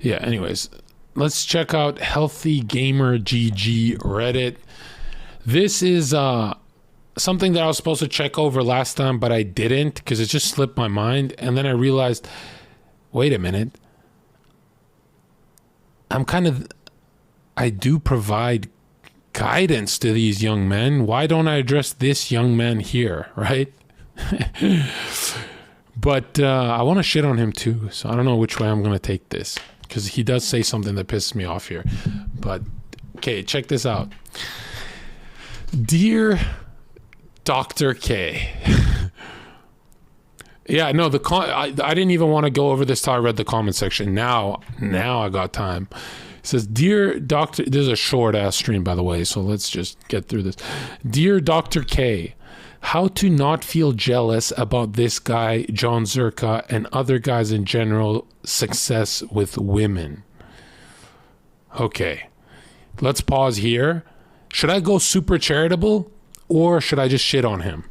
Yeah, anyways, let's check out Healthy Gamer GG Reddit. This is something that I was supposed to check over last time, but I didn't because it just slipped my mind. And then I realized, wait a minute. I do provide guidance to these young men. Why don't I address this young man here, right? But I want to shit on him too, so I don't know which way I'm going to take this, because he does say something that pisses me off here. But, okay, check this out. Dear Dr. K. Yeah, no, I didn't even want to go over this till I read the comment section. Now I got time. It says, Dear Dr. This is a short-ass stream, by the way, so let's just get through this. Dear Dr. K, how to not feel jealous about this guy, Jon Zherka, and other guys in general success with women. Okay, let's pause here. Should I go super charitable, or should I just shit on him?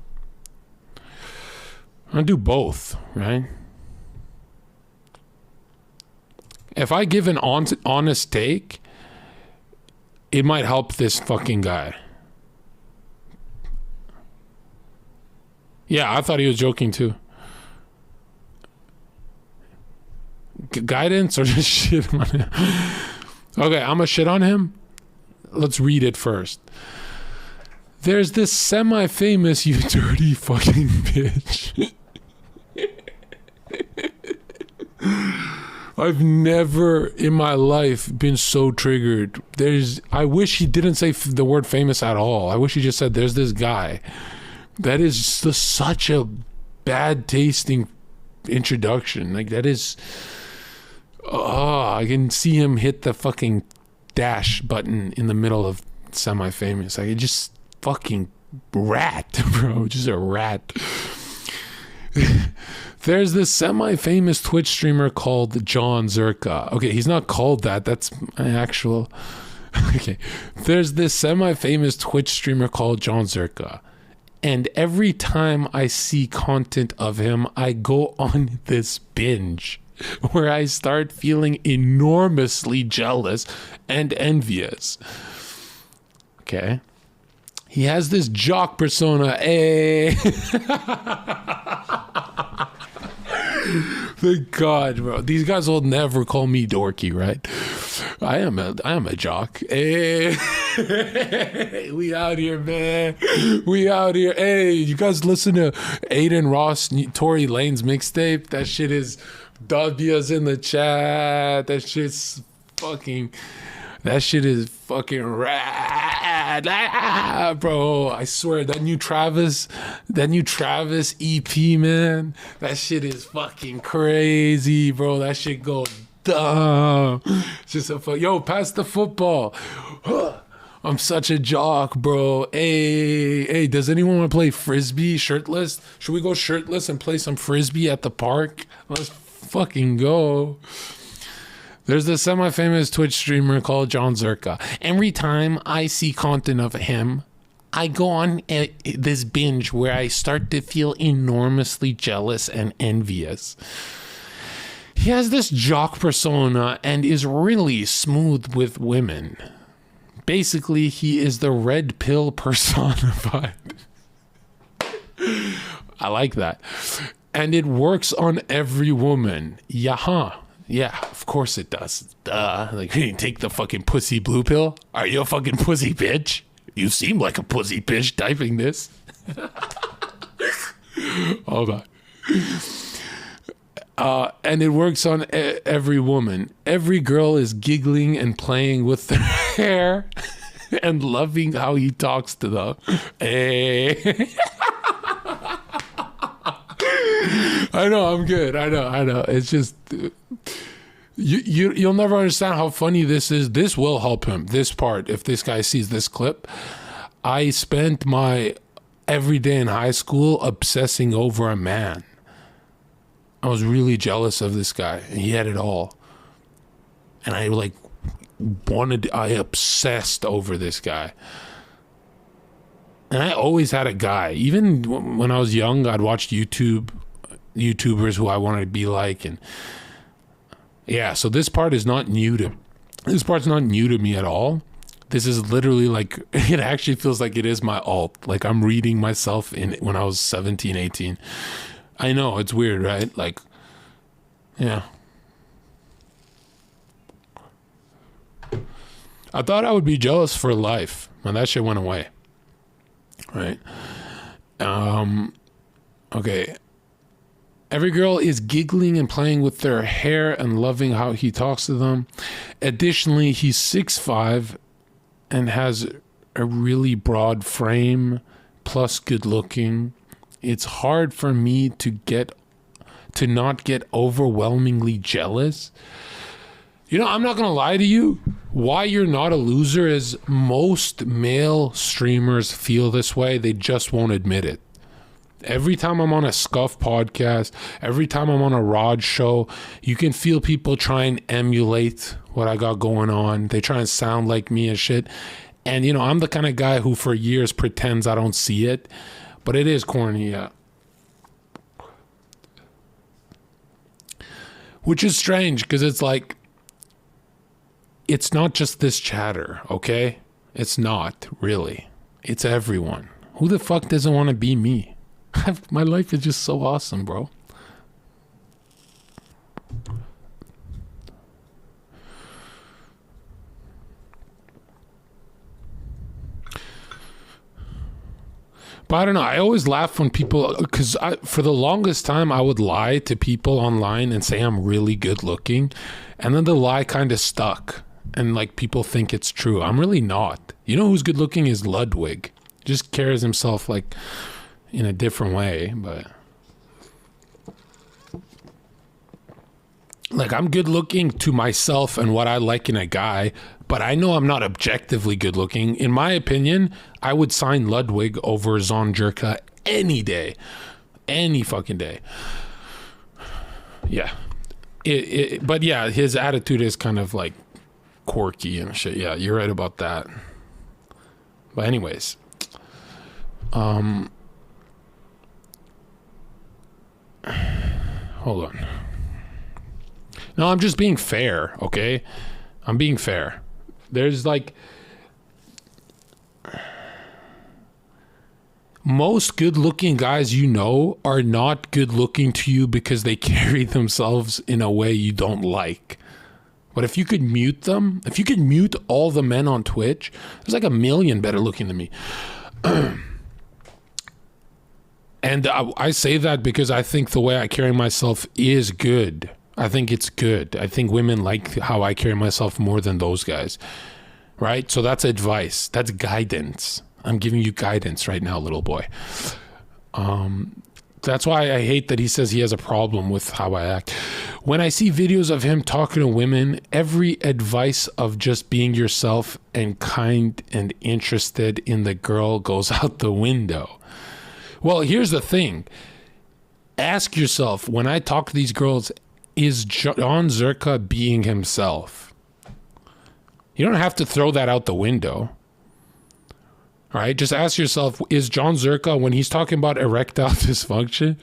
I'm gonna do both, right? If I give an honest take, it might help this fucking guy. Yeah, I thought he was joking too. Guidance or just shit on him? Okay, I'm gonna shit on him. Let's read it first. There's this semi-famous you dirty fucking bitch. I've never in my life been so triggered. I wish he didn't say the word famous at all. I wish he just said there's this guy. That is just such a bad tasting introduction. Like that is, I can see him hit the fucking dash button in the middle of semi-famous. Like it just fucking rat, bro. Just a rat. There's this semi-famous Twitch streamer called Jon Zherka. Okay, he's not called that. That's my actual... Okay. There's this semi-famous Twitch streamer called Jon Zherka. And every time I see content of him, I go on this binge where I start feeling enormously jealous and envious. Okay. He has this jock persona. Thank God, bro. These guys will never call me dorky, right? I am a jock. Hey, we out here, man. We out here. Hey, you guys listen to Aiden Ross, Tory Lane's mixtape? That shit is W's in the chat. That shit is fucking rad. Bro, I swear that new Travis EP, man, that shit is fucking crazy, bro. That shit goes dumb. It's just yo, pass the football. I'm such a jock, bro. Hey, does anyone want to play frisbee shirtless? Should we go shirtless and play some frisbee at the park? Let's fucking go. There's this semi-famous Twitch streamer called Jon Zherka. Every time I see content of him, I go on this binge where I start to feel enormously jealous and envious. He has this jock persona and is really smooth with women. Basically, he is the red pill personified. I like that. And it works on every woman. Yaha. Yeah, of course it does. Duh. Like, you take the fucking pussy blue pill? Are you a fucking pussy bitch? You seem like a pussy bitch typing this. Hold on. And it works on every woman. Every girl is giggling and playing with their hair and loving how he talks to them. Hey. I know, I'm good. I know. It's just... You'll never understand how funny this is. This will help him. This part, if this guy sees this clip. I spent my every day in high school obsessing over a man. I was really jealous of this guy. He had it all. And I obsessed over this guy. And I always had a guy. Even when I was young, I'd watch YouTubers who I wanted to be like, and Yeah, so this part is not new to me at all. This is literally like, it actually feels like it is my alt. Like I'm reading myself in when I was 17, 18. I know, it's weird, right? Like, yeah. I thought I would be jealous for life, and that shit went away. Right? Okay. Every girl is giggling and playing with their hair and loving how he talks to them. Additionally, he's 6'5" and has a really broad frame, plus good looking. It's hard for me to not get overwhelmingly jealous. You know, I'm not going to lie to you. Why you're not a loser is most male streamers feel this way. They just won't admit it. Every time I'm on a Scuff podcast, every time I'm on a Rod show, you can feel people try and emulate what I got going on. They try and sound like me and shit. And, you know, I'm the kind of guy who for years pretends I don't see it. But it is corny, yeah. Which is strange, because it's like, it's not just this chatter, okay? It's not, really. It's everyone. Who the fuck doesn't want to be me? My life is just so awesome, bro. But I don't know. I always laugh when people, because for the longest time, I would lie to people online and say I'm really good looking. And then the lie kind of stuck. And like people think it's true. I'm really not. You know who's good looking is Ludwig. Just carries himself like in a different way. But like I'm good looking to myself and what I like in a guy. But I know I'm not objectively good looking. In my opinion, I would sign Ludwig over Jon Zherka any day. Any fucking day. Yeah. But yeah, his attitude is kind of like quirky and shit. Yeah, you're right about that. But anyways. Hold on. No, I'm just being fair, okay? I'm being fair. There's like most good looking guys you know are not good looking to you because they carry themselves in a way you don't like. But if you could mute them, if you could mute all the men on Twitch, there's like a million better looking than me. And I say that because I think the way I carry myself is good. I think it's good. I think women like how I carry myself more than those guys, right? So that's advice. That's guidance. I'm giving you guidance right now, little boy. That's why I hate that he says he has a problem with how I act. When I see videos of him talking to women, every advice of just being yourself and kind and interested in the girl goes out the window. Well, here's the thing. Ask yourself, when I talk to these girls, is Jon Zherka being himself? You don't have to throw that out the window. All right? Just ask yourself, is Jon Zherka, when he's talking about erectile dysfunction,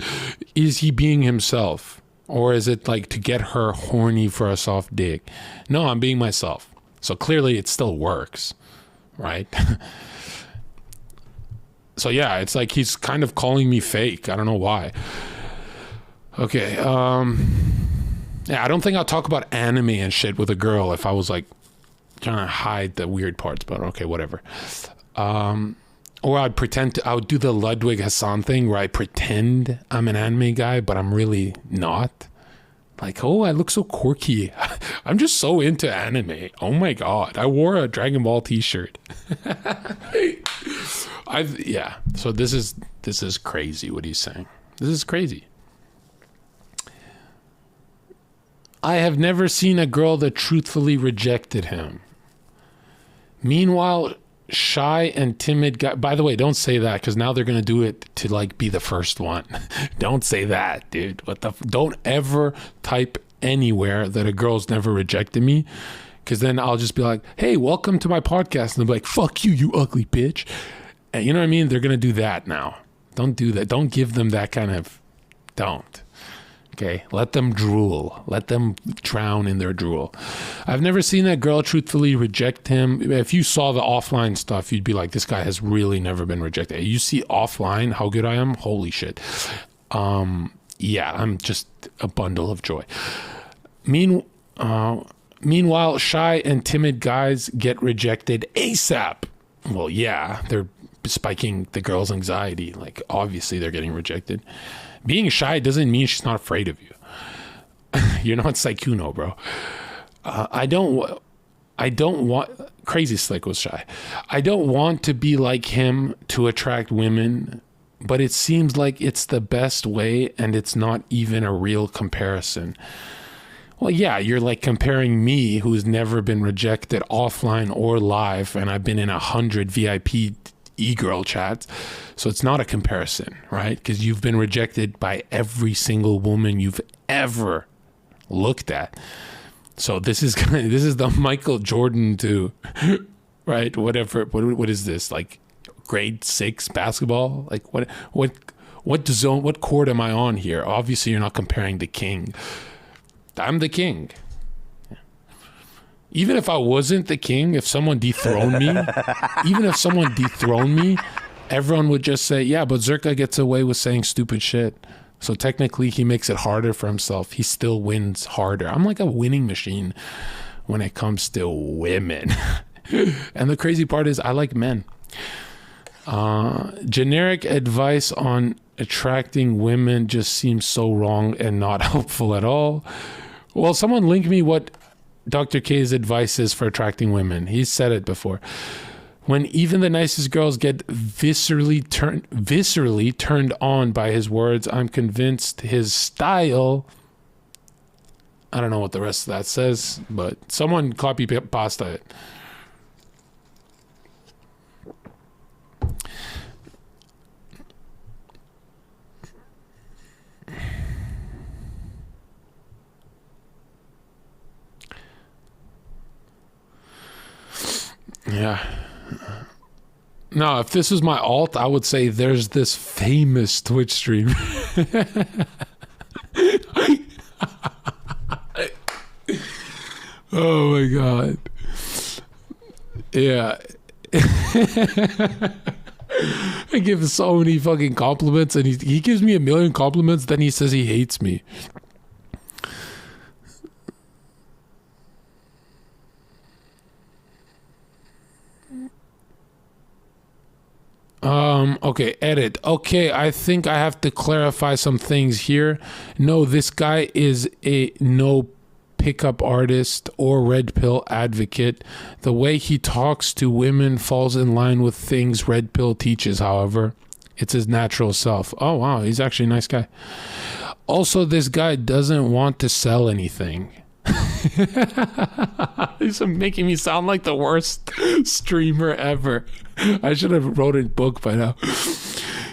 is he being himself? Or is it like to get her horny for a soft dick? No, I'm being myself. So clearly it still works, right? So yeah, it's like he's kind of calling me fake. I don't know why. Okay, yeah, I don't think I'll talk about anime and shit with a girl if I was like trying to hide the weird parts, but okay, whatever. Or I would do the Ludwig Hassan thing where I pretend I'm an anime guy, but I'm really not. Like, oh, I look so quirky. I'm just so into anime. Oh my God. I wore a Dragon Ball t-shirt. Yeah. So this is crazy what he's saying. This is crazy. I have never seen a girl that truthfully rejected him. Meanwhile, shy and timid guy. By the way, don't say that because now they're gonna do it to like be the first one. Don't say that, dude. Don't ever type anywhere that a girl's never rejected me, because then I'll just be like, hey, welcome to my podcast, and they'll be like, fuck you, you ugly bitch. And you know what I mean? They're gonna do that now. Don't do that. Don't give them that kind of. Don't. Okay, let them drool. Let them drown in their drool. I've never seen that girl truthfully reject him. If you saw the offline stuff, you'd be like, this guy has really never been rejected. You see offline how good I am? Holy shit. Yeah, I'm just a bundle of joy. Meanwhile, shy and timid guys get rejected ASAP. Well, yeah, they're spiking the girl's anxiety. Like, obviously they're getting rejected. Being shy doesn't mean she's not afraid of you. You're not Saikuno, bro. I don't want, Crazy Slick was shy. I don't want to be like him to attract women, but it seems like it's the best way and it's not even a real comparison. Well, yeah, you're like comparing me, who's never been rejected offline or live, and I've been in 100 VIP e-girl chats, so it's not a comparison, right? Because you've been rejected by every single woman you've ever looked at. So this is the Michael Jordan to, right? Whatever. What is this, like grade 6 basketball? Like what zone? What court am I on here? Obviously, you're not comparing the king. I'm the king. Even if I wasn't the king, if someone dethroned me, everyone would just say, yeah, but Zherka gets away with saying stupid shit. So technically he makes it harder for himself. He still wins harder. I'm like a winning machine when it comes to women. And the crazy part is I like men. Generic advice on attracting women just seems so wrong and not helpful at all. Well, someone link me what Dr. K's advice is for attracting women. He's said it before. When even the nicest girls get viscerally turned on by his words, I'm convinced his style, I don't know what the rest of that says, but someone copy pasta it. Yeah. No, if this was my alt, I would say there's this famous Twitch stream. Oh my God. Yeah. I give so many fucking compliments, and he gives me a million compliments, then he says he hates me. Okay, edit. Okay, I think I have to clarify some things here. No, this guy is a no pickup artist or red pill advocate. The way he talks to women falls in line with things red pill teaches, however. It's his natural self. Oh, wow, he's actually a nice guy. Also, this guy doesn't want to sell anything. He's making me sound like the worst streamer ever. I should have wrote a book by now.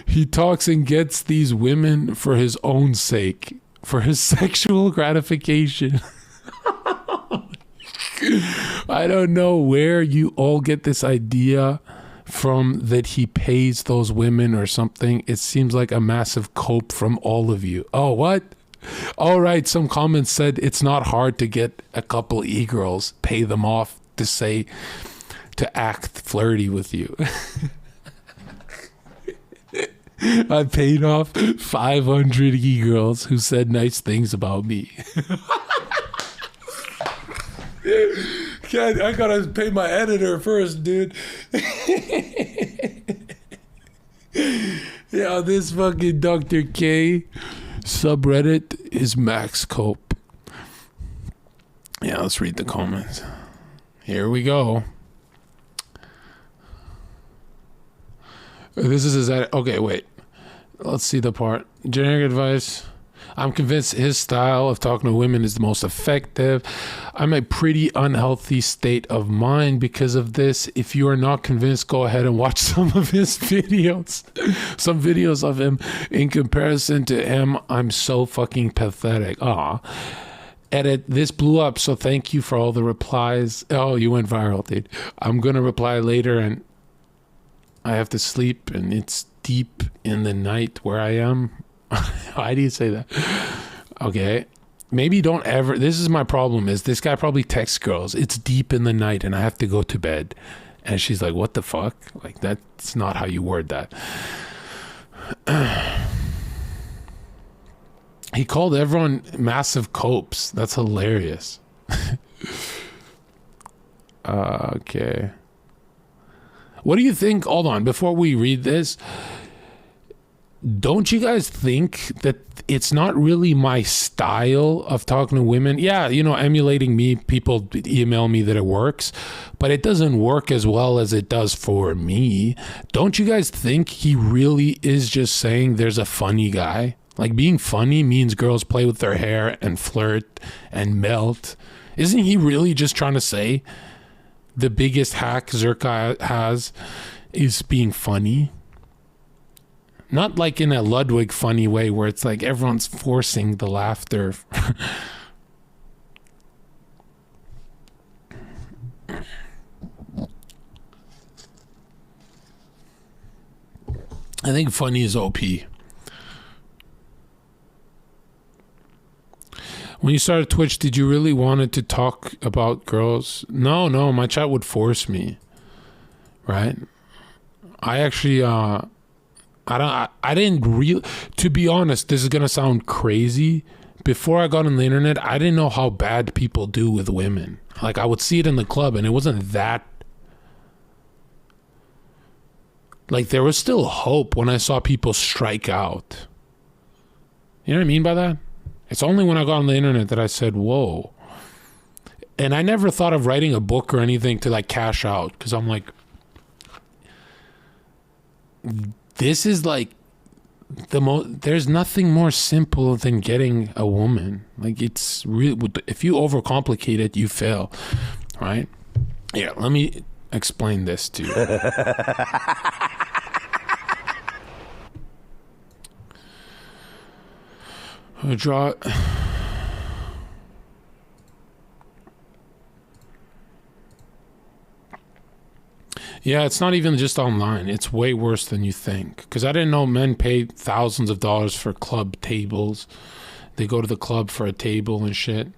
He talks and gets these women for his own sake, for his sexual gratification. I don't know where you all get this idea from, that he pays those women or something. It seems like a massive cope from all of you. Oh, what? All right, some comments said it's not hard to get a couple e-girls, pay them off to act flirty with you. I paid off 500 e-girls who said nice things about me. God, I gotta pay my editor first, dude. Yeah, this fucking Dr. K subreddit is max cope. Yeah, let's read the comments. Here we go. This is his edit. Okay, wait. Let's see the part. Generic advice. I'm convinced his style of talking to women is the most effective. I'm a pretty unhealthy state of mind because of this. If you are not convinced, go ahead and watch some of his videos. Some videos of him. In comparison to him, I'm so fucking pathetic. Aw. Edit, this blew up, so thank you for all the replies. Oh, you went viral, dude. I'm gonna reply later, and I have to sleep, and it's deep in the night where I am. Why do you say that? Okay. Maybe don't ever. This is my problem. Is this guy probably texts girls? It's deep in the night and I have to go to bed, and she's like, "What the fuck?" Like that's not how you word that. He called everyone massive copes. That's hilarious. Okay. What do you think? Hold on, before we read this, don't you guys think that it's not really my style of talking to women? Yeah, you know, emulating me, people email me that it works, but it doesn't work as well as it does for me. Don't you guys think he really is just saying there's a funny guy? Like, being funny means girls play with their hair and flirt and melt. Isn't he really just trying to say the biggest hack Zherka has is being funny? Not like in a Ludwig funny way where it's like everyone's forcing the laughter. I think funny is OP. When you started Twitch, did you really wanted to talk about girls? No, my chat would force me. Right? I actually I didn't really, to be honest, this is going to sound crazy. Before I got on the internet, I didn't know how bad people do with women. Like, I would see it in the club and it wasn't that, like, there was still hope when I saw people strike out. You know what I mean by that? It's only when I got on the internet that I said, whoa. And I never thought of writing a book or anything to like cash out, because I'm like, this is like there's nothing more simple than getting a woman. Like, it's really, if you overcomplicate it, you fail, right? Yeah, let me explain this to you. I draw. Yeah, it's not even just online. It's way worse than you think. Because I didn't know men paid thousands of dollars for club tables. They go to the club for a table and shit.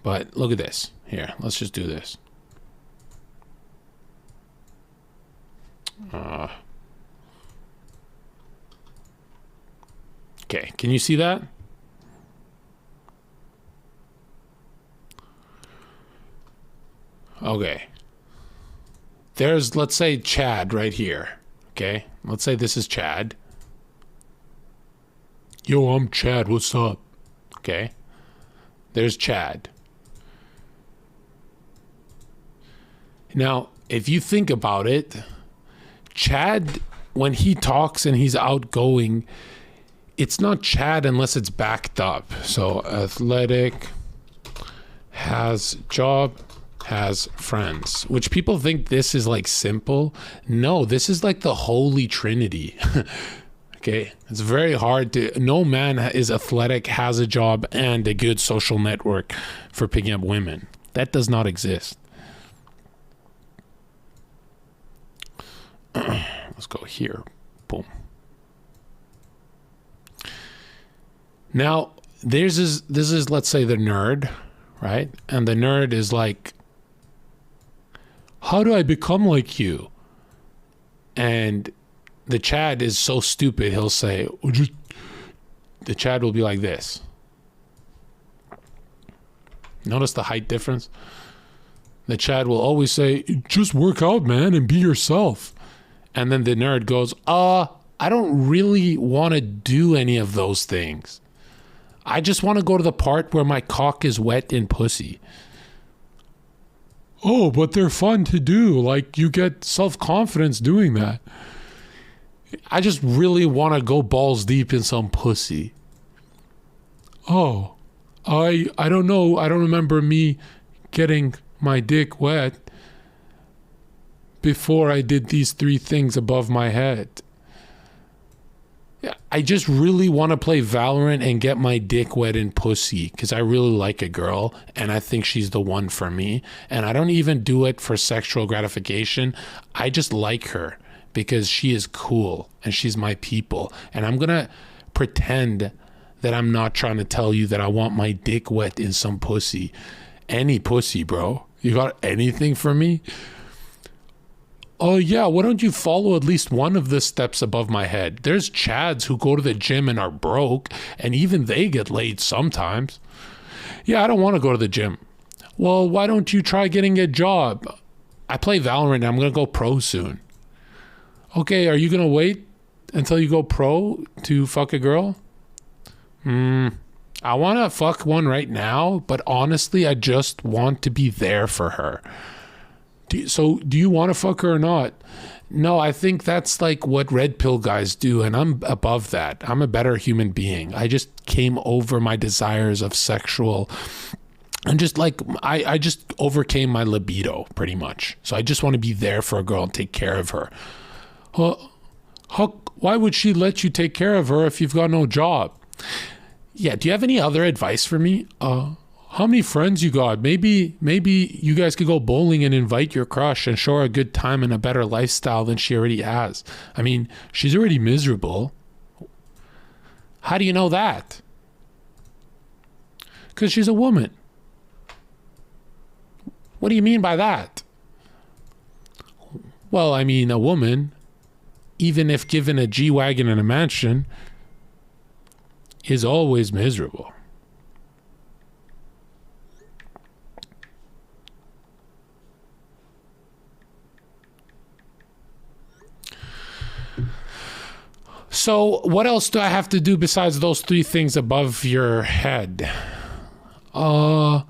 But look at this. Here, let's just do this. Okay, can you see that? Okay. There's, let's say, Chad right here. Okay? Let's say this is Chad. Yo, I'm Chad. What's up? Okay? There's Chad. Now, if you think about it, Chad, when he talks and he's outgoing, it's not Chad unless it's backed up. So, athletic, has job, has friends, which people think this is like simple. No, this is like the holy trinity. Okay, it's very hard to, no man is athletic, has a job, and a good social network for picking up women. That does not exist. Let's go here. Boom. Now, this is let's say the nerd, right? And the nerd is like, how do I become like you? And the Chad is so stupid, he'll say, the Chad will be like this. Notice the height difference? The Chad will always say, just work out, man, and be yourself. And then the nerd goes, I don't really want to do any of those things. I just want to go to the part where my cock is wet in pussy. Oh, but they're fun to do. Like, you get self-confidence doing that. I just really want to go balls deep in some pussy. Oh, I don't know. I don't remember me getting my dick wet before I did these 3 things above my head. Yeah, I just really want to play Valorant and get my dick wet in pussy because I really like a girl and I think she's the one for me. And I don't even do it for sexual gratification. I just like her because she is cool and she's my people. And I'm going to pretend that I'm not trying to tell you that I want my dick wet in some pussy. Any pussy, bro. You got anything for me? Oh yeah, why don't you follow at least one of the steps above my head? There's Chads who go to the gym and are broke, and even they get laid sometimes. Yeah, I don't want to go to the gym. Well, why don't you try getting a job? I play Valorant and I'm going to go pro soon. Okay, are you going to wait until you go pro to fuck a girl? I want to fuck one right now, but honestly, I just want to be there for her. So do you want to fuck her or not? No, I think that's like what red pill guys do, and I'm above that. I'm a better human being. I just came over my desires of sexual, and just like I just overcame my libido pretty much. So I just want to be there for a girl and take care of her. Why would she let you take care of her if you've got no job? Yeah, do you have any other advice for me? How many friends you got? Maybe you guys could go bowling and invite your crush and show her a good time and a better lifestyle than she already has. I mean, she's already miserable. How do you know that? Because she's a woman. What do you mean by that? Well, I mean, a woman, even if given a G-Wagon and a mansion, is always miserable. So what else do I have to do besides those 3 things above your head? Have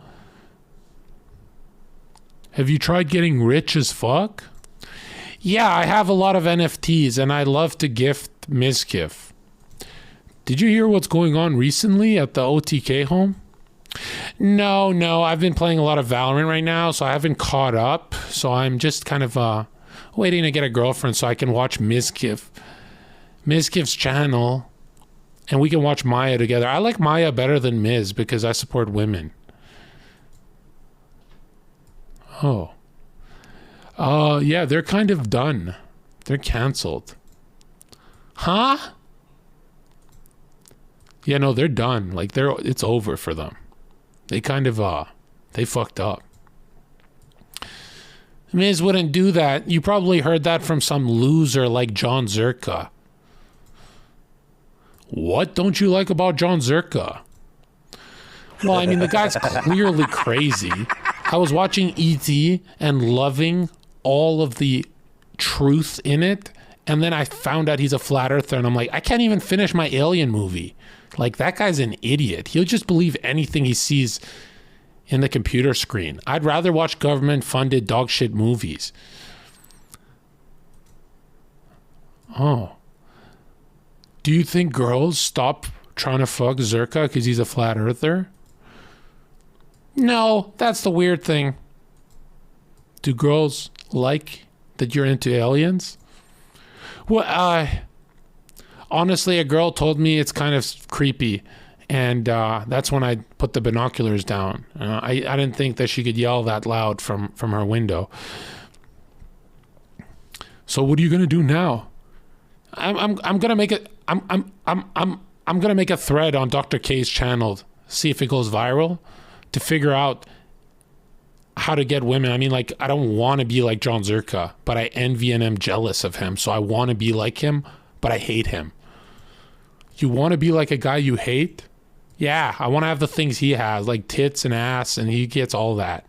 you tried getting rich as fuck? Yeah, I have a lot of NFTs and I love to gift Mizkif. Did you hear what's going on recently at the OTK home? No, I've been playing a lot of Valorant right now, so I haven't caught up. So I'm just kind of waiting to get a girlfriend so I can watch Mizkif's channel, and we can watch Maya together. I like Maya better than Miz because I support women. Oh. Yeah, they're kind of done. They're canceled. Huh? Yeah, no, they're done. Like, it's over for them. They kind of, they fucked up. Miz wouldn't do that. You probably heard that from some loser like Jon Zherka. What don't you like about Jon Zherka? Well, I mean, the guy's clearly crazy. I was watching E.T. and loving all of the truth in it, and then I found out he's a flat earther, and I'm like, I can't even finish my Alien movie. Like, that guy's an idiot. He'll just believe anything he sees in the computer screen. I'd rather watch government-funded dog shit movies. Oh. Do you think girls stop trying to fuck Zherka because he's a flat earther? No, that's the weird thing. Do girls like that you're into aliens? Well, honestly, a girl told me it's kind of creepy, and that's when I put the binoculars down. I didn't think that she could yell that loud from her window. So what are you gonna do now? I'm gonna make it. I'm gonna make a thread on Dr. K's channel, see if it goes viral, to figure out how to get women. I mean, like, I don't want to be like Jon Zherka, but I envy and am jealous of him. So I want to be like him, but I hate him. You want to be like a guy you hate? Yeah, I want to have the things he has, like tits and ass, and he gets all that.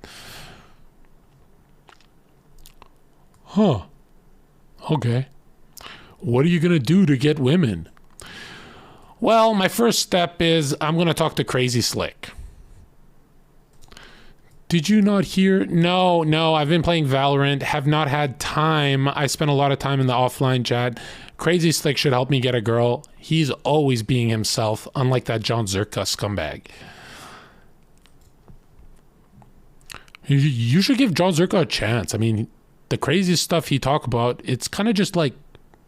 Huh. Okay. What are you going to do to get women? Well, my first step is I'm going to talk to Crazy Slick. Did you not hear? No, I've been playing Valorant, have not had time. I spent a lot of time in the offline chat. Crazy Slick should help me get a girl. He's always being himself, unlike that Jon Zherka scumbag. You should give Jon Zherka a chance. I mean, the craziest stuff he talk about, it's kind of just like,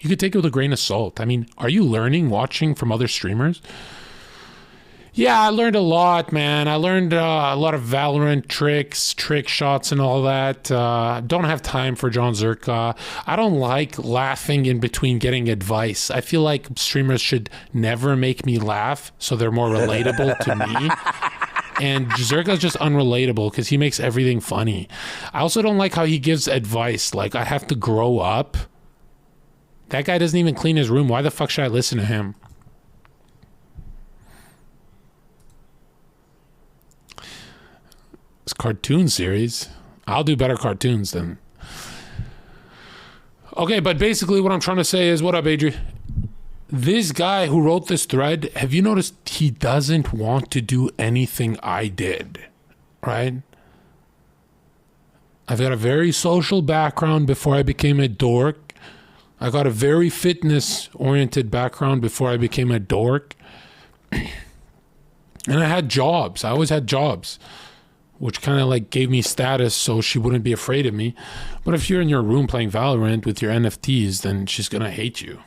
you could take it with a grain of salt. I mean, are you learning watching from other streamers? Yeah, I learned a lot, man. I learned a lot of Valorant tricks, trick shots, and all that. Don't have time for Jon Zherka. I don't like laughing in between getting advice. I feel like streamers should never make me laugh so they're more relatable to me. And Zherka's just unrelatable because he makes everything funny. I also don't like how he gives advice. Like, I have to grow up. That guy doesn't even clean his room. Why the fuck should I listen to him? This cartoon series. I'll do better cartoons than. Okay, but basically what I'm trying to say is, what up, Adri? This guy who wrote this thread, have you noticed he doesn't want to do anything I did, right? I've got a very social background before I became a dork. I got a very fitness-oriented background before I became a dork. And I had jobs. I always had jobs, which kind of like gave me status so she wouldn't be afraid of me. But if you're in your room playing Valorant with your NFTs, then she's going to hate you.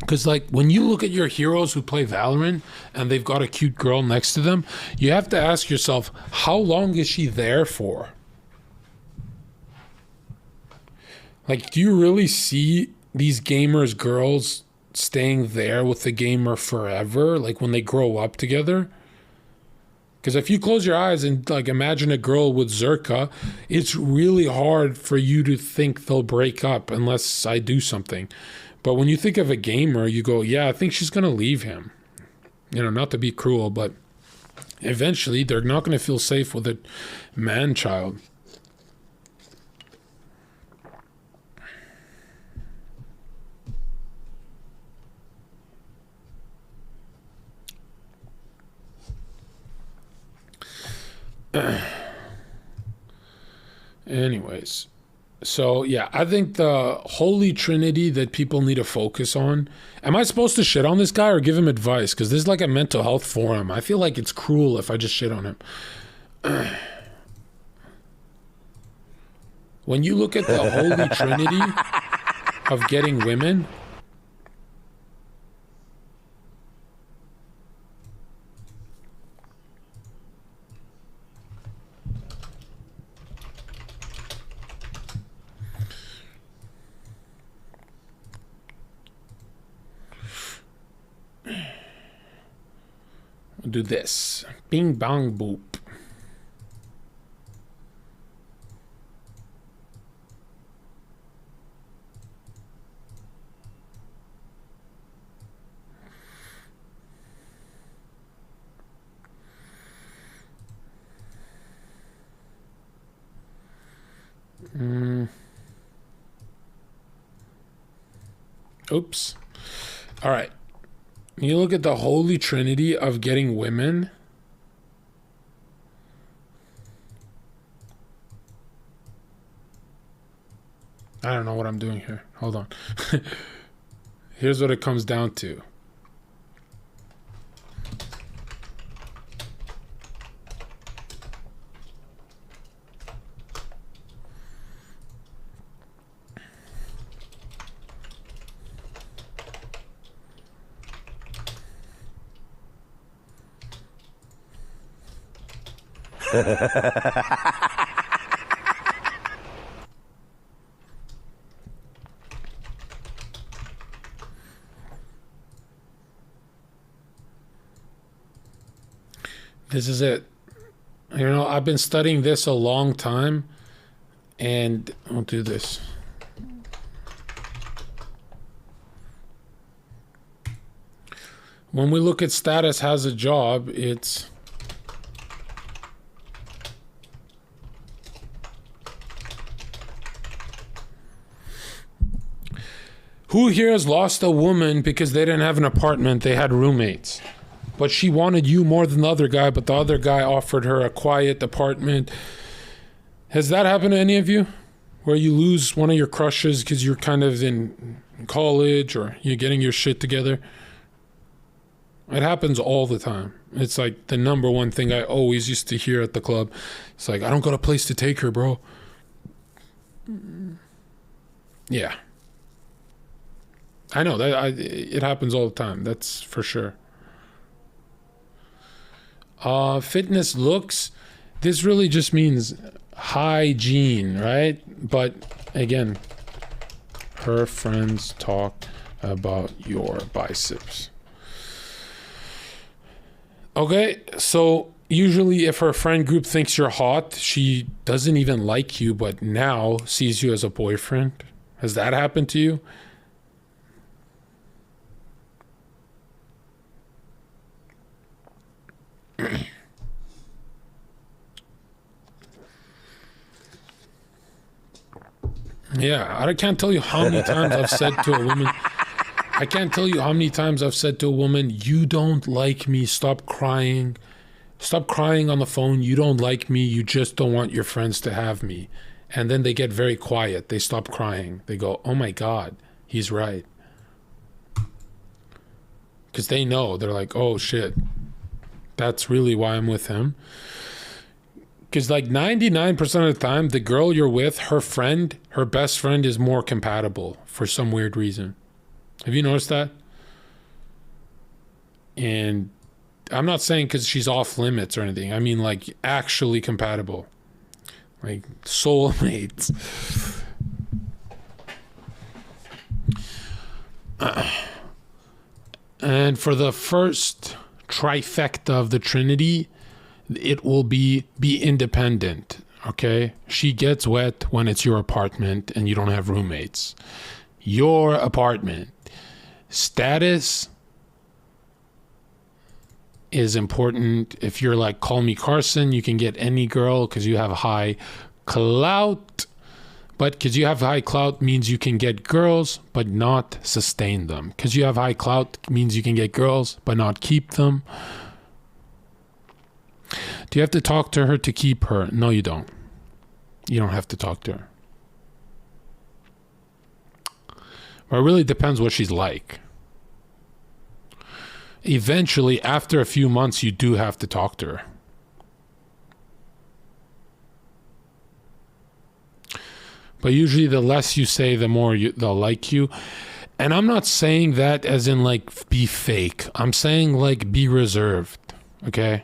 Because like when you look at your heroes who play Valorant and they've got a cute girl next to them, you have to ask yourself, how long is she there for? Like, do you really see these gamers girls staying there with the gamer forever? Like when they grow up together? Because if you close your eyes and like imagine a girl with Zherka, it's really hard for you to think they'll break up unless I do something. But when you think of a gamer, you go, yeah, I think she's going to leave him. You know, not to be cruel, but eventually they're not going to feel safe with a man-child. Anyways. So, yeah, I think the holy trinity that people need to focus on. Am I supposed to shit on this guy or give him advice? Because this is like a mental health forum. I feel like it's cruel if I just shit on him. When you look at the holy trinity of getting women, do this. Bing bong boop. Oops. All right. You look at the holy trinity of getting women. I don't know what I'm doing here. Hold on. Here's what it comes down to. This is it. You know, I've been studying this a long time, and I'll do this. When we look at status has a job, it's who here has lost a woman because they didn't have an apartment, they had roommates? But she wanted you more than the other guy, but the other guy offered her a quiet apartment. Has that happened to any of you? Where you lose one of your crushes because you're kind of in college or you're getting your shit together? It happens all the time. It's like the number one thing I always used to hear at the club. It's like, I don't got a place to take her, bro. Yeah. I know that it happens all the time. That's for sure. Fitness, looks. This really just means hygiene, right? But again, her friends talk about your biceps. Okay, so usually if her friend group thinks you're hot, she doesn't even like you, but now sees you as a boyfriend. Has that happened to you? Yeah, I can't tell you how many times I've said to a woman, I can't tell you how many times I've said to a woman, you don't like me, stop crying. Stop crying on the phone, you don't like me, you just don't want your friends to have me. And then they get very quiet, they stop crying. They go, oh my God, he's right. Because they know, they're like, oh shit, that's really why I'm with him. Because like 99% of the time, the girl you're with, her friend, her best friend is more compatible for some weird reason. Have you noticed that? And I'm not saying because she's off limits or anything. I mean like actually compatible. Like soulmates. And for the first trifecta of the Trinity, it will be independent, okay? She gets wet when it's your apartment and you don't have roommates. Your apartment. Status is important. If you're like Call Me Carson, you can get any girl because you have high clout. But because you have high clout means you can get girls but not sustain them. Because you have high clout means you can get girls but not keep them. Do you have to talk to her to keep her? No, you don't. You don't have to talk to her. But it really depends what she's like. Eventually, after a few months, you do have to talk to her. But usually the less you say, the more they'll like you. And I'm not saying that as in like be fake. I'm saying like be reserved, okay?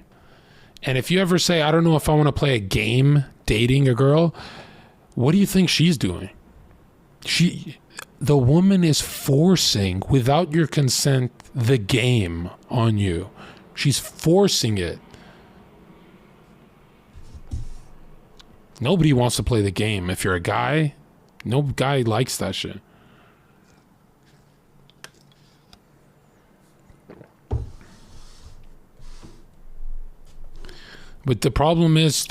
And if you ever say, I don't know if I want to play a game dating a girl, what do you think she's doing? The woman is forcing, without your consent, the game on you. She's forcing it. Nobody wants to play the game. If you're a guy, no guy likes that shit. But the problem is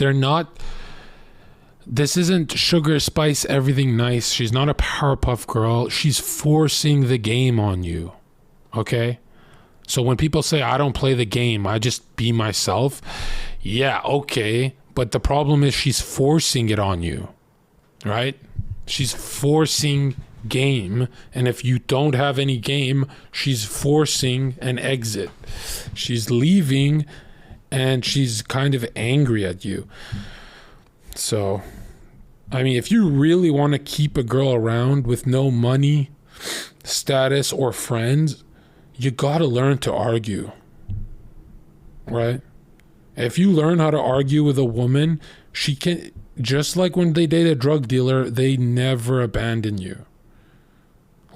this isn't sugar, spice, everything nice. She's not a Powerpuff Girl. She's forcing the game on you. Okay? So when people say, I don't play the game, I just be myself. Yeah, okay. But the problem is she's forcing it on you. Right? She's forcing game. And if you don't have any game, she's forcing an exit. She's leaving and she's kind of angry at you. So, I mean, if you really want to keep a girl around with no money, status, or friends, you gotta learn to argue. Right? If you learn how to argue with a woman, she can, just like when they date a drug dealer, they never abandon you.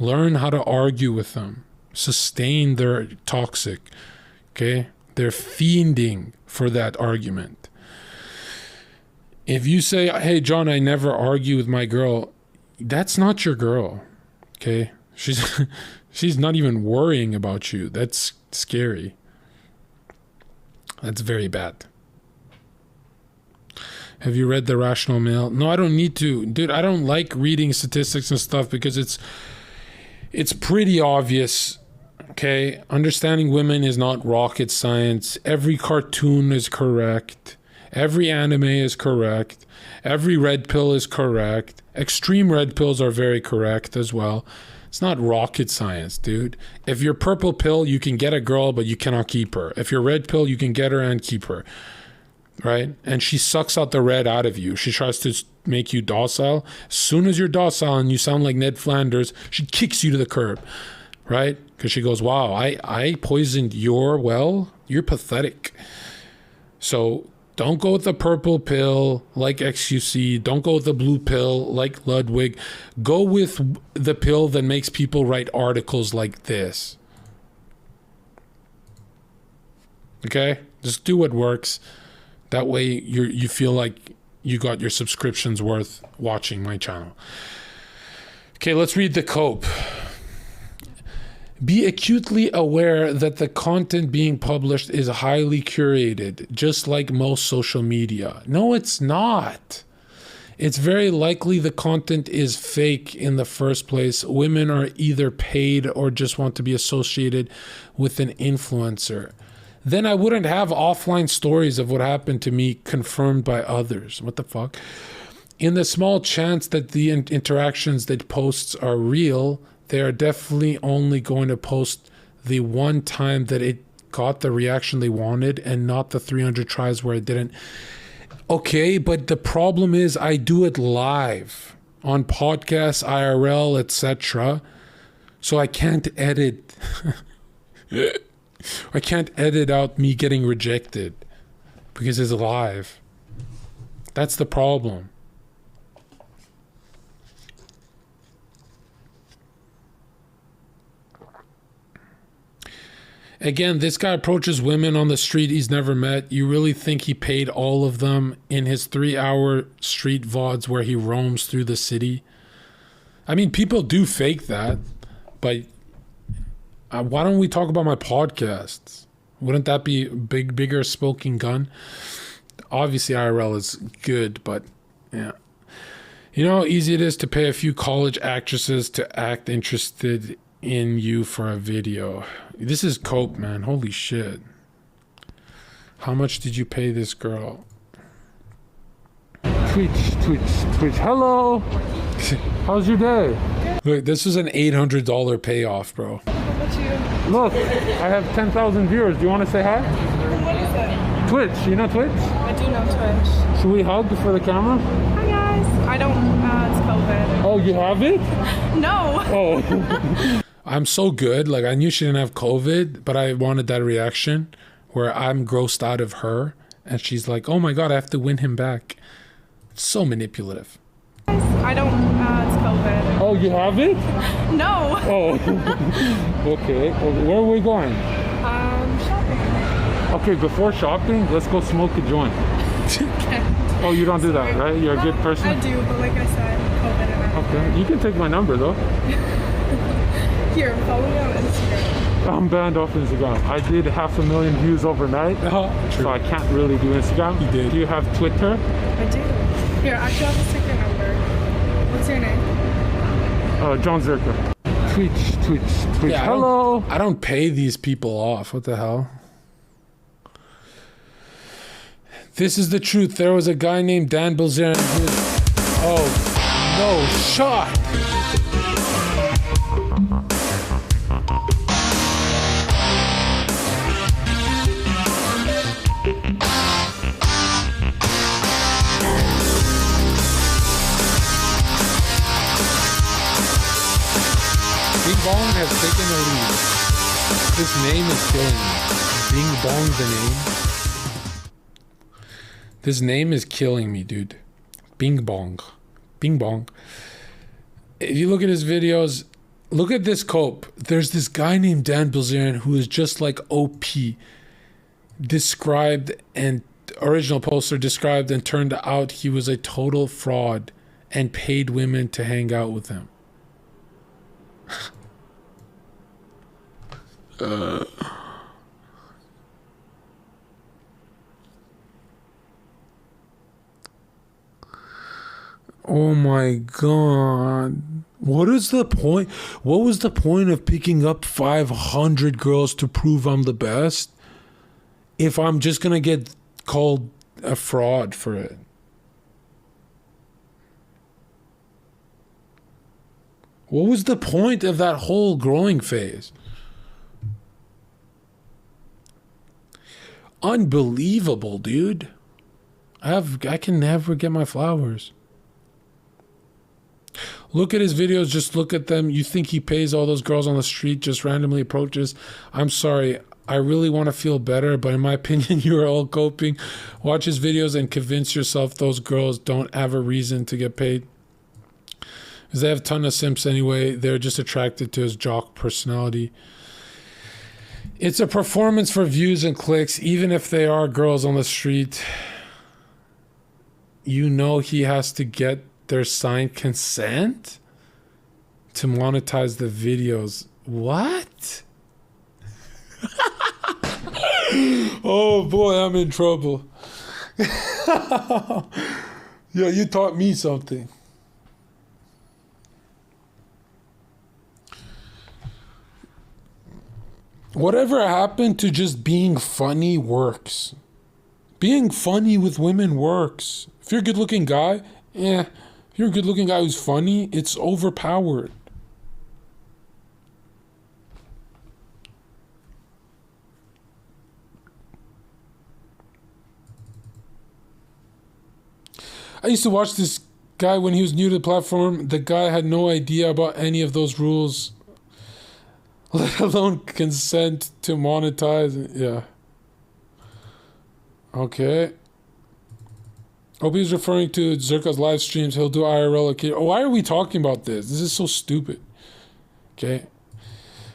Learn how to argue with them. Sustain their toxic. Okay? They're fiending for that argument. If you say, hey, John, I never argue with my girl, that's not your girl. Okay? She's not even worrying about you. That's scary. That's very bad. Have you read The Rational Male? No, I don't need to. Dude, I don't like reading statistics and stuff because it's pretty obvious. Okay? Understanding women is not rocket science. Every cartoon is correct. Every anime is correct. Every red pill is correct. Extreme red pills are very correct as well. It's not rocket science, dude. If you're purple pill, you can get a girl, but you cannot keep her. If you're red pill, you can get her and keep her. Right? And she sucks out the red out of you. She tries to make you docile. As soon as you're docile and you sound like Ned Flanders, she kicks you to the curb. right? Because she goes, wow, I poisoned your well? You're pathetic. So don't go with the purple pill like XQC. Don't go with the blue pill like Ludwig. Go with the pill that makes people write articles like this. Okay? Just do what works. That way you feel like you got your subscriptions worth watching my channel. Okay, let's read the cope. Be acutely aware that the content being published is highly curated, just like most social media. No, it's not. It's very likely the content is fake in the first place. Women are either paid or just want to be associated with an influencer. Then I wouldn't have offline stories of what happened to me confirmed by others. What the fuck? In the small chance that the interactions that posts are real, they are definitely only going to post the one time that it got the reaction they wanted and not the 300 tries where it didn't. Okay, but the problem is I do it live on podcasts, IRL, etc. So I can't edit. I can't edit out me getting rejected because it's live. That's the problem. Again, this guy approaches women on the street he's never met. You really think he paid all of them in his 3-hour street VODs where he roams through the city? I mean, people do fake that, but why don't we talk about my podcasts? Wouldn't that be a bigger smoking gun? Obviously, IRL is good, but yeah. You know how easy it is to pay a few college actresses to act interested in you for a video. This is cope, man. Holy shit. How much did you pay this girl? Twitch. Hello. How's your day? Look, this is an $800 payoff, bro. How about you? Look, I have 10,000 viewers. Do you want to say hi? What is it? Twitch. You know Twitch? I do know Twitch. Should we hug for the camera? Hi guys. I don't, it's COVID. Oh, you have it? No. Oh. I'm so good. Like, I knew she didn't have COVID, but I wanted that reaction where I'm grossed out of her and she's like, oh my God, I have to win him back. So manipulative. I don't, it's COVID. Oh, you have it? No. Oh. Okay. Well, where are we going? Shopping. Okay, before shopping, let's go smoke a joint. Okay. Oh, you don't do that, right? You're a good person? I do, but like I said, COVID and everything. Okay. You can take my number, though. Here, follow me on Instagram. I'm banned off Instagram. I did 500,000 views overnight, so I can't really do Instagram. You did. Do you have Twitter? I do. Here, actually, I'll just take your number. What's your name? Jon Zherka. Twitch. Yeah, hello. I don't pay these people off. What the hell? This is the truth. There was a guy named Dan Bilzerian who was... Oh, no, shot! Bing Bong has taken the lead. This name is killing me. Bing Bong, the name. This name is killing me, dude. Bing Bong. Bing Bong. If you look at his videos, look at this cope. There's this guy named Dan Bilzerian who is just like OP. Described and original poster described and turned out he was a total fraud and paid women to hang out with him. Oh my God. What is the point? What was the point of picking up 500 girls to prove I'm the best if I'm just gonna get called a fraud for it? What was the point of that whole growing phase? Unbelievable, dude. I can never get my flowers. Look at his videos, just look at them. You think he pays all those girls on the street, just randomly approaches? I'm sorry, I really want to feel better, but in my opinion, you are all coping. Watch his videos and convince yourself those girls don't have a reason to get paid. Because they have a ton of simps anyway. They're just attracted to his jock personality. It's a performance for views and clicks, even if they are girls on the street. You know he has to get their signed consent to monetize the videos. What? Oh boy, I'm in trouble. Yeah, you taught me something. Whatever happened to just being funny works? Being funny with women works. If you're a good looking guy, if you're a good looking guy who's funny, it's overpowered. I used to watch this guy when he was new to the platform. The guy had no idea about any of those rules, let alone consent to monetize. Yeah. Okay. Hope he's referring to Zherka's live streams. He'll do IRL. Okay. Why are we talking about this? This is so stupid. Okay.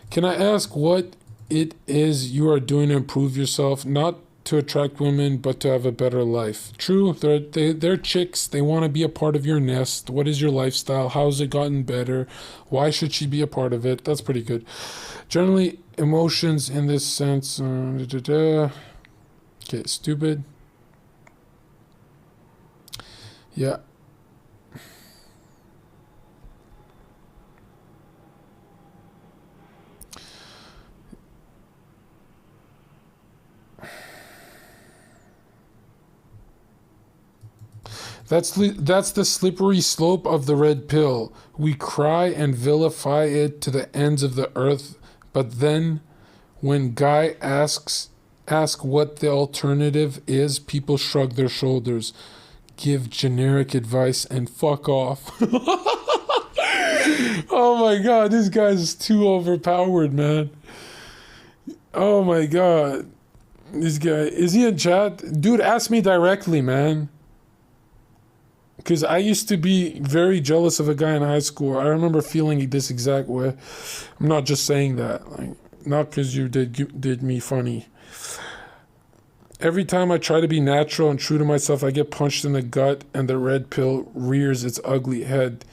Can I ask what it is you are doing to improve yourself? Not to attract women, but to have a better life. True, they're chicks. They want to be a part of your nest. What is your lifestyle? How has it gotten better? Why should she be a part of it? That's pretty good. Generally, emotions in this sense. Okay, stupid. Yeah. That's the slippery slope of the red pill. We cry and vilify it to the ends of the earth, but then when Guy asks what the alternative is, people shrug their shoulders, give generic advice, and fuck off. Oh my god, this guy's too overpowered, man. Oh my god. This guy, is he in chat? Dude, ask me directly, man. Because I used to be very jealous of a guy in high school. I remember feeling this exact way. I'm not just saying that. Like, not because you did me funny. Every time I try to be natural and true to myself, I get punched in the gut and the red pill rears its ugly head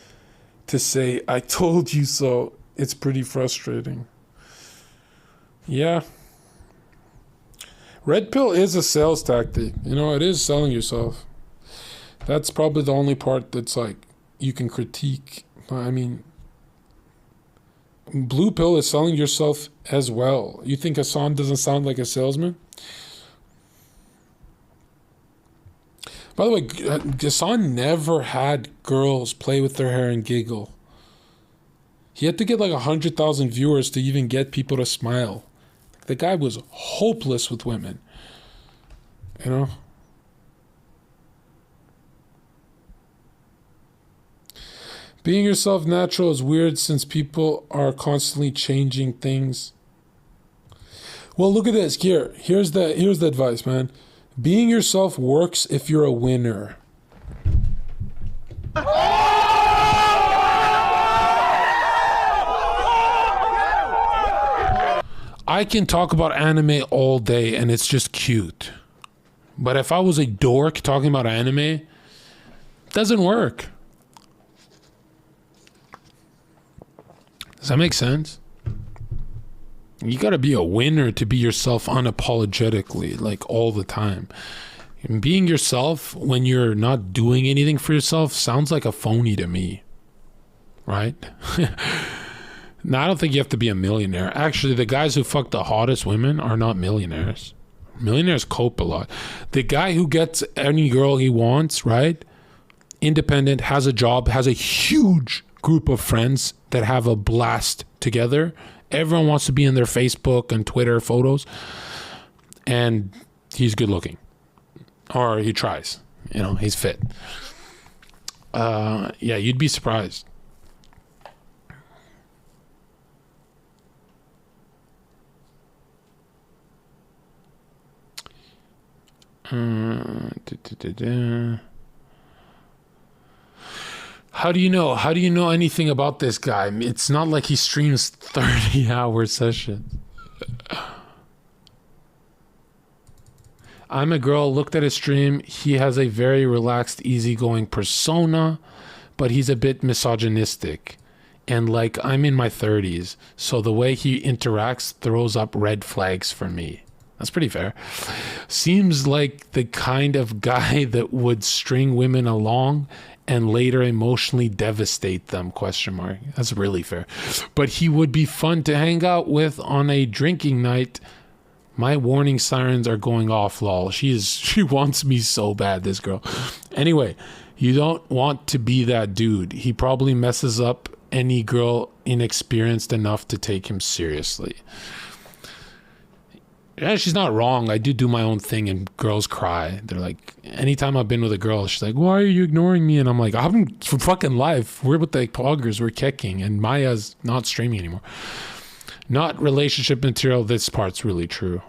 to say, I told you so. It's pretty frustrating. Yeah. Red pill is a sales tactic. You know, it is selling yourself. That's probably the only part that's like you can critique. I mean, blue pill is selling yourself as well. You think Hassan doesn't sound like a salesman? By the way, Hassan never had girls play with their hair and giggle. He had to get like 100,000 viewers to even get people to smile. The guy was hopeless with women. You know? Being yourself natural is weird since people are constantly changing things. Well, look at this. Here's the advice, man. Being yourself works if you're a winner. I can talk about anime all day and it's just cute. But if I was a dork talking about anime, it doesn't work. Does that make sense? You gotta be a winner to be yourself unapologetically, like all the time. And being yourself when you're not doing anything for yourself sounds like a phony to me. Right? Now, I don't think you have to be a millionaire. Actually, the guys who fuck the hottest women are not millionaires. Millionaires cope a lot. The guy who gets any girl he wants, right? Independent, has a job, has a huge group of friends that have a blast together. Everyone wants to be in their Facebook and Twitter photos. And he's good looking. Or he tries. You know, he's fit. Yeah, you'd be surprised. How do you know? How do you know anything about this guy? It's not like he streams 30-hour sessions. I'm a girl, looked at his stream. He has a very relaxed, easygoing persona, but he's a bit misogynistic. And like, I'm in my 30s, so the way he interacts throws up red flags for me. That's pretty fair. Seems like the kind of guy that would string women along and later emotionally devastate them, ? That's really fair. But he would be fun to hang out with on a drinking night. My warning sirens are going off, lol. She wants me so bad, this girl. Anyway, you don't want to be that dude. He probably messes up any girl inexperienced enough to take him seriously. Yeah, she's not wrong. I do my own thing and girls cry. They're like, anytime I've been with a girl, she's like, why are you ignoring me? And I'm like, I'm fucking live. We're with the poggers. We're kicking. And Maya's not streaming anymore. Not relationship material. This part's really true.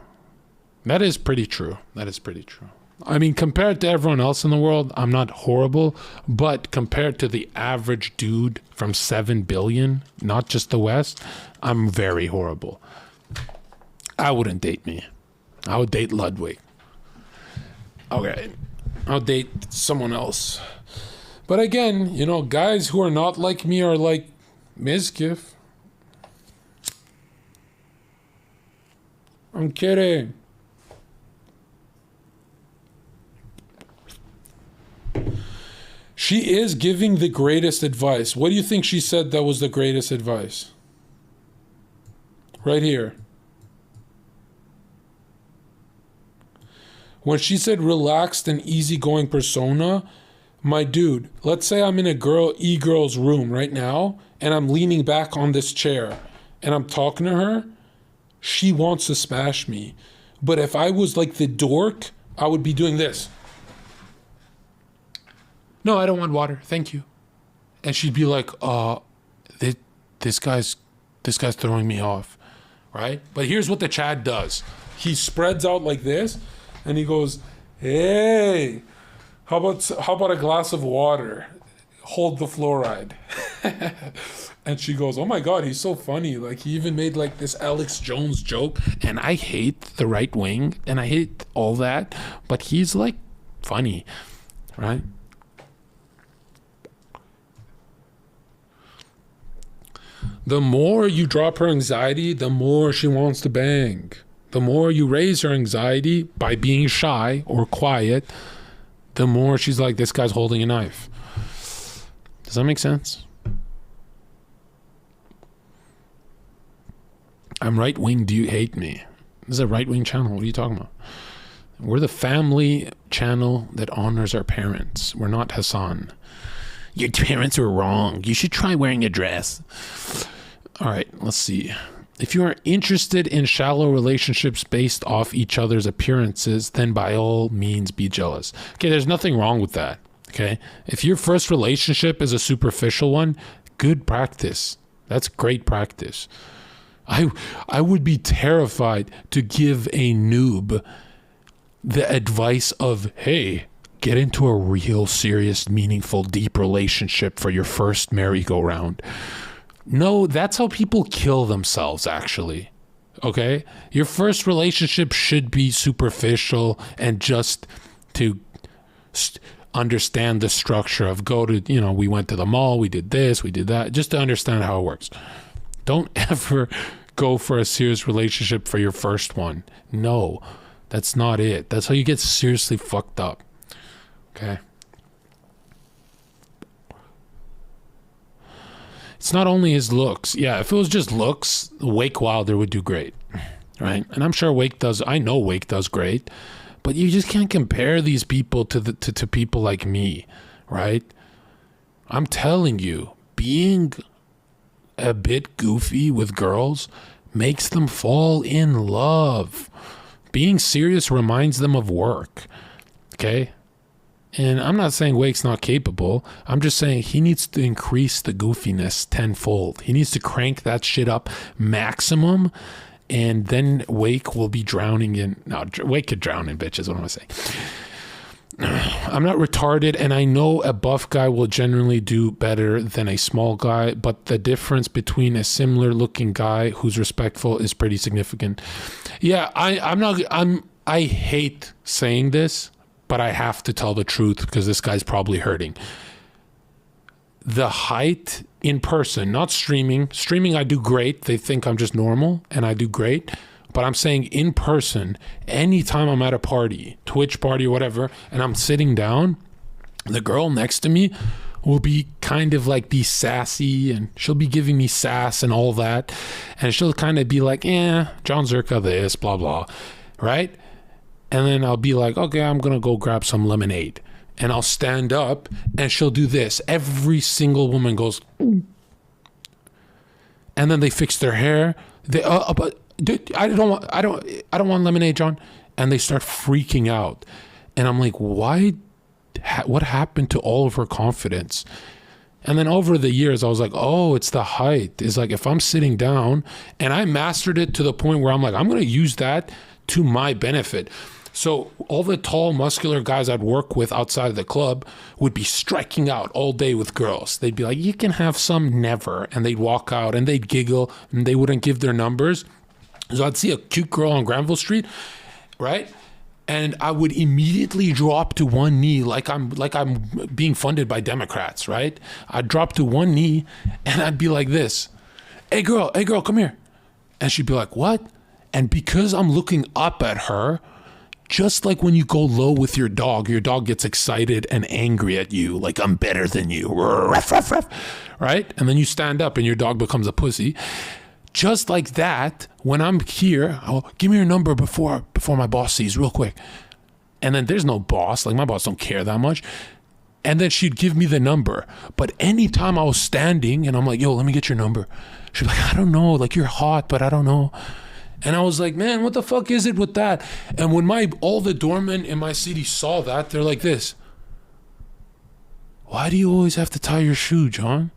That is pretty true. That is pretty true. I mean, compared to everyone else in the world, I'm not horrible. But compared to the average dude from 7 billion, not just the West, I'm very horrible. I wouldn't date me. I would date Ludwig. Okay. I'll date someone else. But again, you know, guys who are not like me are like Mizkif. I'm kidding. She is giving the greatest advice. What do you think she said that was the greatest advice? Right here. When she said relaxed and easygoing persona, my dude, let's say I'm in a e-girl's room right now and I'm leaning back on this chair and I'm talking to her, she wants to smash me. But if I was like the dork, I would be doing this. No, I don't want water. Thank you. And she'd be like, this guy's throwing me off. Right? But here's what the Chad does. He spreads out like this. And he goes, hey, how about a glass of water? Hold the fluoride. And she goes, oh my God, he's so funny. Like, he even made like this Alex Jones joke. And I hate the right wing and I hate all that. But he's like funny, right? The more you drop her anxiety, the more she wants to bang. The more you raise her anxiety by being shy or quiet, the more she's like, this guy's holding a knife. Does that make sense? I'm right wing. Do you hate me? This is a right wing channel. What are you talking about? We're the family channel that honors our parents. We're not Hassan. Your parents were wrong. You should try wearing a dress. All right, let's see. If you are interested in shallow relationships based off each other's appearances, then by all means be jealous. Okay, there's nothing wrong with that. Okay, if your first relationship is a superficial one, good practice. That's great practice. I would be terrified to give a noob the advice of, hey, get into a real, serious, meaningful, deep relationship for your first merry-go-round. No, that's how people kill themselves, actually. Okay? Your first relationship should be superficial and just to understand the structure of we went to the mall, we did this, we did that, just to understand how it works. Don't ever go for a serious relationship for your first one. No, that's not it. That's how you get seriously fucked up. Okay? It's not only his looks. Yeah, if it was just looks, Wake Wilder would do great, right? And I'm sure I know Wake does great, but you just can't compare these people to people like me, right? I'm telling you, being a bit goofy with girls makes them fall in love. Being serious reminds them of work, okay? And I'm not saying Wake's not capable. I'm just saying he needs to increase the goofiness tenfold. He needs to crank that shit up maximum and then Wake will be drowning in... No, Wake could drown in bitches, what am I saying? I'm not retarded, and I know a buff guy will generally do better than a small guy, but the difference between a similar looking guy who's respectful is pretty significant. Yeah, I hate saying this, but I have to tell the truth because this guy's probably hurting. The height in person, not streaming. Streaming, I do great. They think I'm just normal, and I do great. But I'm saying in person, anytime I'm at a party, Twitch party or whatever, and I'm sitting down, the girl next to me will be kind of like be sassy, and she'll be giving me sass and all that. And she'll kind of be like, Jon Zherka this, blah, blah, right? And then I'll be like, okay, I'm going to go grab some lemonade. And I'll stand up and she'll do this. Every single woman goes, and then they fix their hair. They, but dude, I don't want lemonade, John. And they start freaking out. And I'm like, why? What happened to all of her confidence? And then over the years, I was like, oh, it's the height. It's like if I'm sitting down, and I mastered it to the point where I'm like, I'm going to use that to my benefit. So all the tall, muscular guys I'd work with outside of the club would be striking out all day with girls. They'd be like, you can have some, never. And they'd walk out and they'd giggle and they wouldn't give their numbers. So I'd see a cute girl on Granville Street, right? And I would immediately drop to one knee like I'm being funded by Democrats, right? I'd drop to one knee and I'd be like this, hey girl, come here. And she'd be like, what? And because I'm looking up at her, just like when you go low with your dog gets excited and angry at you, like I'm better than you, right? And then you stand up and your dog becomes a pussy. Just like that, when I'm here, give me your number before my boss sees real quick. And then there's no boss, like my boss don't care that much. And then she'd give me the number. But anytime I was standing and I'm like, yo, let me get your number. She'd be like, I don't know, like you're hot, but I don't know. And I was like, man, what the fuck is it with that? And when all the doormen in my city saw that, they're like this. Why do you always have to tie your shoe, John?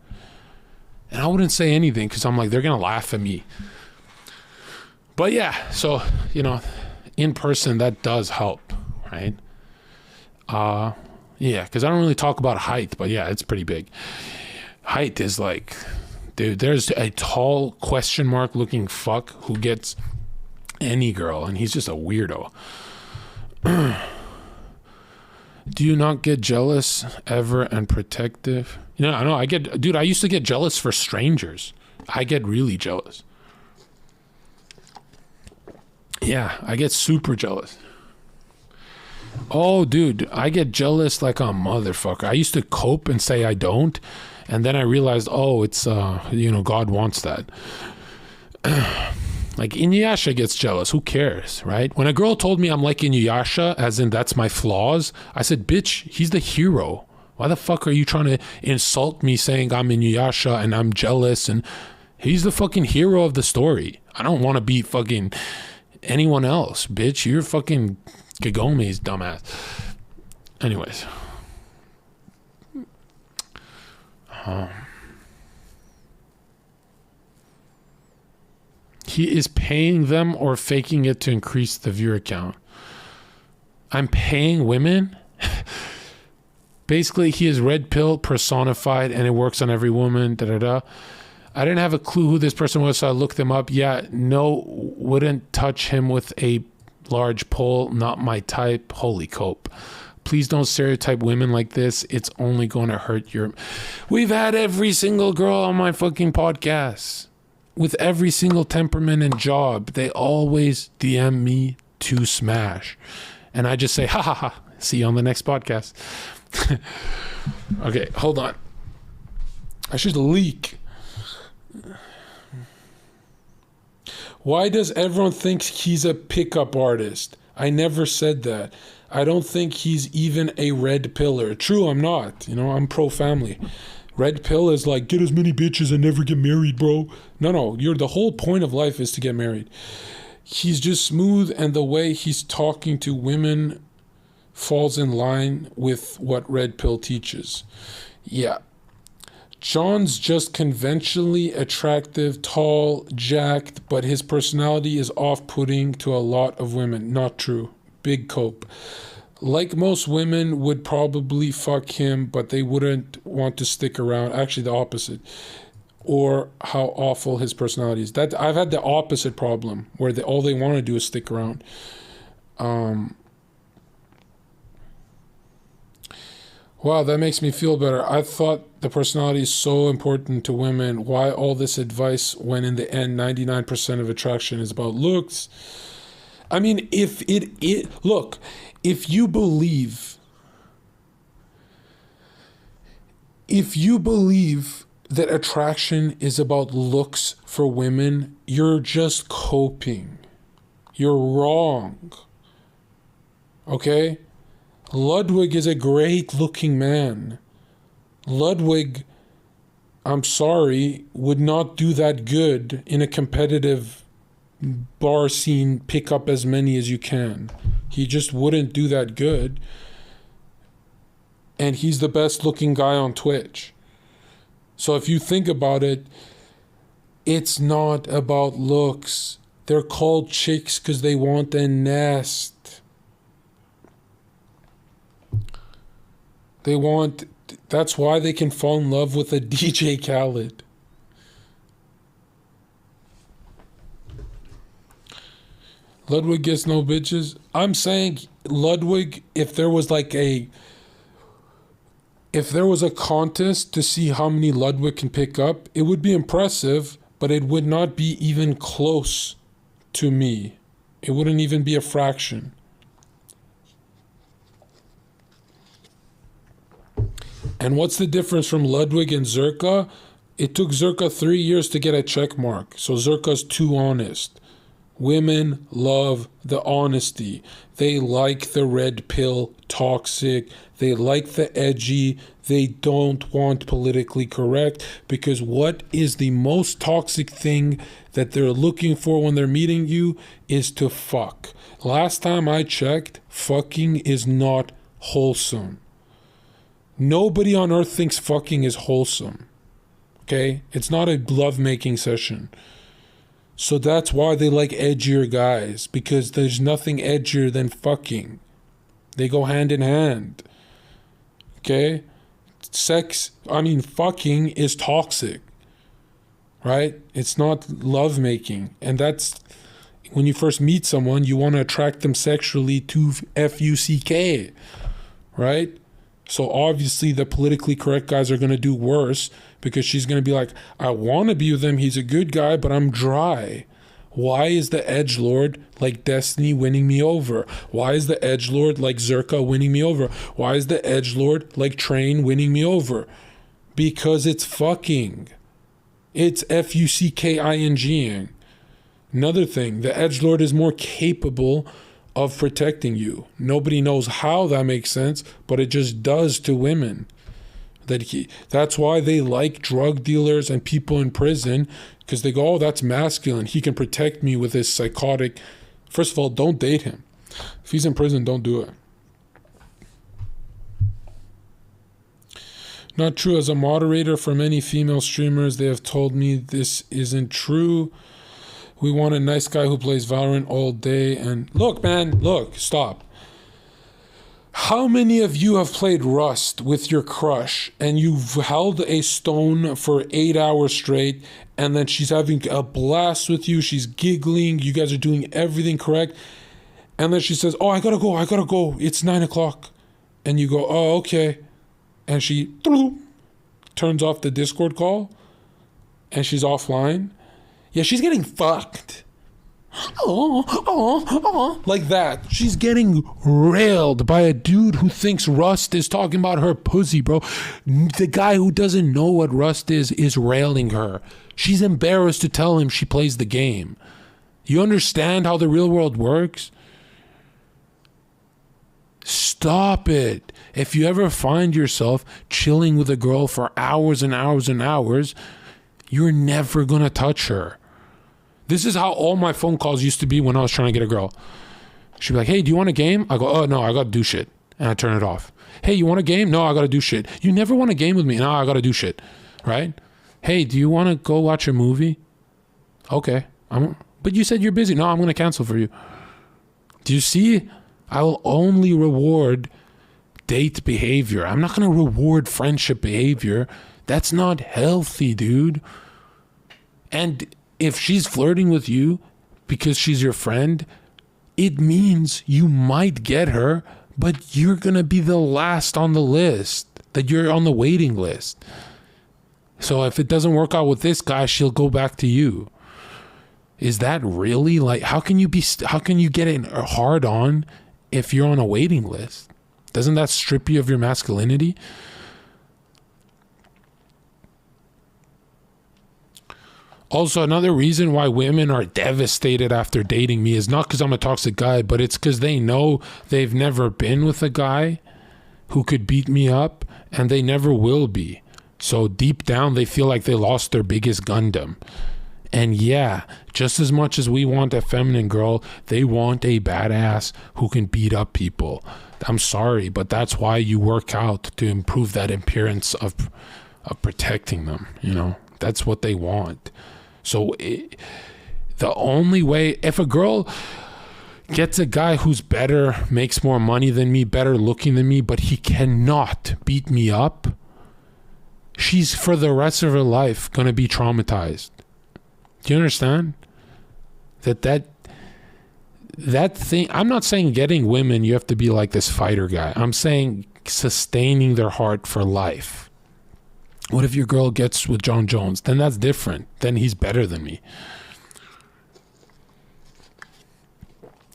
And I wouldn't say anything because I'm like, they're going to laugh at me. But yeah, so, in person, that does help, right? Yeah, because I don't really talk about height, but yeah, it's pretty big. Height is like... Dude, there's a tall question mark looking fuck who gets any girl, and he's just a weirdo. Do you not get jealous ever and protective? I know. I used to get jealous for strangers. I get really jealous. Yeah, I get super jealous. Oh, dude, I get jealous like a motherfucker. I used to cope and say I don't. And then I realized, it's, God wants that. Like Inuyasha gets jealous. Who cares, right? When a girl told me I'm like Inuyasha, as in that's my flaws, I said, bitch, he's the hero. Why the fuck are you trying to insult me saying I'm Inuyasha and I'm jealous? And he's the fucking hero of the story. I don't want to be fucking anyone else, bitch. You're fucking Kagome's dumbass. Anyways. He is paying them or faking it to increase the viewer count. I'm paying women? Basically, he is red pill personified and it works on every woman. I didn't have a clue who this person was, so I looked him up. Yeah, no, wouldn't touch him with a large pole. Not my type. Holy cope. Please don't stereotype women like this. It's only going to hurt your... We've had every single girl on my fucking podcast. With every single temperament and job. They always DM me to smash. And I just say, ha ha ha. See you on the next podcast. Okay, hold on. I should leak. Why does everyone think he's a pickup artist? I never said that. I don't think he's even a red pillar. True, I'm not. I'm pro-family. Red pill is like, get as many bitches and never get married, bro. No, the whole point of life is to get married. He's just smooth, and the way he's talking to women falls in line with what red pill teaches. Yeah. John's just conventionally attractive, tall, jacked, but his personality is off-putting to a lot of women. Not true. Big cope. Like most women would probably fuck him, but they wouldn't want to stick around. Actually, the opposite. Or how awful his personality is. That I've had the opposite problem, where all they want to do is stick around. Wow, that makes me feel better. I thought the personality is so important to women. Why all this advice when in the end 99% of attraction is about looks? I mean, look, if you believe that attraction is about looks for women, you're just coping. You're wrong. Okay? Ludwig is a great looking man. Ludwig, I'm sorry, would not do that good in a competitive bar scene, pick up as many as you can. He just wouldn't do that good. And he's the best looking guy on Twitch. So if you think about it, it's not about looks. They're called chicks because they want a nest. That's why they can fall in love with a DJ Khaled. Ludwig gets no bitches. I'm saying Ludwig, if there was a contest to see how many Ludwig can pick up, it would be impressive, but it would not be even close to me. It wouldn't even be a fraction. And what's the difference from Ludwig and Zherka? It took Zherka 3 years to get a check mark. So Zherka's too honest. Women love the honesty. They like the red pill toxic. They like the edgy. They don't want politically correct, because what is the most toxic thing that they're looking for when they're meeting you is to fuck. Last time I checked, fucking is not wholesome. Nobody on earth thinks fucking is wholesome. Okay? It's not a lovemaking session. So that's why they like edgier guys, because there's nothing edgier than fucking. They go hand in hand. Okay? Fucking is toxic. Right? It's not lovemaking. And that's when you first meet someone, you want to attract them sexually to F-U-C-K. Right? So obviously the politically correct guys are going to do worse, because she's going to be like, I want to be with him. He's a good guy, but I'm dry. Why is the edgelord like Destiny winning me over? Why is the edgelord like Zherka winning me over? Why is the edgelord like Train winning me over? Because it's fucking. It's F-U-C-K-I-N-G-ing. Another thing, the edgelord is more capable of protecting you. Nobody knows how that makes sense, but it just does to women. That's why they like drug dealers and people in prison, because they go, oh, that's masculine. He can protect me with his psychotic. First of all, don't date him. If he's in prison, don't do it. Not true. As a moderator for many female streamers, they have told me this isn't true. We want a nice guy who plays Valorant all day. And look, man, stop. How many of you have played Rust with your crush and you've held a stone for 8 hours straight, and then she's having a blast with you, she's giggling, you guys are doing everything correct, and then she says, oh, I gotta go, it's 9 o'clock. And you go, oh, okay. And she turns off the Discord call and she's offline. Yeah, she's getting fucked. Like that. She's getting railed by a dude who thinks Rust is talking about her pussy, bro. The guy who doesn't know what Rust is railing her. She's embarrassed to tell him she plays the game. You understand how the real world works? Stop it. If you ever find yourself chilling with a girl for hours and hours and hours, you're never gonna touch her. This is how all my phone calls used to be when I was trying to get a girl. She'd be like, hey, do you want a game? I go, oh, no, I got to do shit. And I turn it off. Hey, you want a game? No, I got to do shit. You never want a game with me? No, I got to do shit. right? Hey, do you want to go watch a movie? Okay. But you said you're busy. No, I'm going to cancel for you. Do you see? I will only reward date behavior. I'm not going to reward friendship behavior. That's not healthy, dude. And if she's flirting with you because she's your friend, it means you might get her, but you're going to be the last on the list, that you're on the waiting list. So if it doesn't work out with this guy, she'll go back to you. Is that really like, how can you get it hard on if you're on a waiting list? Doesn't that strip you of your masculinity? Also, another reason why women are devastated after dating me is not because I'm a toxic guy, but it's because they know they've never been with a guy who could beat me up, and they never will be. So deep down, they feel like they lost their biggest Gundam. And yeah, just as much as we want a feminine girl, they want a badass who can beat up people. I'm sorry, but that's why you work out, to improve that appearance of protecting them. You know, that's what they want. So the only way, if a girl gets a guy who's better, makes more money than me, better looking than me, but he cannot beat me up, she's for the rest of her life going to be traumatized. Do you understand? That thing, I'm not saying getting women, you have to be like this fighter guy. I'm saying sustaining their heart for life. What if your girl gets with Jon Jones? Then that's different. Then he's better than me.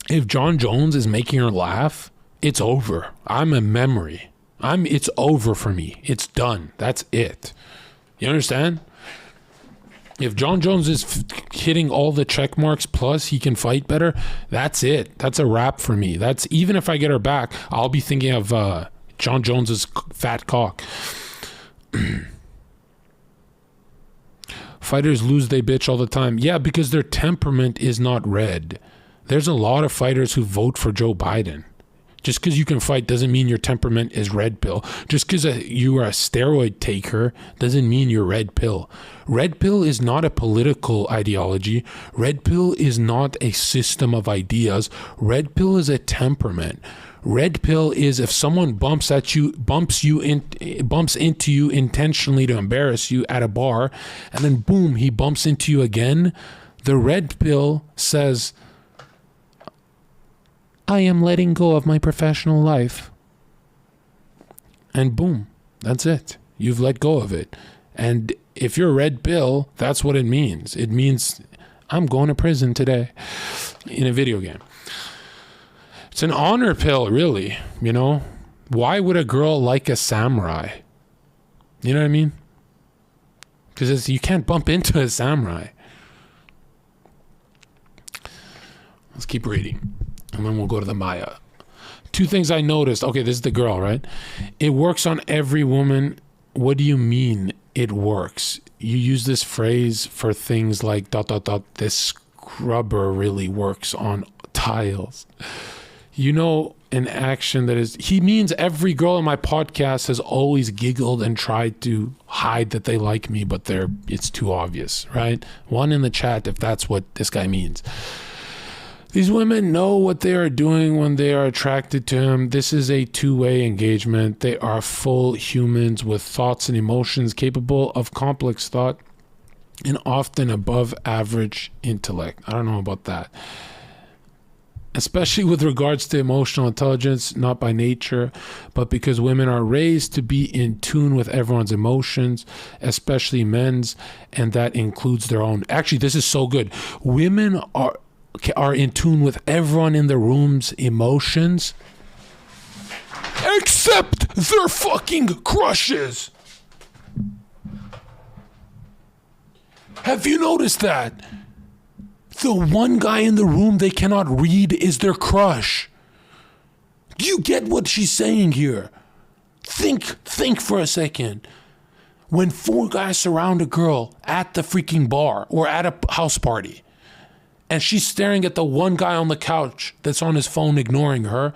If Jon Jones is making her laugh, it's over. I'm a memory. It's over for me. It's done. That's it. You understand? If Jon Jones is hitting all the check marks plus he can fight better, that's it. That's a wrap for me. That's, even if I get her back, I'll be thinking of Jon Jones's fat cock. Fighters lose they bitch all the time. Yeah, because their temperament is not red. There's a lot of fighters who vote for Joe Biden. Just because you can fight doesn't mean your temperament is red pill. Just because you are a steroid taker doesn't mean you're red pill. Red pill is not a political ideology. Red pill is not a system of ideas. Red pill is a temperament. Red pill is if someone bumps into you intentionally to embarrass you at a bar, and then boom, he bumps into you again. The red pill says, I am letting go of my professional life. And boom, that's it. You've let go of it. And if you're red pill, that's what it means. It means I'm going to prison today in a video game. It's an honor pill, really, you know? Why would a girl like a samurai? You know what I mean? Because you can't bump into a samurai. Let's keep reading. And then we'll go to the Maya. 2 things I noticed. Okay, this is the girl, right? It works on every woman. What do you mean it works? You use this phrase for things like ... This scrubber really works on tiles. You know, an action that is... He means every girl in my podcast has always giggled and tried to hide that they like me, but it's too obvious, right? One in the chat if that's what this guy means. These women know what they are doing when they are attracted to him. This is a 2-way engagement. They are full humans with thoughts and emotions capable of complex thought and often above average intellect. I don't know about that. Especially with regards to emotional intelligence, not by nature, but because women are raised to be in tune with everyone's emotions, especially men's, and that includes their own. Actually, this is so good. Women are in tune with everyone in the room's emotions, except their fucking crushes. Have you noticed that? The one guy in the room they cannot read is their crush. Do you get what she's saying here? Think for a second. When 4 guys surround a girl at the freaking bar or at a house party, and she's staring at the one guy on the couch that's on his phone ignoring her,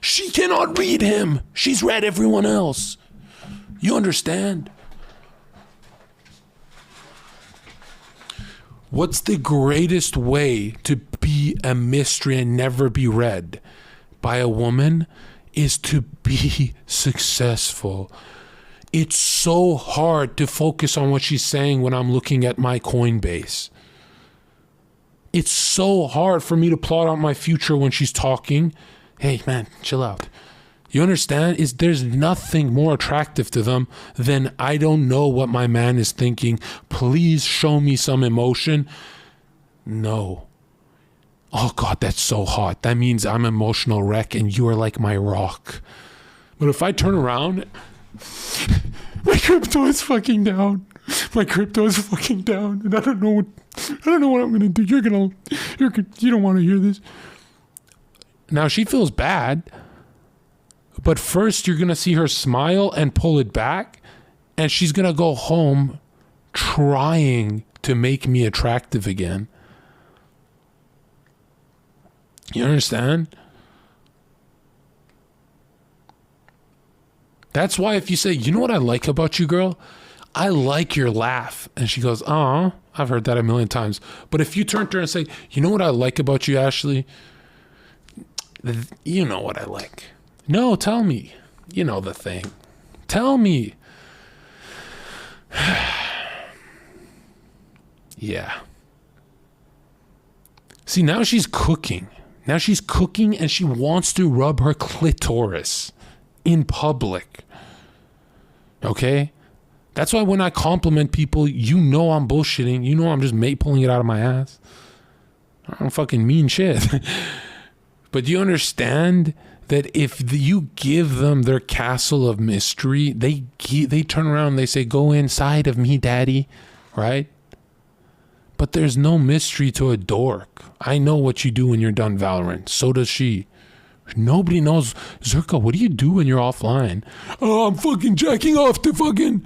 she cannot read him. She's read everyone else. You understand? What's the greatest way to be a mystery and never be read by a woman? Is to be successful. It's so hard to focus on what she's saying when I'm looking at my Coinbase. It's so hard for me to plot out my future when she's talking. Hey man, chill out. You understand? There's nothing more attractive to them than I don't know what my man is thinking. Please show me some emotion. No. Oh God, that's so hot. That means I'm an emotional wreck and you are like my rock. But if I turn around, my crypto is fucking down. My crypto is fucking down, and I don't know what I'm gonna do. You don't want to hear this. Now she feels bad, but first you're gonna see her smile and pull it back, and she's gonna go home trying to make me attractive again. You understand? That's why if you say, you know what I like about you, girl? I like your laugh. And she goes, oh, I've heard that a million times. But if you turn to her and say, you know what I like about you, Ashley? You know what I like. No, tell me. You know the thing. Tell me. Yeah. See, now she's cooking. Now she's cooking and she wants to rub her clitoris in public. Okay? That's why when I compliment people, you know I'm bullshitting. You know I'm just pulling it out of my ass. I don't fucking mean shit. But do you understand that if you give them their castle of mystery, they turn around and they say, go inside of me, daddy. Right? But there's no mystery to a dork. I know what you do when you're done Valorant. So does she. Nobody knows. Zherka, what do you do when you're offline? Oh, I'm fucking jacking off to fucking...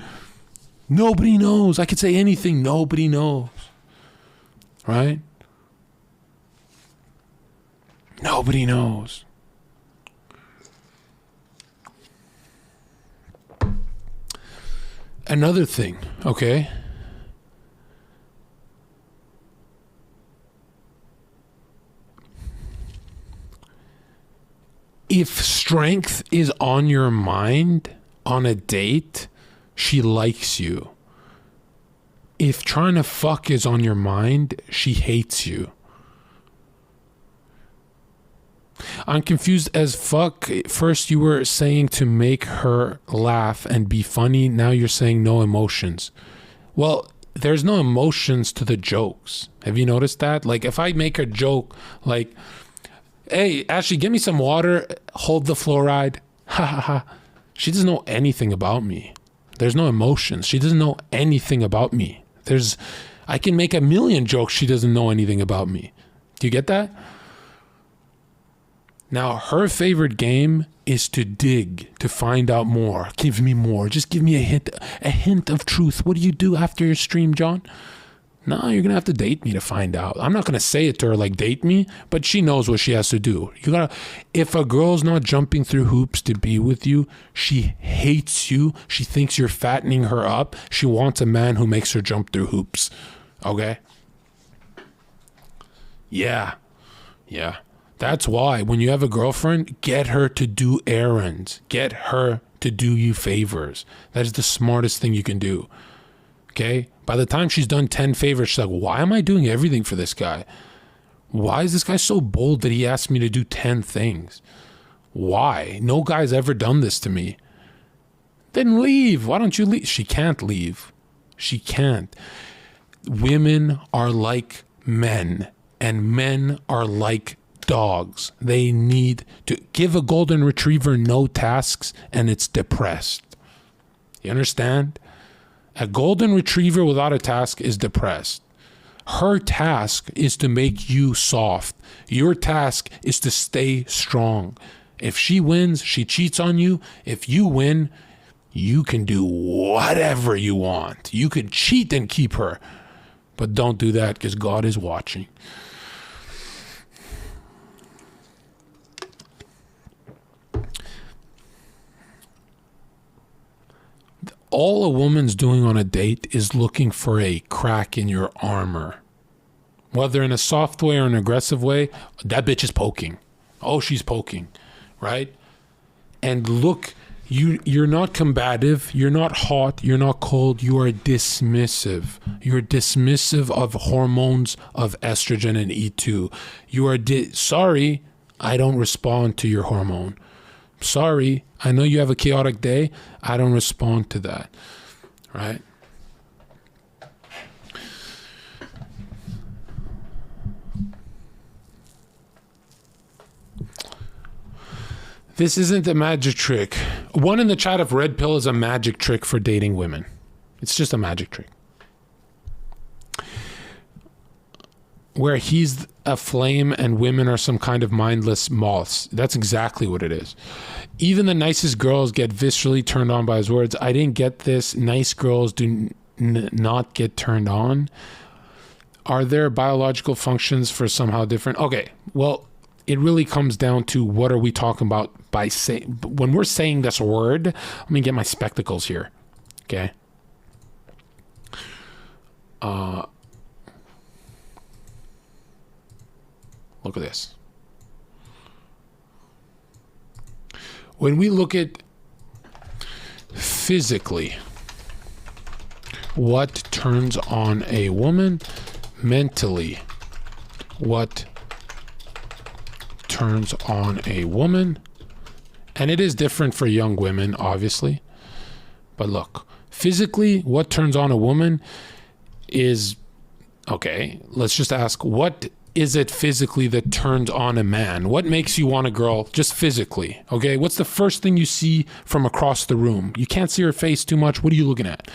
Nobody knows. I could say anything. Nobody knows. Right? Nobody knows. Another thing, okay? If strength is on your mind on a date, she likes you. If trying to fuck is on your mind, she hates you. I'm confused as fuck. First you were saying to make her laugh and be funny. Now you're saying no emotions. Well, there's no emotions to the jokes. Have you noticed that? Like if I make a joke like, hey, Ashley, give me some water. Hold the fluoride. Ha ha ha. She doesn't know anything about me. There's no emotions. She doesn't know anything about me. I can make a million jokes. She doesn't know anything about me. Do you get that? Now, her favorite game is to dig, to find out more. Give me more. Just give me a hint of truth. What do you do after your stream, John? No, you're going to have to date me to find out. I'm not going to say it to her like date me, but she knows what she has to do. If a girl's not jumping through hoops to be with you, she hates you. She thinks you're fattening her up. She wants a man who makes her jump through hoops. Okay? Yeah. Yeah. That's why when you have a girlfriend, get her to do errands. Get her to do you favors. That is the smartest thing you can do. Okay? By the time she's done 10 favors, she's like, why am I doing everything for this guy? Why is this guy so bold that he asked me to do 10 things? Why? No guy's ever done this to me. Then leave. Why don't you leave? She can't leave. She can't. Women are like men, and men are like dogs. They need to give a golden retriever no tasks, and it's depressed. You understand? A golden retriever without a task is depressed. Her task is to make you soft. Your task is to stay strong. If she wins, she cheats on you. If you win, you can do whatever you want. You could cheat and keep her. But don't do that because God is watching. All a woman's doing on a date is looking for a crack in your armor. whether in a soft way or an aggressive way, that bitch is poking. Oh, she's poking, right? And look, you're not combative, you're not hot, you're not cold, you are dismissive. You're dismissive of hormones of estrogen and E2. You are sorry, I don't respond to your hormone. Sorry, I know you have a chaotic day, I don't respond to that, right? This isn't a magic trick. One in the chat of red pill is a magic trick for dating women. It's just a magic trick. Where he's a flame and women are some kind of mindless moths. That's exactly what it is. Even the nicest girls get viscerally turned on by his words. I didn't get this. Nice girls do not get turned on. Are there biological functions for somehow different? Okay, well, it really comes down to what are we talking about by saying, when we're saying this word, let me get my spectacles here. Okay. Look at this. When we look at physically what turns on a woman, mentally what turns on a woman, and it is different for young women, obviously, but look, physically what turns on a woman is, okay, let's just ask, what is it physically that turns on a man? What makes you want a girl just physically? Okay, what's the first thing you see from across the room? You can't see her face too much. What are you looking at?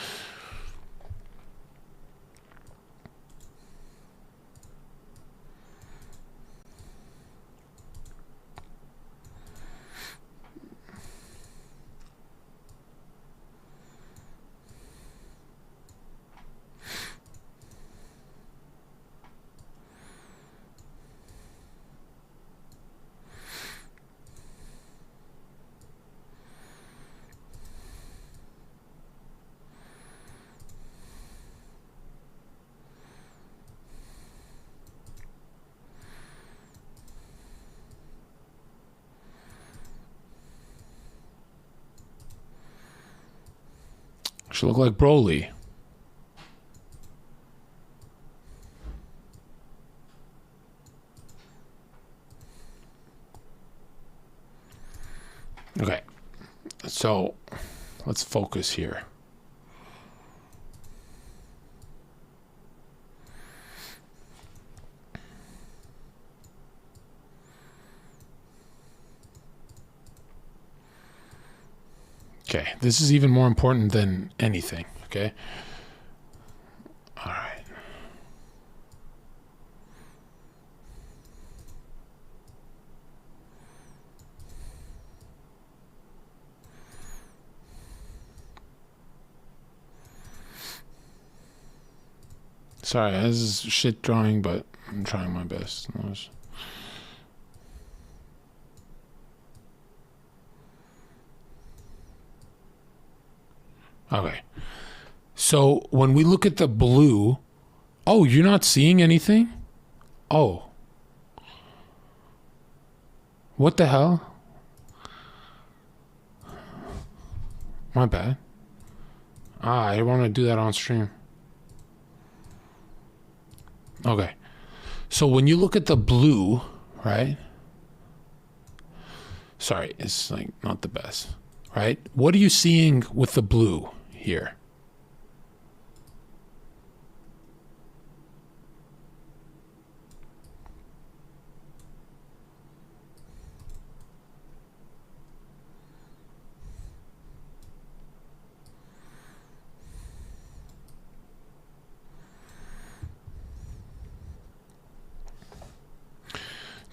She look like Broly. Okay, so let's focus here. Okay, this is even more important than anything, okay? All right. Sorry, this is shit drawing, but I'm trying my best. Okay. So when we look at the blue, oh, you're not seeing anything? Oh. What the hell? My bad. I want to do that on stream. Okay. So when you look at the blue, right? Sorry, it's like not the best, right? What are you seeing with the blue here?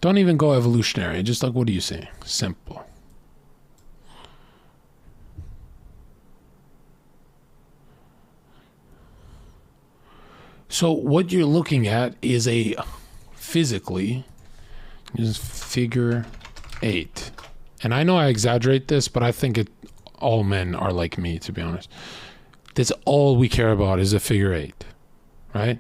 Don't even go evolutionary. Just like, what are you saying? Simple. So what you're looking at is a physically is figure 8. And I know I exaggerate this, but I think all men are like me, to be honest. That's all we care about is a figure 8, right?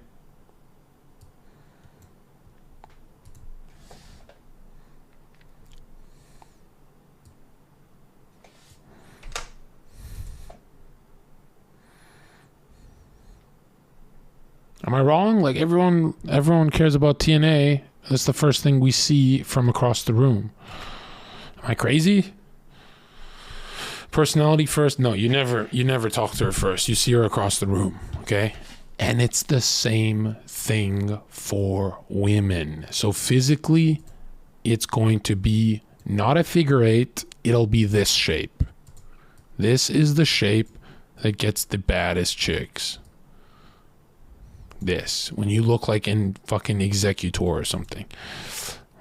Am I wrong? Like everyone cares about TNA. That's the first thing we see from across the room. Am I crazy? Personality first? No, you never talk to her first. You see her across the room, okay? And it's the same thing for women. So physically, it's going to be not a figure eight. It'll be this shape. This is the shape that gets the baddest chicks. This. When you look like in fucking Executor or something.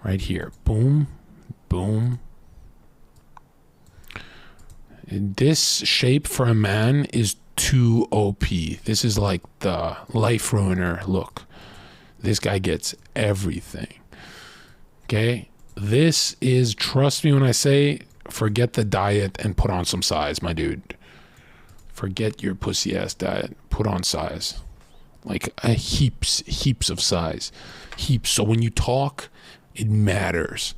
Right here. Boom. Boom. This shape for a man is too OP. This is like the life ruiner look. This guy gets everything. Okay? This is, trust me when I say, forget the diet and put on some size, my dude. Forget your pussy ass diet. Put on size. Like heaps of size. Heaps. So when you talk, it matters.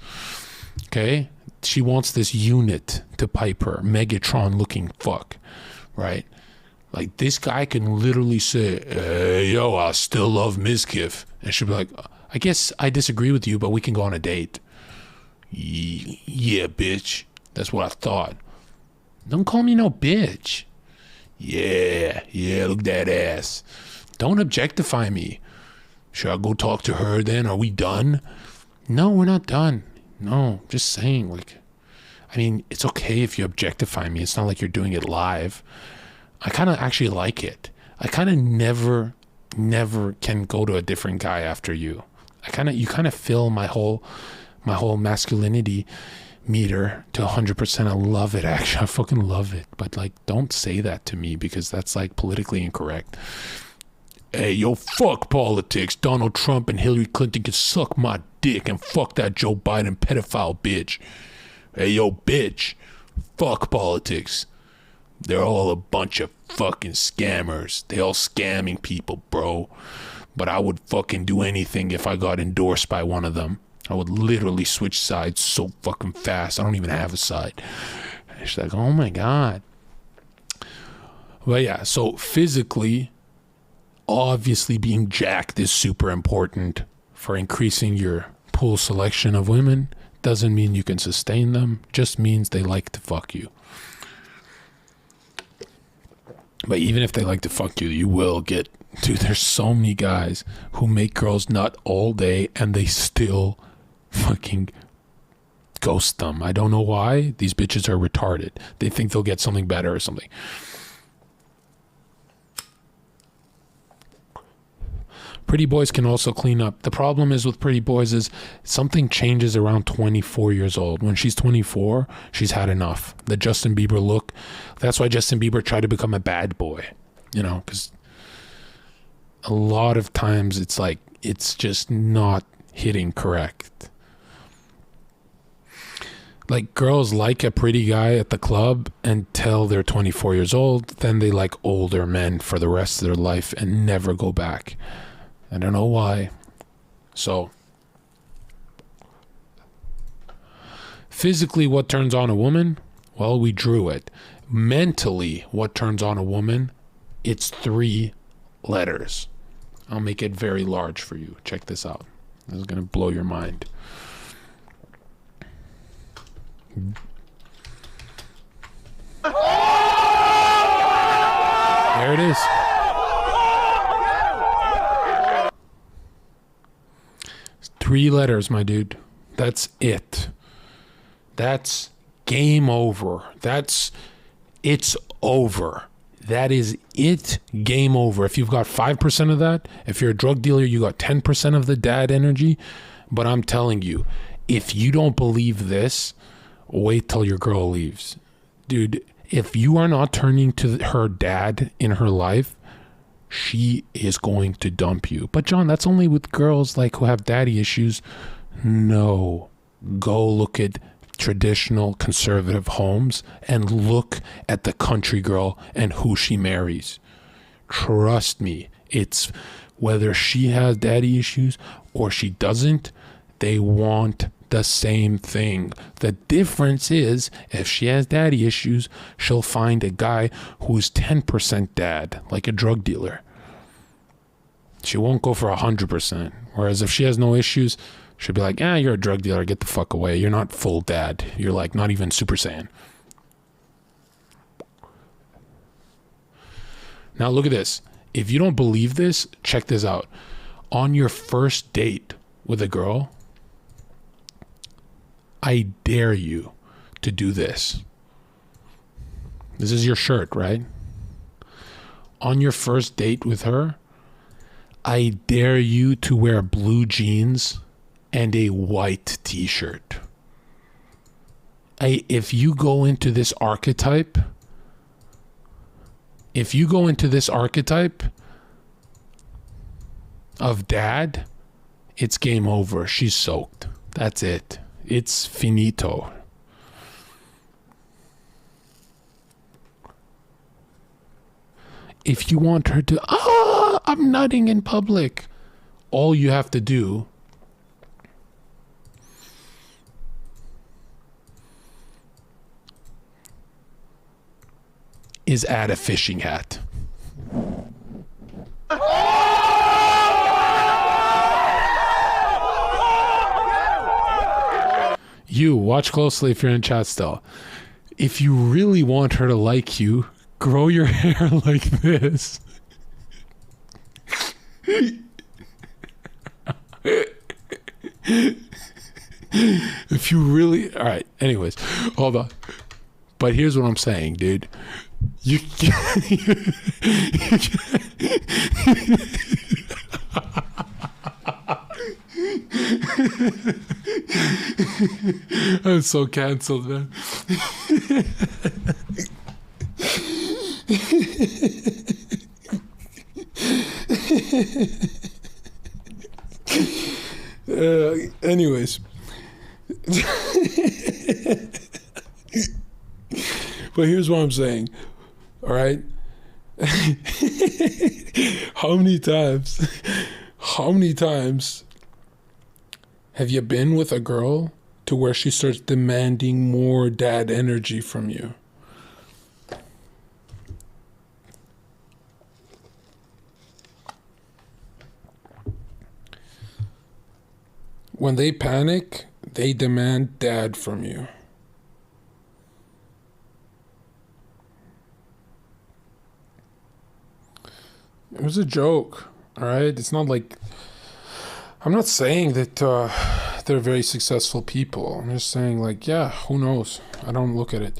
Okay? She wants this unit to pipe her. Megatron looking fuck. Right? Like this guy can literally say, hey, yo, I still love Mizkif. And she'll be like, I guess I disagree with you, but we can go on a date. Yeah, bitch. That's what I thought. Don't call me no bitch. Yeah, look at that ass. Don't objectify me. Should I go talk to her then? Are we done? No, we're not done. No, just saying, like, I mean, it's okay if you objectify me. It's not like you're doing it live. I kind of actually like it. I kind of never can go to a different guy after you. You kind of fill my whole masculinity meter to 100%. I love it, actually. I fucking love it. But like, don't say that to me because that's like politically incorrect. Hey, yo, fuck politics. Donald Trump and Hillary Clinton can suck my dick and fuck that Joe Biden pedophile bitch. Hey, yo, bitch. Fuck politics. They're all a bunch of fucking scammers. They all scamming people, bro. But I would fucking do anything if I got endorsed by one of them. I would literally switch sides so fucking fast. I don't even have a side. And she's like, oh my God. But yeah, so physically, obviously being jacked is super important for increasing your pool selection of women. Doesn't mean you can sustain them. Just means they like to fuck you. But even if they like to fuck you, you will get... Dude, there's so many guys who make girls nut all day and they still fucking ghost them. I don't know why. These bitches are retarded. They think they'll get something better or something. Pretty boys can also clean up. The problem is with pretty boys is something changes around 24 years old. When she's 24, she's had enough. The Justin Bieber look. That's why Justin Bieber tried to become a bad boy. You know, because a lot of times it's like, it's just not hitting correct. Like girls like a pretty guy at the club until they're 24 years old. Then they like older men for the rest of their life and never go back. I don't know why. So, physically, what turns on a woman? Well, we drew it. Mentally, what turns on a woman? It's 3 letters. I'll make it very large for you. Check this out. This is going to blow your mind. There it is. It's 3 letters, my dude. That's it. That's game over. It's over. That is it. Game over. If you've got 5% of that, if you're a drug dealer, you got 10% of the dad energy. But I'm telling you, if you don't believe this, wait till your girl leaves. Dude, if you are not turning to her dad in her life, she is going to dump you. But John, that's only with girls like who have daddy issues. No. Go look at traditional conservative homes and look at the country girl and who she marries. Trust me, it's whether she has daddy issues or she doesn't, they want the same thing. The difference is if she has daddy issues, she'll find a guy who's 10% dad, like a drug dealer. She won't go for 100%. Whereas if she has no issues, she'll be like, you're a drug dealer, get the fuck away. You're not full dad. You're like not even Super Saiyan. Now look at this. If you don't believe this, check this out. On your first date with a girl, I dare you to do this. This is your shirt, right? On your first date with her, I dare you to wear blue jeans and a white t-shirt. If you go into this archetype of dad, it's game over. She's soaked. That's it. It's finito. If you want her to, I'm nutting in public, all you have to do is add a fishing hat. You, watch closely if you're in chat still. If you really want her to like you, grow your hair like this. If you really... Alright, anyways, hold on. But here's what I'm saying, dude. You I'm so cancelled, man. Anyways. But here's what I'm saying. All right. How many times have you been with a girl to where she starts demanding more dad energy from you? When they panic, they demand dad from you. It was a joke, all right? It's not like... I'm not saying that they're very successful people. I'm just saying, like, yeah, who knows? I don't look at it.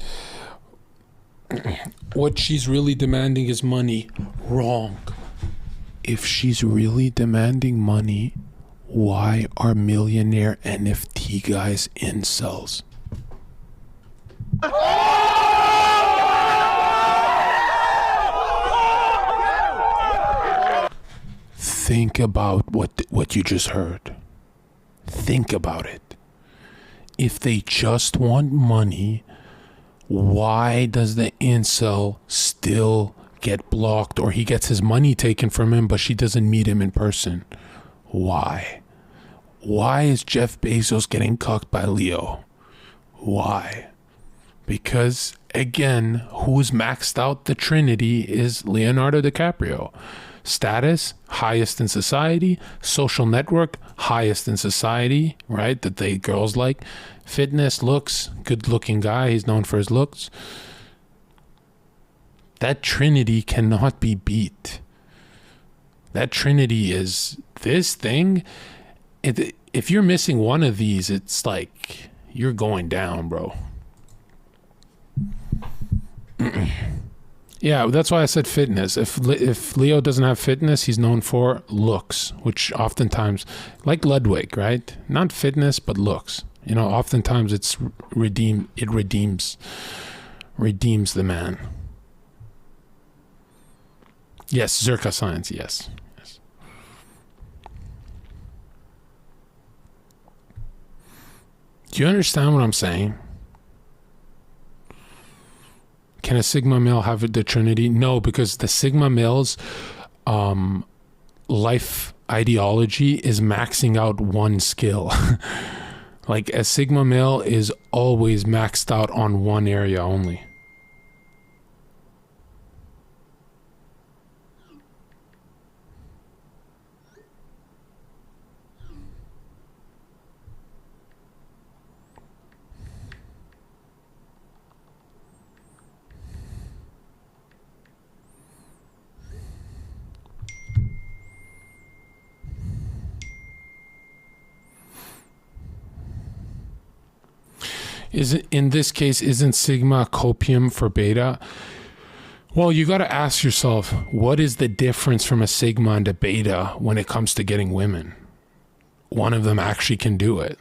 What she's really demanding is money. Wrong. If she's really demanding money, why are millionaire NFT guys incels? Think about what you just heard. Think about it. If they just want money, why does the incel still get blocked, or he gets his money taken from him but she doesn't meet him in person? Why? Why is Jeff Bezos getting cucked by Leo? Why? Because, again, who's maxed out the Trinity is Leonardo DiCaprio. Status, highest in society. Social network, highest in society, right? That they girls like. Fitness, looks, good looking guy. He's known for his looks. That Trinity cannot be beat. That Trinity is this thing. If you're missing one of these, it's like you're going down, bro. Yeah, that's why I said fitness. If Leo doesn't have fitness, he's known for looks, which oftentimes, like Ludwig, right? Not fitness, but looks. You know, oftentimes it redeems the man. Yes, Zherka science, yes. Do you understand what I'm saying? Can a Sigma male have the Trinity? No, because the Sigma male's life ideology is maxing out one skill. Like a Sigma male is always maxed out on one area only. in this case, isn't sigma copium for beta? Well, you got to ask yourself, what is the difference from a sigma and a beta when it comes to getting women? One of them actually can do it.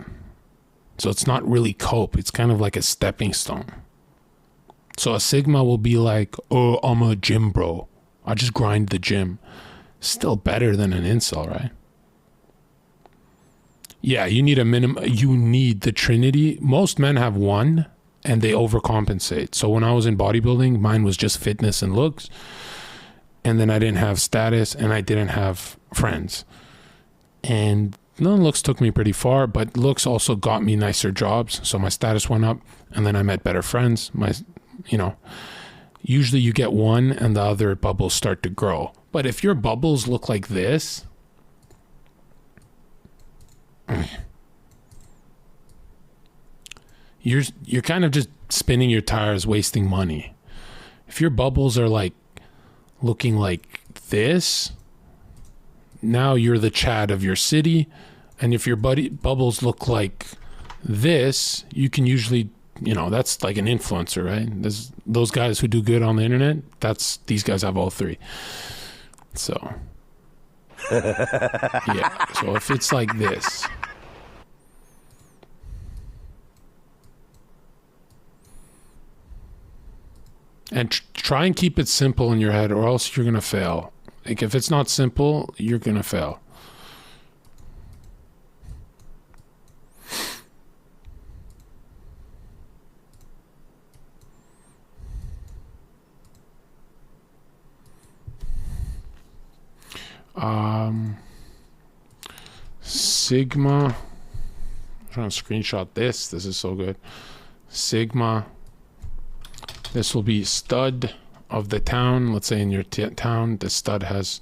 So it's not really cope. It's kind of like a stepping stone. So a sigma will be like, oh, I'm a gym bro. I just grind the gym. Still better than an incel, right? Yeah, you need a minimum. You need the trinity. Most men have one and they overcompensate. So when I was in bodybuilding, mine was just fitness and looks. And then I didn't have status and I didn't have friends. And no, looks took me pretty far, but looks also got me nicer jobs. So my status went up and then I met better friends. Usually you get one and the other bubbles start to grow. But if your bubbles look like this, you're kind of just spinning your tires, wasting money. If your bubbles are like looking like this, now you're the Chad of your city. And if your bubbles look like this, you can usually, that's like an influencer, right? There's those guys who do good on the internet. These guys have all three. So, yeah. So if it's like this, and try and keep it simple in your head, or else you're gonna fail. Like if it's not simple, you're gonna fail. Sigma. I'm trying to screenshot this. This is so good. Sigma. This will be stud of the town. Let's say in your town, the stud has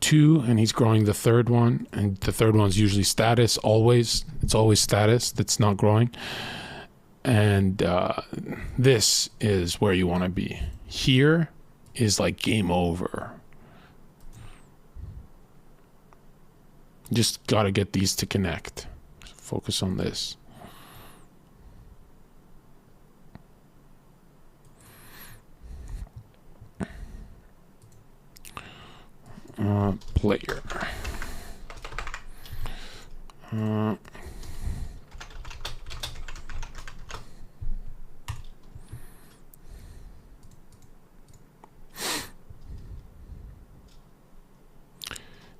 2 and he's growing the third one. And the third one's usually status, always. It's always status that's not growing. And this is where you want to be. Here is like game over. Just got to get these to connect. Focus on this. Player.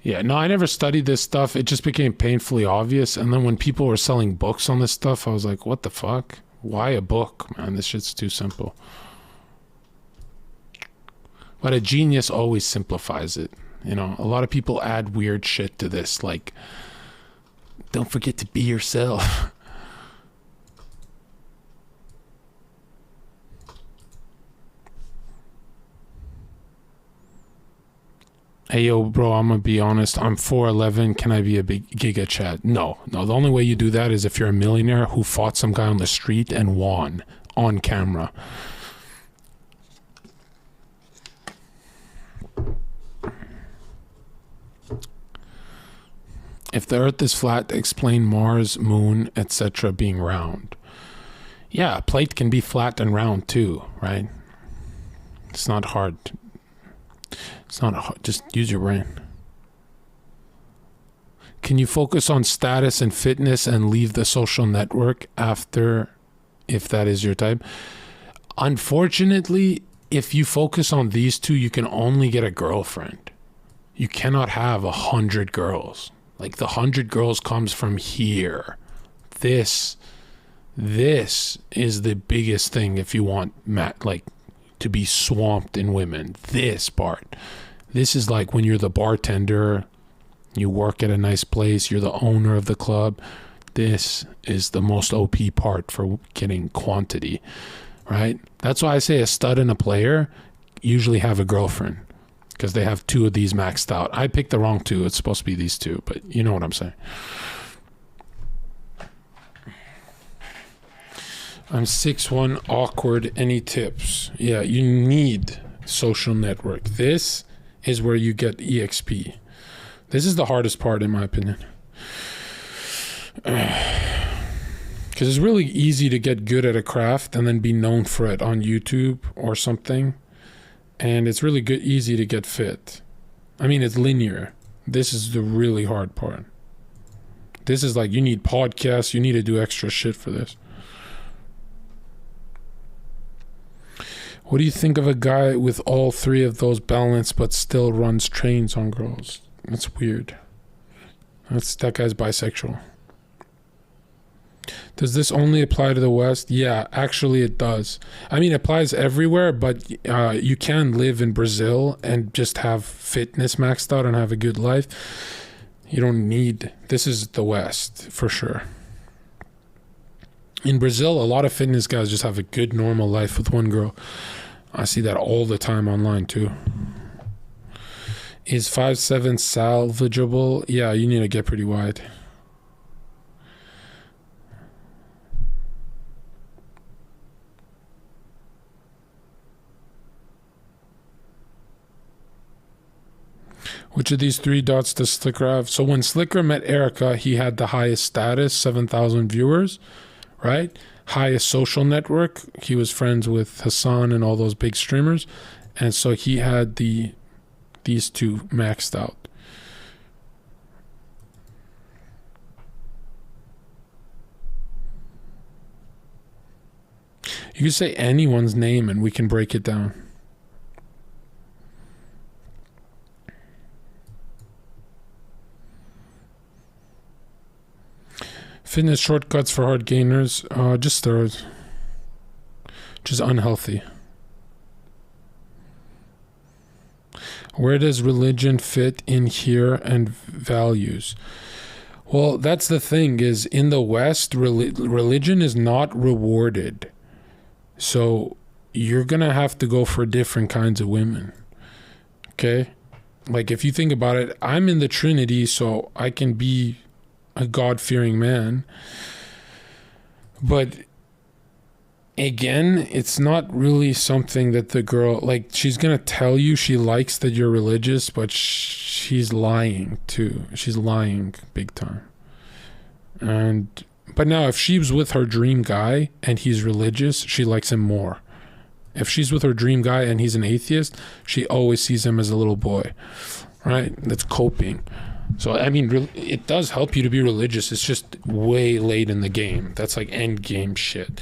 Yeah, no, I never studied this stuff. It just became painfully obvious. And then when people were selling books on this stuff, I was like, what the fuck? Why a book, man? This shit's too simple. But a genius always simplifies it. A lot of people add weird shit to this, like, don't forget to be yourself. Hey, yo, bro, I'm gonna be honest. I'm 4'11". Can I be a big giga chat? No. The only way you do that is if you're a millionaire who fought some guy on the street and won on camera. If the earth is flat, explain Mars, moon, etc. being round. Yeah, a plate can be flat and round too, right? It's not hard. It's not hard. Just use your brain. Can you focus on status and fitness and leave the social network after, if that is your type? Unfortunately, if you focus on these two, you can only get a girlfriend. You cannot have 100 girls. Like the 100 girls comes from here. This is the biggest thing if you want to be swamped in women. This part. This is like when you're the bartender, you work at a nice place, you're the owner of the club. This is the most OP part for getting quantity, right? That's why I say a stud and a player usually have a girlfriend, because they have 2 of these maxed out. I picked the wrong 2. It's supposed to be these 2, but you know what I'm saying. I'm 6'1", awkward. Any tips? Yeah, you need social network. This is where you get EXP. This is the hardest part in my opinion. Because it's really easy to get good at a craft and then be known for it on YouTube or something. And it's really good, easy to get fit. I mean, it's linear. This is the really hard part. This is like, you need podcasts, you need to do extra shit for this. What do you think of a guy with all three of those balanced but still runs trains on girls? That's weird. That guy's bisexual. Does this only apply to the West? Yeah, actually it does. I mean, it applies everywhere, but you can live in Brazil and just have fitness maxed out and have a good life. You don't need... This is the West, for sure. In Brazil, a lot of fitness guys just have a good, normal life with one girl. I see that all the time online, too. Is 5'7" salvageable? Yeah, you need to get pretty wide. Which of these three dots does Slicker have? So when Slicker met Erica, he had the highest status, 7,000 viewers, right? Highest social network. He was friends with Hassan and all those big streamers. And so he had these two maxed out. You can say anyone's name and we can break it down. Fitness shortcuts for hard gainers, just steroids, which is unhealthy. Where does religion fit in here and values? Well, that's the thing, is in the West, religion is not rewarded. So you're going to have to go for different kinds of women. Okay? Like, if you think about it, I'm in the Trinity, so I can be a God-fearing man. But again, it's not really something that the girl, like, she's gonna tell you she likes that you're religious, but she's lying too. She's lying big time. But now if she was with her dream guy and he's religious, she likes him more. If she's with her dream guy and he's an atheist, she always sees him as a little boy, right? That's coping. So, I mean, it does help you to be religious. It's just way late in the game. That's like end game shit.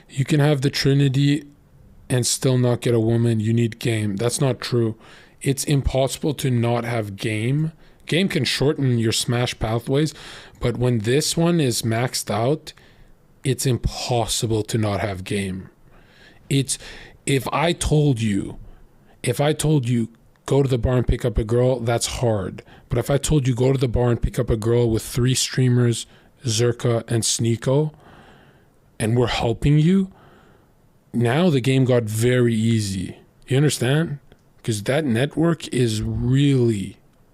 You can have the Trinity and still not get a woman. You need game. That's not true. It's impossible to not have game. Game can shorten your smash pathways, but when this one is maxed out, it's impossible to not have game. If I told you go to the bar and pick up a girl, that's hard. But if I told you go to the bar and pick up a girl with 3 streamers, Zherka and Sneeko, and we're helping you, now the game got very easy. You understand? Because that network is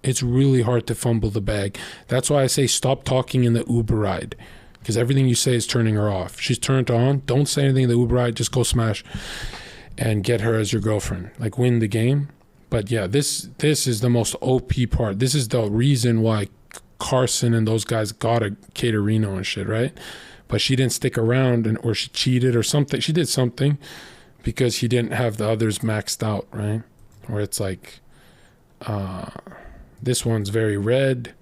it's really hard to fumble the bag. That's why I say stop talking in the Uber ride. Because everything you say is turning her off. She's turned on. Don't say anything in the Uber ride. Just go smash and get her as your girlfriend. Like, win the game. But yeah, this is the most OP part. This is the reason why Carson and those guys got a Caterino and shit, right? But she didn't stick around, or she cheated or something. She did something because he didn't have the others maxed out, right? Where it's like, this one's very red.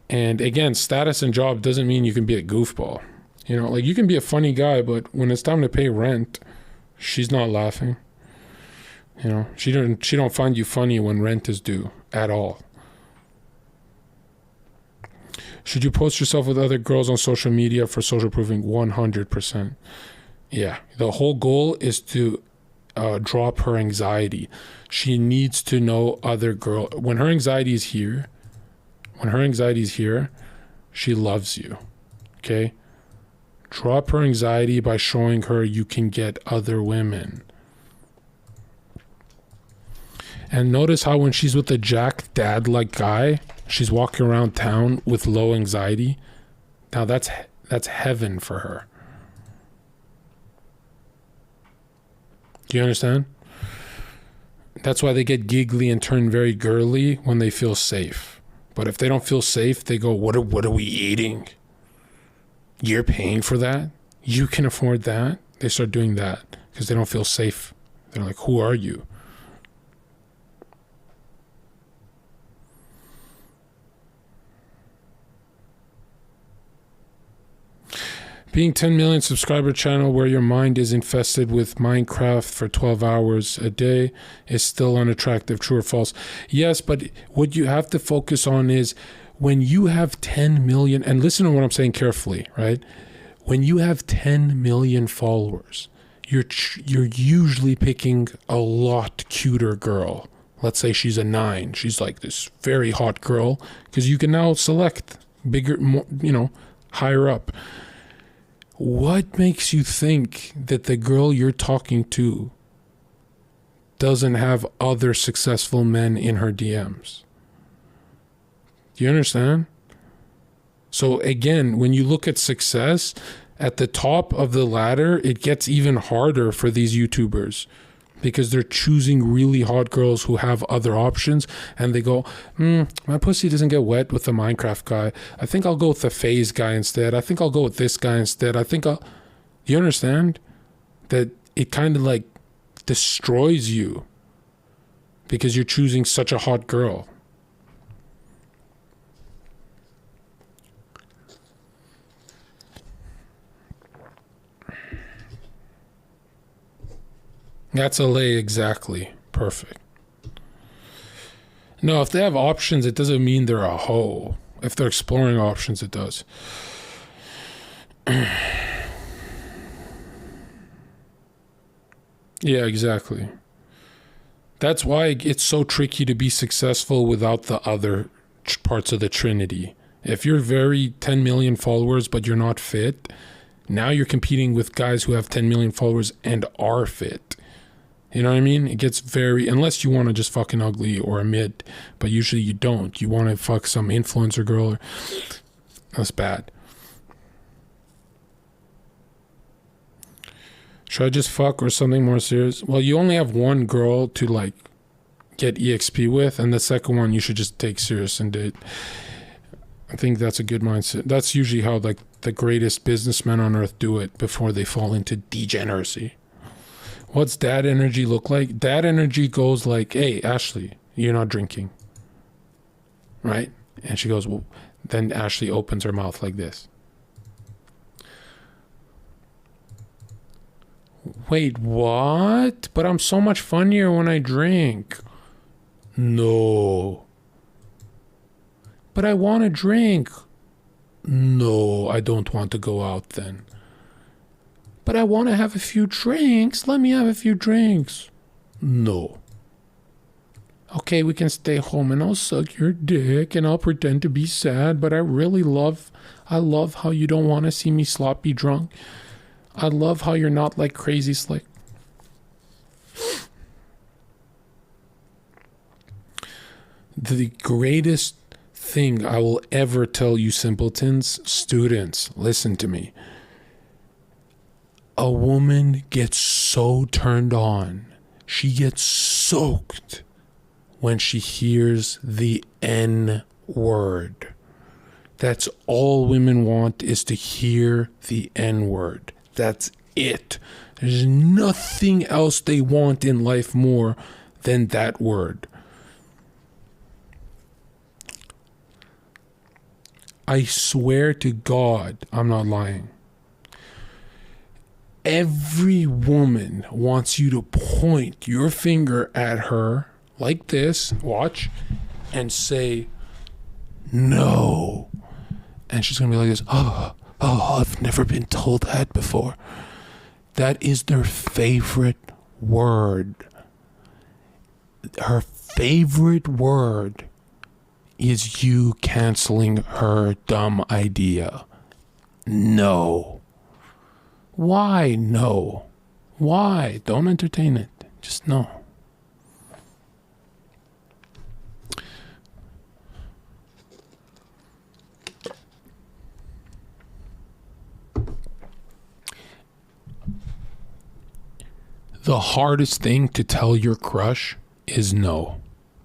And again, status and job doesn't mean you can be a goofball. You know, like, you can be a funny guy, but when it's time to pay rent, she's not laughing. You know, she don't find you funny when rent is due at all. Should you post yourself with other girls on social media for social proofing? 100%. Yeah. The whole goal is to drop her anxiety. She needs to know other girl. When her anxiety is here, she loves you. Okay? Drop her anxiety by showing her you can get other women. And notice how when she's with a Jack dad-like guy, she's walking around town with low anxiety. Now that's heaven for her. Do you understand? That's why they get giggly and turn very girly when they feel safe. But if they don't feel safe, they go, what are we eating? You're paying for that? You can afford that? They start doing that because they don't feel safe. They're like, who are you? Being 10 million subscriber channel where your mind is infested with Minecraft for 12 hours a day is still unattractive, true or false? Yes, but what you have to focus on is when you have 10 million, and listen to what I'm saying carefully, right? When you have 10 million followers, you're usually picking a lot cuter girl. Let's say she's a 9. She's like this very hot girl because you can now select bigger, more, higher up. What makes you think that the girl you're talking to doesn't have other successful men in her DMs? Do you understand? So again, when you look at success, at the top of the ladder, it gets even harder for these YouTubers because they're choosing really hot girls who have other options, and they go, my pussy doesn't get wet with the Minecraft guy. I think I'll go with the FaZe guy instead. I think I'll go with this guy instead. You understand? That it kind of like destroys you because you're choosing such a hot girl. That's a lay, exactly. Perfect. No, if they have options, it doesn't mean they're a hoe. If they're exploring options, it does. Yeah, exactly. That's why it's so tricky to be successful without the other parts of the Trinity. If you're very 10 million followers, but you're not fit, now you're competing with guys who have 10 million followers and are fit. You know what I mean? It gets very, unless you want to just fucking ugly or a mid, but usually you don't. You want to fuck some influencer girl. That's bad. Should I just fuck or something more serious? Well, you only have one girl to like get EXP with, and the second one you should just take serious and date. I think that's a good mindset. That's usually how like the greatest businessmen on earth do it before they fall into degeneracy. What's dad energy look like? Dad energy goes like, hey, Ashley, you're not drinking. Right? And she goes, well, then Ashley opens her mouth like this. Wait, what? But I'm so much funnier when I drink. No. But I want to drink. No, I don't want to go out then. But I want to have a few drinks. Let me have a few drinks. No. Okay, we can stay home and I'll suck your dick and I'll pretend to be sad, but I love how you don't want to see me sloppy drunk. I love how you're not like crazy slick. The greatest thing I will ever tell you simpletons, students, listen to me. A woman gets so turned on, she gets soaked when she hears the N word. That's all women want, is to hear the N word. That's it. There's nothing else they want in life more than that word. I swear to God, I'm not lying. Every woman wants you to point your finger at her like this, watch, and say, no. And she's going to be like this, oh, I've never been told that before. That is their favorite word. Her favorite word is you canceling her dumb idea. No. Why no? Why? Don't entertain it. Just no. The hardest thing to tell your crush is no.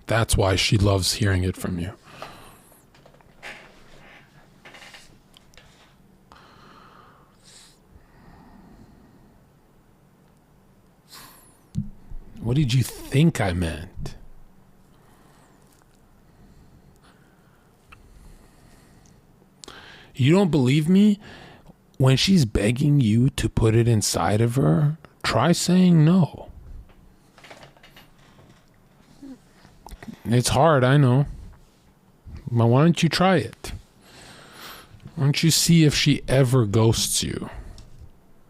That's why she loves hearing it from you. What did you think I meant? You don't believe me? When she's begging you to put it inside of her, try saying no. It's hard, I know. But why don't you try it? Why don't you see if she ever ghosts you?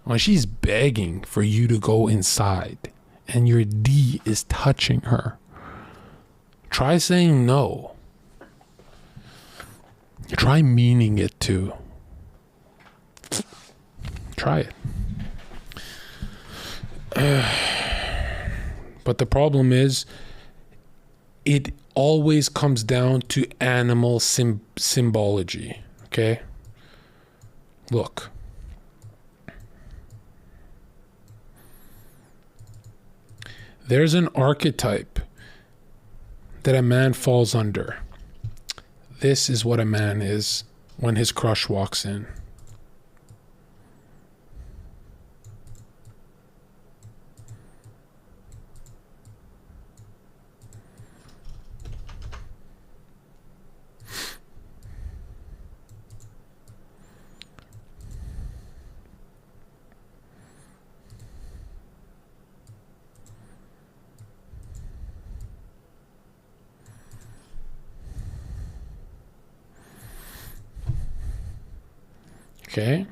When she's begging for you to go inside and your D is touching her, try saying no. Try meaning it too. Try it. But the problem is, it always comes down to animal symbology. Okay? Look. There's an archetype that a man falls under. This is what a man is when his crush walks in. Okay.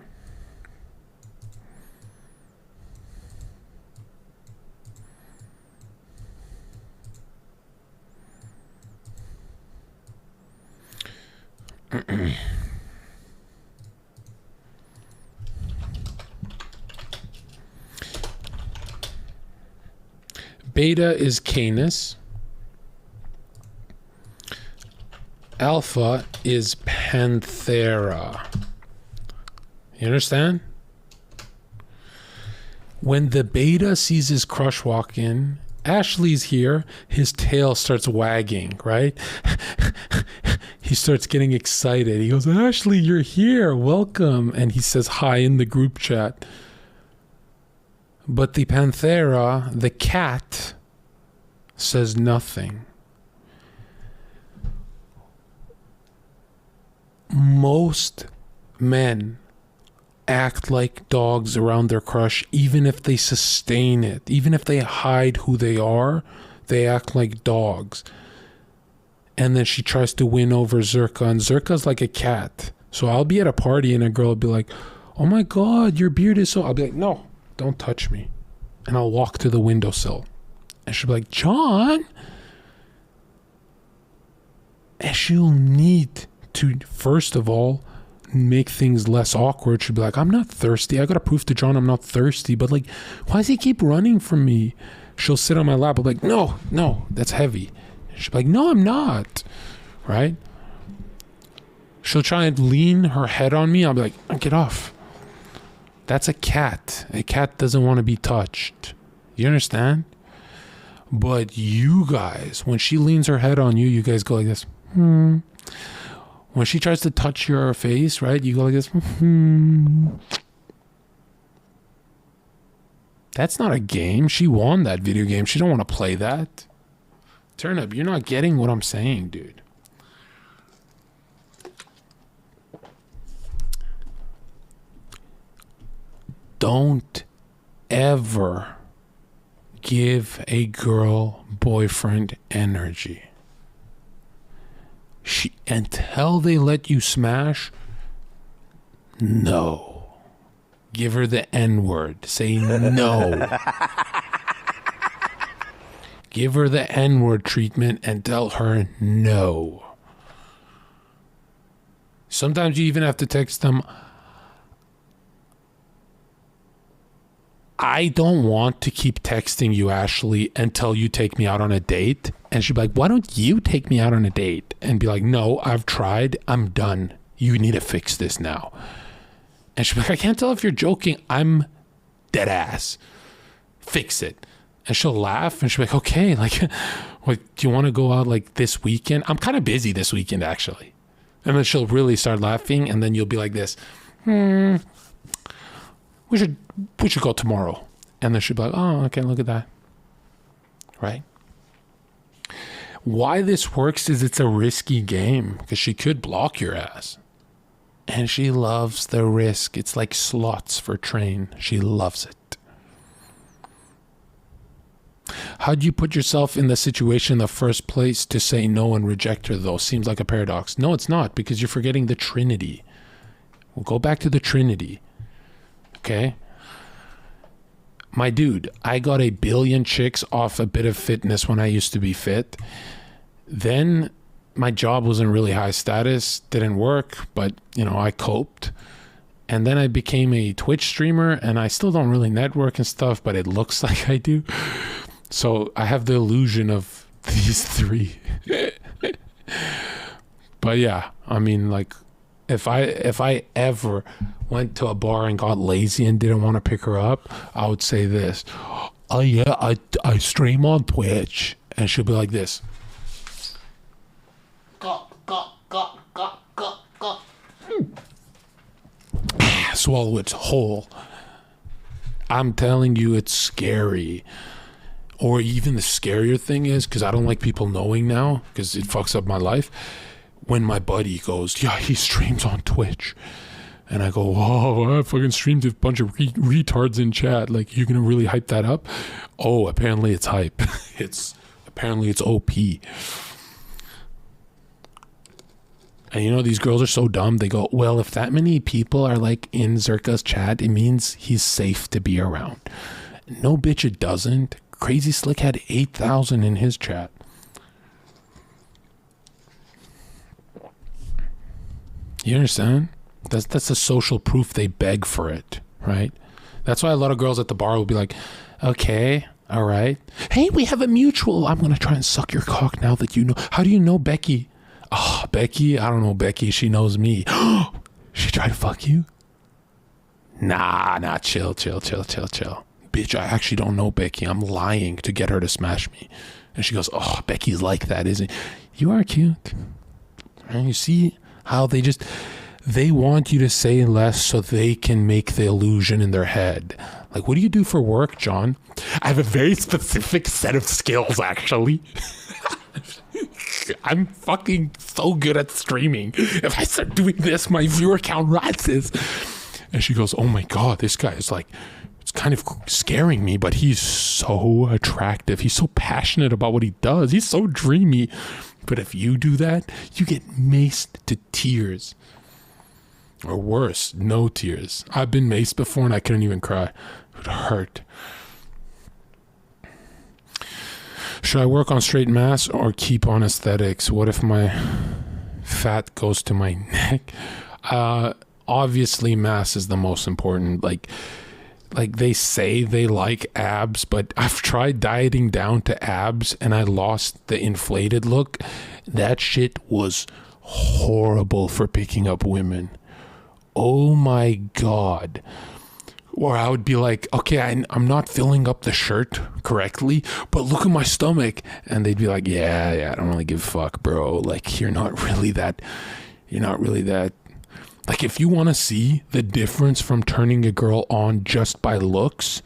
Beta is Canis. Alpha is Panthera. You understand? When the beta sees his crush walk in, Ashley's here, his tail starts wagging, right? He starts getting excited. He goes, Ashley, you're here. Welcome. And he says hi in the group chat. But the Panthera, the cat, says nothing. Most men act like dogs around their crush, even if they sustain it, even if they hide who they are, they act like dogs. And then she tries to win over Zherka, and Zherka's like a cat. So I'll be at a party and a girl will be like, oh my god, your beard is so... I'll be like, no, don't touch me. And I'll walk to the windowsill. And she'll be like, John? And she'll need to, first of all, make things less awkward. She'll be like, I'm not thirsty. I gotta prove to John I'm not thirsty. But like, why does he keep running from me? She'll sit on my lap. I'll be like, no, that's heavy. She'll be like, no, I'm not. Right? She'll try and lean her head on me. I'll be like, get off. That's a cat. A cat doesn't want to be touched. You understand? But you guys, when she leans her head on you, you guys go like this. When she tries to touch your face, right, you go like this. That's not a game. She won that video game. She don't want to play that. Turn up. You're not getting what I'm saying, dude. Don't ever give a girl boyfriend energy. Until they let you smash, no. Give her the N-word. Say no. Give her the N-word treatment and tell her no. Sometimes you even have to text them, I don't want to keep texting you, Ashley, until you take me out on a date. And she'd be like, why don't you take me out on a date? And be like, no, I've tried. I'm done. You need to fix this now. And she'd be like, I can't tell if you're joking. I'm dead ass. Fix it. And she'll laugh and she'll be like, okay, like, what, do you want to go out like this weekend? I'm kind of busy this weekend, actually. And then she'll really start laughing, and then you'll be like this, we should go tomorrow. And then she'll be like, oh, okay, look at that. Right? Why this works is it's a risky game, because she could block your ass. And she loves the risk. It's like slots for train. She loves it. How do you put yourself in the situation in the first place to say no and reject her, though? Seems like a paradox. No, it's not, because you're forgetting the Trinity. We'll go back to the Trinity. Okay? My dude, I got 1 billion chicks off a bit of fitness when I used to be fit. Then my job wasn't really high status, didn't work, but, I coped. And then I became a Twitch streamer, and I still don't really network and stuff, but it looks like I do. So I have the illusion of these 3. But yeah, I mean, like, if I ever went to a bar and got lazy and didn't want to pick her up, I would say this. Oh yeah, I stream on Twitch. And she'll be like this. Swallow its whole. I'm telling you, it's scary. Or even the scarier thing is, because I don't like people knowing now, because it fucks up my life, when my buddy goes, yeah, he streams on Twitch. And I go, oh, I fucking streamed a bunch of retards in chat. Like, you're going to really hype that up? Oh, apparently it's hype. Apparently it's OP. And these girls are so dumb. They go, well, if that many people are like in Zherka's chat, it means he's safe to be around. No, bitch, it doesn't. Crazy Slick had 8,000 in his chat. You understand? That's the social proof. They beg for it, right? That's why a lot of girls at the bar will be like, okay, all right. Hey, we have a mutual. I'm going to try and suck your cock now that you know. How do you know Becky? Oh, Becky? I don't know Becky. She knows me. She tried to fuck you? Nah, chill. Bitch, I actually don't know Becky. I'm lying to get her to smash me. And she goes, oh, Becky's like that, isn't it? You are cute. And you see how they want you to say less so they can make the illusion in their head. Like, what do you do for work, John? I have a very specific set of skills, actually. I'm fucking so good at streaming. If I start doing this, my viewer count rises. And she goes, oh my God, this guy is like, it's kind of scaring me, but he's so attractive. He's so passionate about what he does. He's so dreamy. But if you do that, you get maced to tears. Or worse, no tears. I've been maced before and I couldn't even cry. It would hurt. Should I work on straight mass or keep on aesthetics? What if my fat goes to my neck? Obviously, mass is the most important. Like they say they like abs, but I've tried dieting down to abs and I lost the inflated look. That shit was horrible for picking up women. Oh my God. Or I would be like, okay, I'm not filling up the shirt correctly, but look at my stomach. And they'd be like, yeah, I don't really give a fuck, bro. Like, you're not really that. Like, if you want to see the difference from turning a girl on just by looks,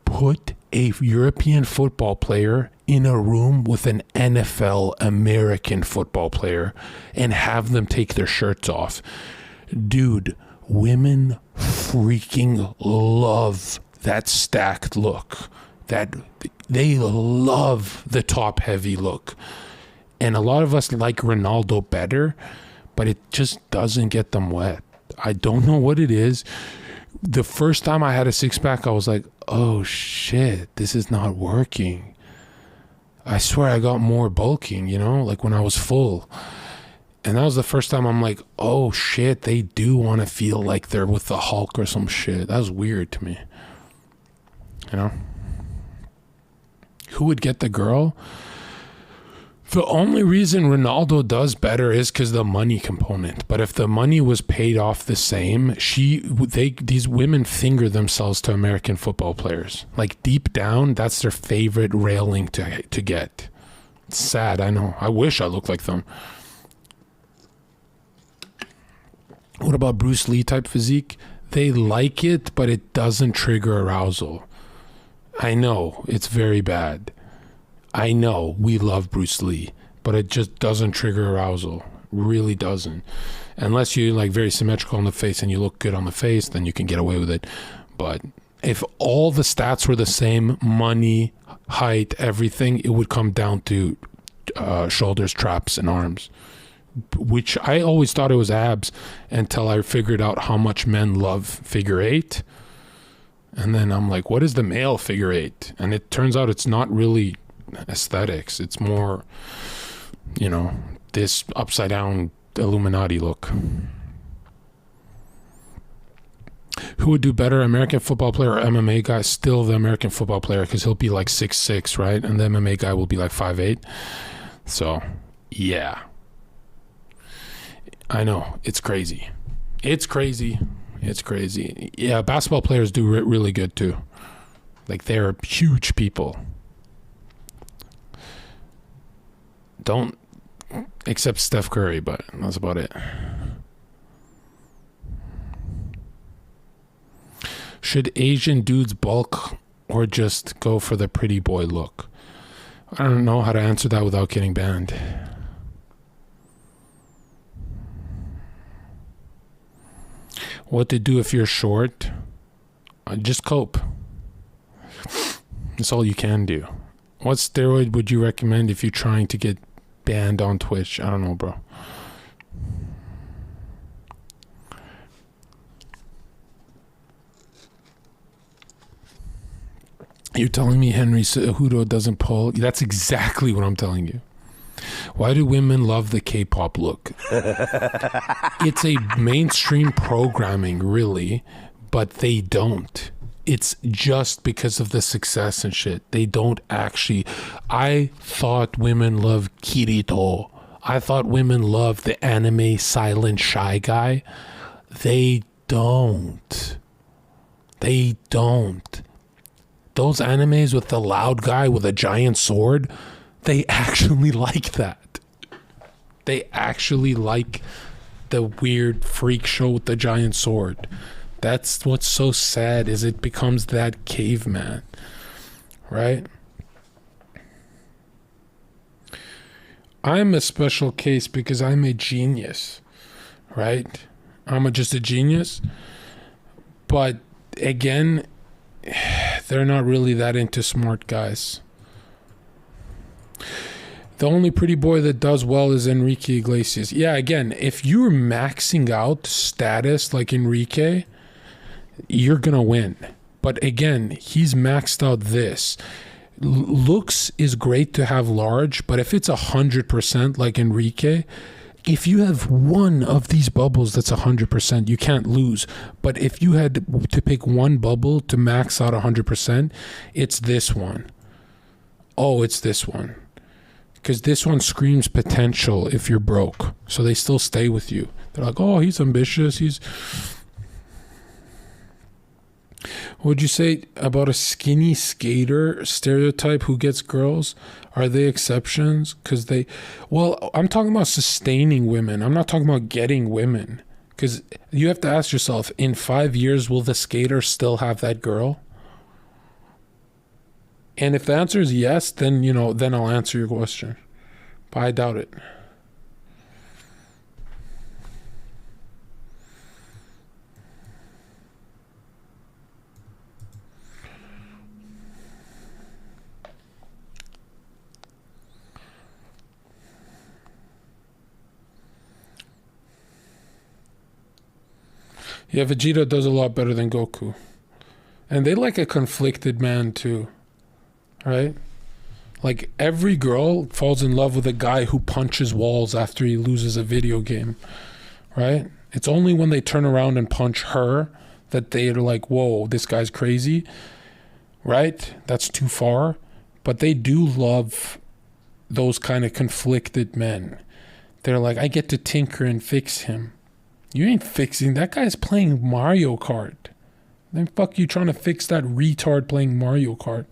put a European football player in a room with an NFL American football player and have them take their shirts off. Dude, women freaking love that stacked look. That they love the top heavy look. And a lot of us like Ronaldo better, but it just doesn't get them wet. I don't know what it is. The first time I had a six-pack, I was like, oh shit, this is not working. I swear I got more bulking, like when I was full. And that was the first time I'm like, oh shit, they do want to feel like they're with the Hulk or some shit. That was weird to me. Who would get the girl? The only reason Ronaldo does better is because the money component. But if the money was paid off the same, these women finger themselves to American football players. Like deep down, that's their favorite railing to get. It's sad, I know. I wish I looked like them. What about Bruce Lee type physique? They like it, but it doesn't trigger arousal. I know, it's very bad. I know we love Bruce Lee, but it just doesn't trigger arousal. Really doesn't. Unless you're like very symmetrical on the face and you look good on the face, then you can get away with it. But if all the stats were the same, money, height, everything, it would come down to shoulders, traps, and arms. Which I always thought it was abs until I figured out how much men love figure eight. And then I'm like, what is the male figure eight? And it turns out it's not really aesthetics. It's more, this upside down Illuminati look. Who would do better, American football player or MMA guy? Still the American football player, because he'll be like 6'6", right? And the MMA guy will be like 5'8". So, yeah. I know. It's crazy. It's crazy. Yeah, basketball players do really good too. Like, they're huge people. Don't, except Steph Curry, but that's about it. Should Asian dudes bulk or just go for the pretty boy look? I don't know how to answer that without getting banned. What to do if you're short? Just cope. That's all you can do. What steroid would you recommend if you're trying to get banned on Twitch? I don't know, bro. You're telling me Henry Cejudo doesn't pull? That's exactly what I'm telling you. Why do women love the K-pop look? It's a mainstream programming, really, but they don't. It's just because of the success and shit. They don't actually. I thought women love Kirito. I thought women love the anime silent shy guy. They don't. They don't. Those animes with the loud guy with a giant sword, they actually like that. They actually like the weird freak show with the giant sword. That's what's so sad, is it becomes that caveman, right? I'm a special case because I'm a genius, right? I'm just a genius. But again, they're not really that into smart guys. The only pretty boy that does well is Enrique Iglesias. Yeah, again, if you're maxing out status like Enrique, you're gonna win. But again, he's maxed out this. Looks is great to have large, but if it's 100% like Enrique, if you have one of these bubbles that's 100%, you can't lose. But if you had to pick one bubble to max out 100%, it's this one. Oh, it's this one. Because this one screams potential if you're broke. So they still stay with you. They're like, oh, he's ambitious. What would you say about a skinny skater stereotype who gets girls? Are they exceptions? Because I'm talking about sustaining women. I'm not talking about getting women. Because you have to ask yourself, in 5 years, will the skater still have that girl? And if the answer is yes, then, then I'll answer your question. But I doubt it. Yeah, Vegeta does a lot better than Goku. And they like a conflicted man too. Right? Like, every girl falls in love with a guy who punches walls after he loses a video game. Right? It's only when they turn around and punch her that they're like, whoa, this guy's crazy. Right? That's too far. But they do love those kind of conflicted men. They're like, I get to tinker and fix him. You ain't fixing. That guy's playing Mario Kart. Then fuck you trying to fix that retard playing Mario Kart.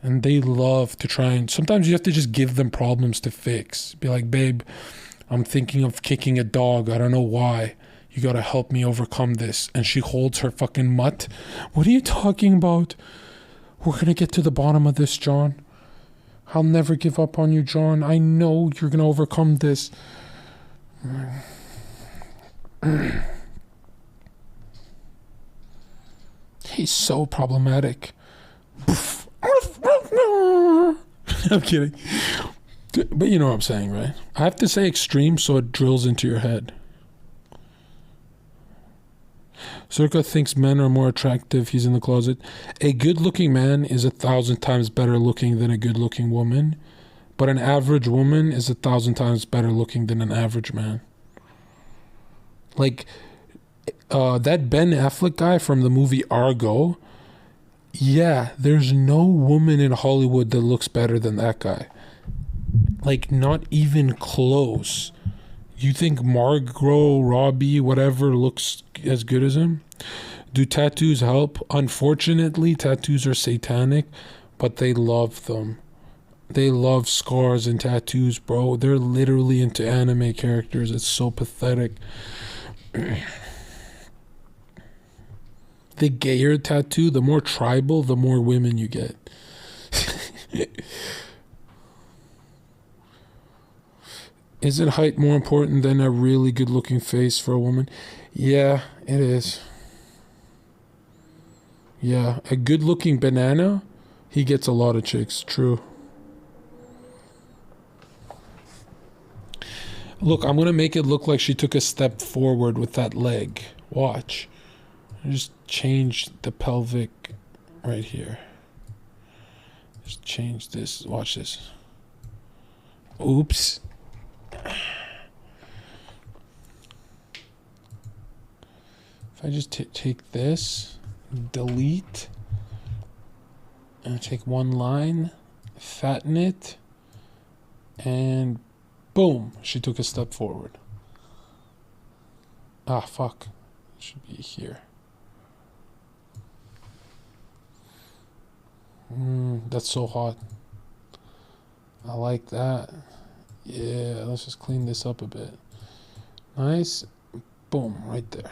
And they love to try and... Sometimes you have to just give them problems to fix. Be like, babe, I'm thinking of kicking a dog. I don't know why. You gotta help me overcome this. And she holds her fucking mutt. What are you talking about? We're gonna get to the bottom of this, John. I'll never give up on you, John. I know you're gonna overcome this. He's so problematic. I'm kidding. But you know what I'm saying, right? I have to say extreme so it drills into your head. Zherka thinks men are more attractive. He's in the closet. A good-looking man is 1,000 times better looking than a good-looking woman. But an average woman is 1,000 times better looking than an average man. Like, that Ben Affleck guy from the movie Argo, yeah, there's no woman in Hollywood that looks better than that guy. Like, not even close. You think Margot Robbie, whatever, looks as good as him? Do tattoos help? Unfortunately, tattoos are satanic, but they love them. They love scars and tattoos, bro. They're literally into anime characters. It's so pathetic. The gayer tattoo, the more tribal, the more women you get. Isn't height more important than a really good looking face for a woman? Yeah, it is. Yeah, a good looking banana, he gets a lot of chicks. True. Look, I'm going to make it look like she took a step forward with that leg. Watch. Just change the pelvic right here. Just change this. Watch this. Oops. If I just take this, delete, and take one line, fatten it, and boom, she took a step forward. Ah, fuck. It should be here. That's so hot. I like that. Yeah, let's just clean this up a bit. Nice. Boom, right there.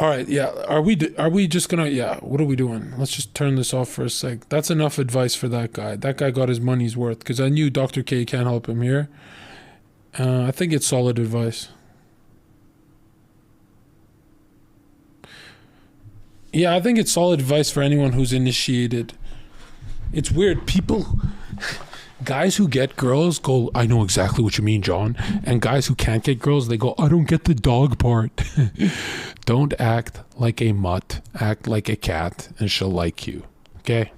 All right, yeah. Are we just gonna, yeah, what are we doing? Let's just turn this off for a sec. That's enough advice for that guy. That guy got his money's worth because I knew Dr. K can't help him here. I think it's solid advice. Yeah, I think it's solid advice for anyone who's initiated. It's weird. Guys who get girls go, I know exactly what you mean, John. And guys who can't get girls, they go, I don't get the dog part. Don't act like a mutt. Act like a cat and she'll like you. Okay?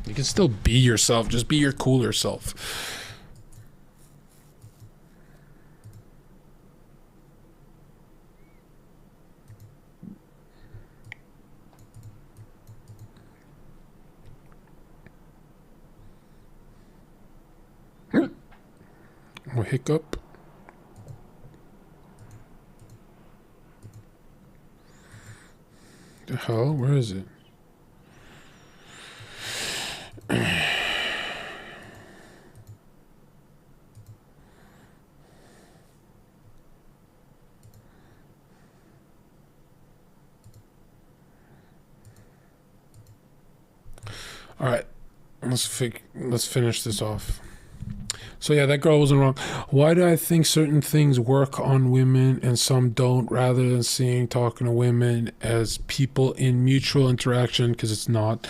You can still be yourself. Just be your cooler self. Or hiccup. The hell? Where is it? All right. Let's finish this off. So yeah, that girl wasn't wrong. Why do I think certain things work on women and some don't, rather than seeing talking to women as people in mutual interaction? Because it's not.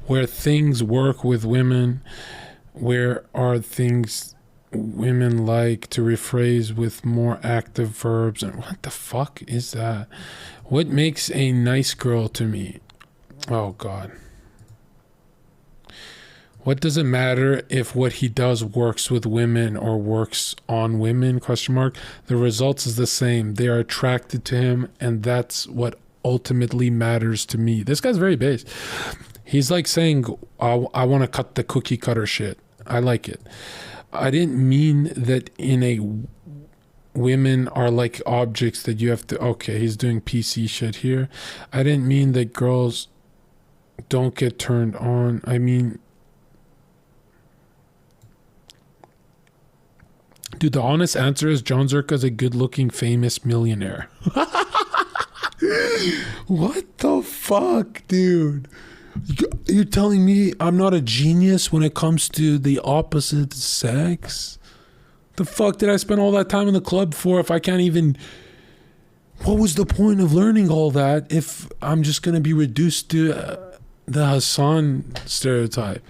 Where things work with women, where are things women like to rephrase with more active verbs? And what the fuck is that? What makes a nice girl to me? Oh God. What does it matter if what he does works with women or works on women? ? The results is the same. They are attracted to him, and that's what ultimately matters to me. This guy's very base. He's like saying, I want to cut the cookie cutter shit. I like it. I didn't mean that women are like objects that you have to, okay, he's doing PC shit here. I didn't mean that girls don't get turned on. I mean, dude, the honest answer is Jon Zherka is a good-looking, famous millionaire. What the fuck, dude? You're telling me I'm not a genius when it comes to the opposite sex? The fuck did I spend all that time in the club for if I can't even... What was the point of learning all that if I'm just going to be reduced to the Hassan stereotype?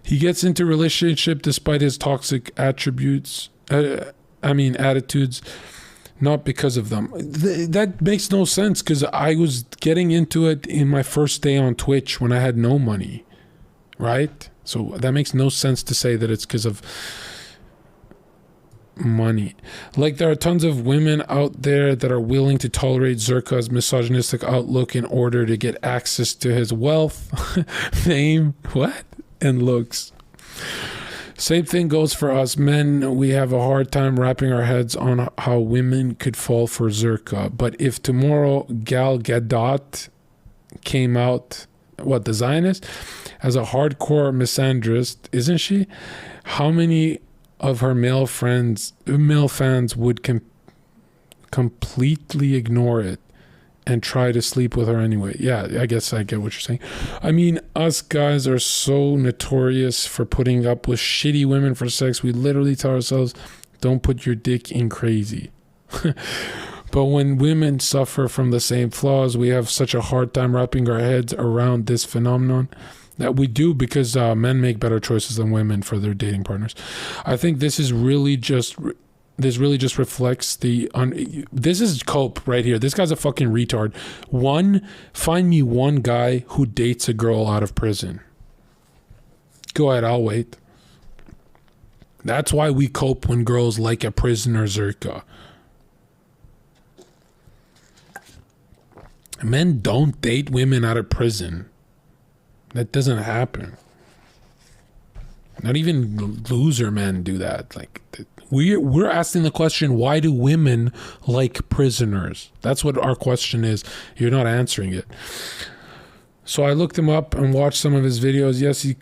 He gets into relationship despite his toxic attitudes, not because of them. That makes no sense, because I was getting into it in my first day on Twitch when I had no money, right? So that makes no sense to say that it's because of money. Like, there are tons of women out there that are willing to tolerate Zherka's misogynistic outlook in order to get access to his wealth, fame, and looks. Same thing goes for us men. We have a hard time wrapping our heads on how women could fall for Zherka. But if tomorrow Gal Gadot came out, the Zionist, as a hardcore misandrist, isn't she? How many of her male fans would completely ignore it and try to sleep with her anyway? Yeah, I guess I get what you're saying. I mean, us guys are so notorious for putting up with shitty women for sex. We literally tell ourselves, don't put your dick in crazy. But when women suffer from the same flaws, we have such a hard time wrapping our heads around this phenomenon. That we do, because men make better choices than women for their dating partners. I think this really just reflects this is Cope right here. This guy's a fucking retard. Find me one guy who dates a girl out of prison. Go ahead, I'll wait. That's why we cope when girls like a prisoner Zherka. Men don't date women out of prison. That doesn't happen. Not even loser men do that. Like, we're asking the question, why do women like prisoners? That's what our question is. You're not answering it. So I looked him up and watched some of his videos. Yes, he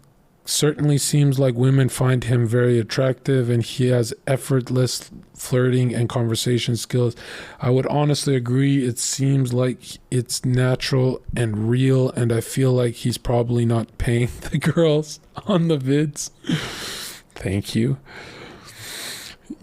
certainly seems like women find him very attractive, and he has effortless flirting and conversation skills. I would honestly agree. It seems like it's natural and real, and I feel like he's probably not paying the girls on the vids. Thank you.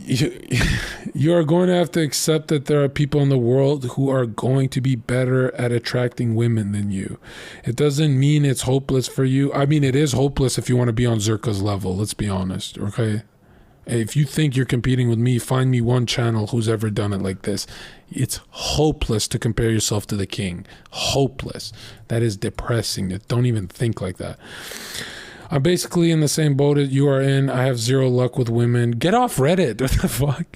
You are going to have to accept that there are people in the world who are going to be better at attracting women than you. It doesn't mean it's hopeless for you. I mean, it is hopeless if you want to be on Zherka's level. Let's be honest, okay? If you think you're competing with me, find me one channel who's ever done it like this. It's hopeless to compare yourself to the king. Hopeless. That is depressing. Don't even think like that. I'm basically in the same boat that you are in. I have zero luck with women. Get off Reddit. What the fuck?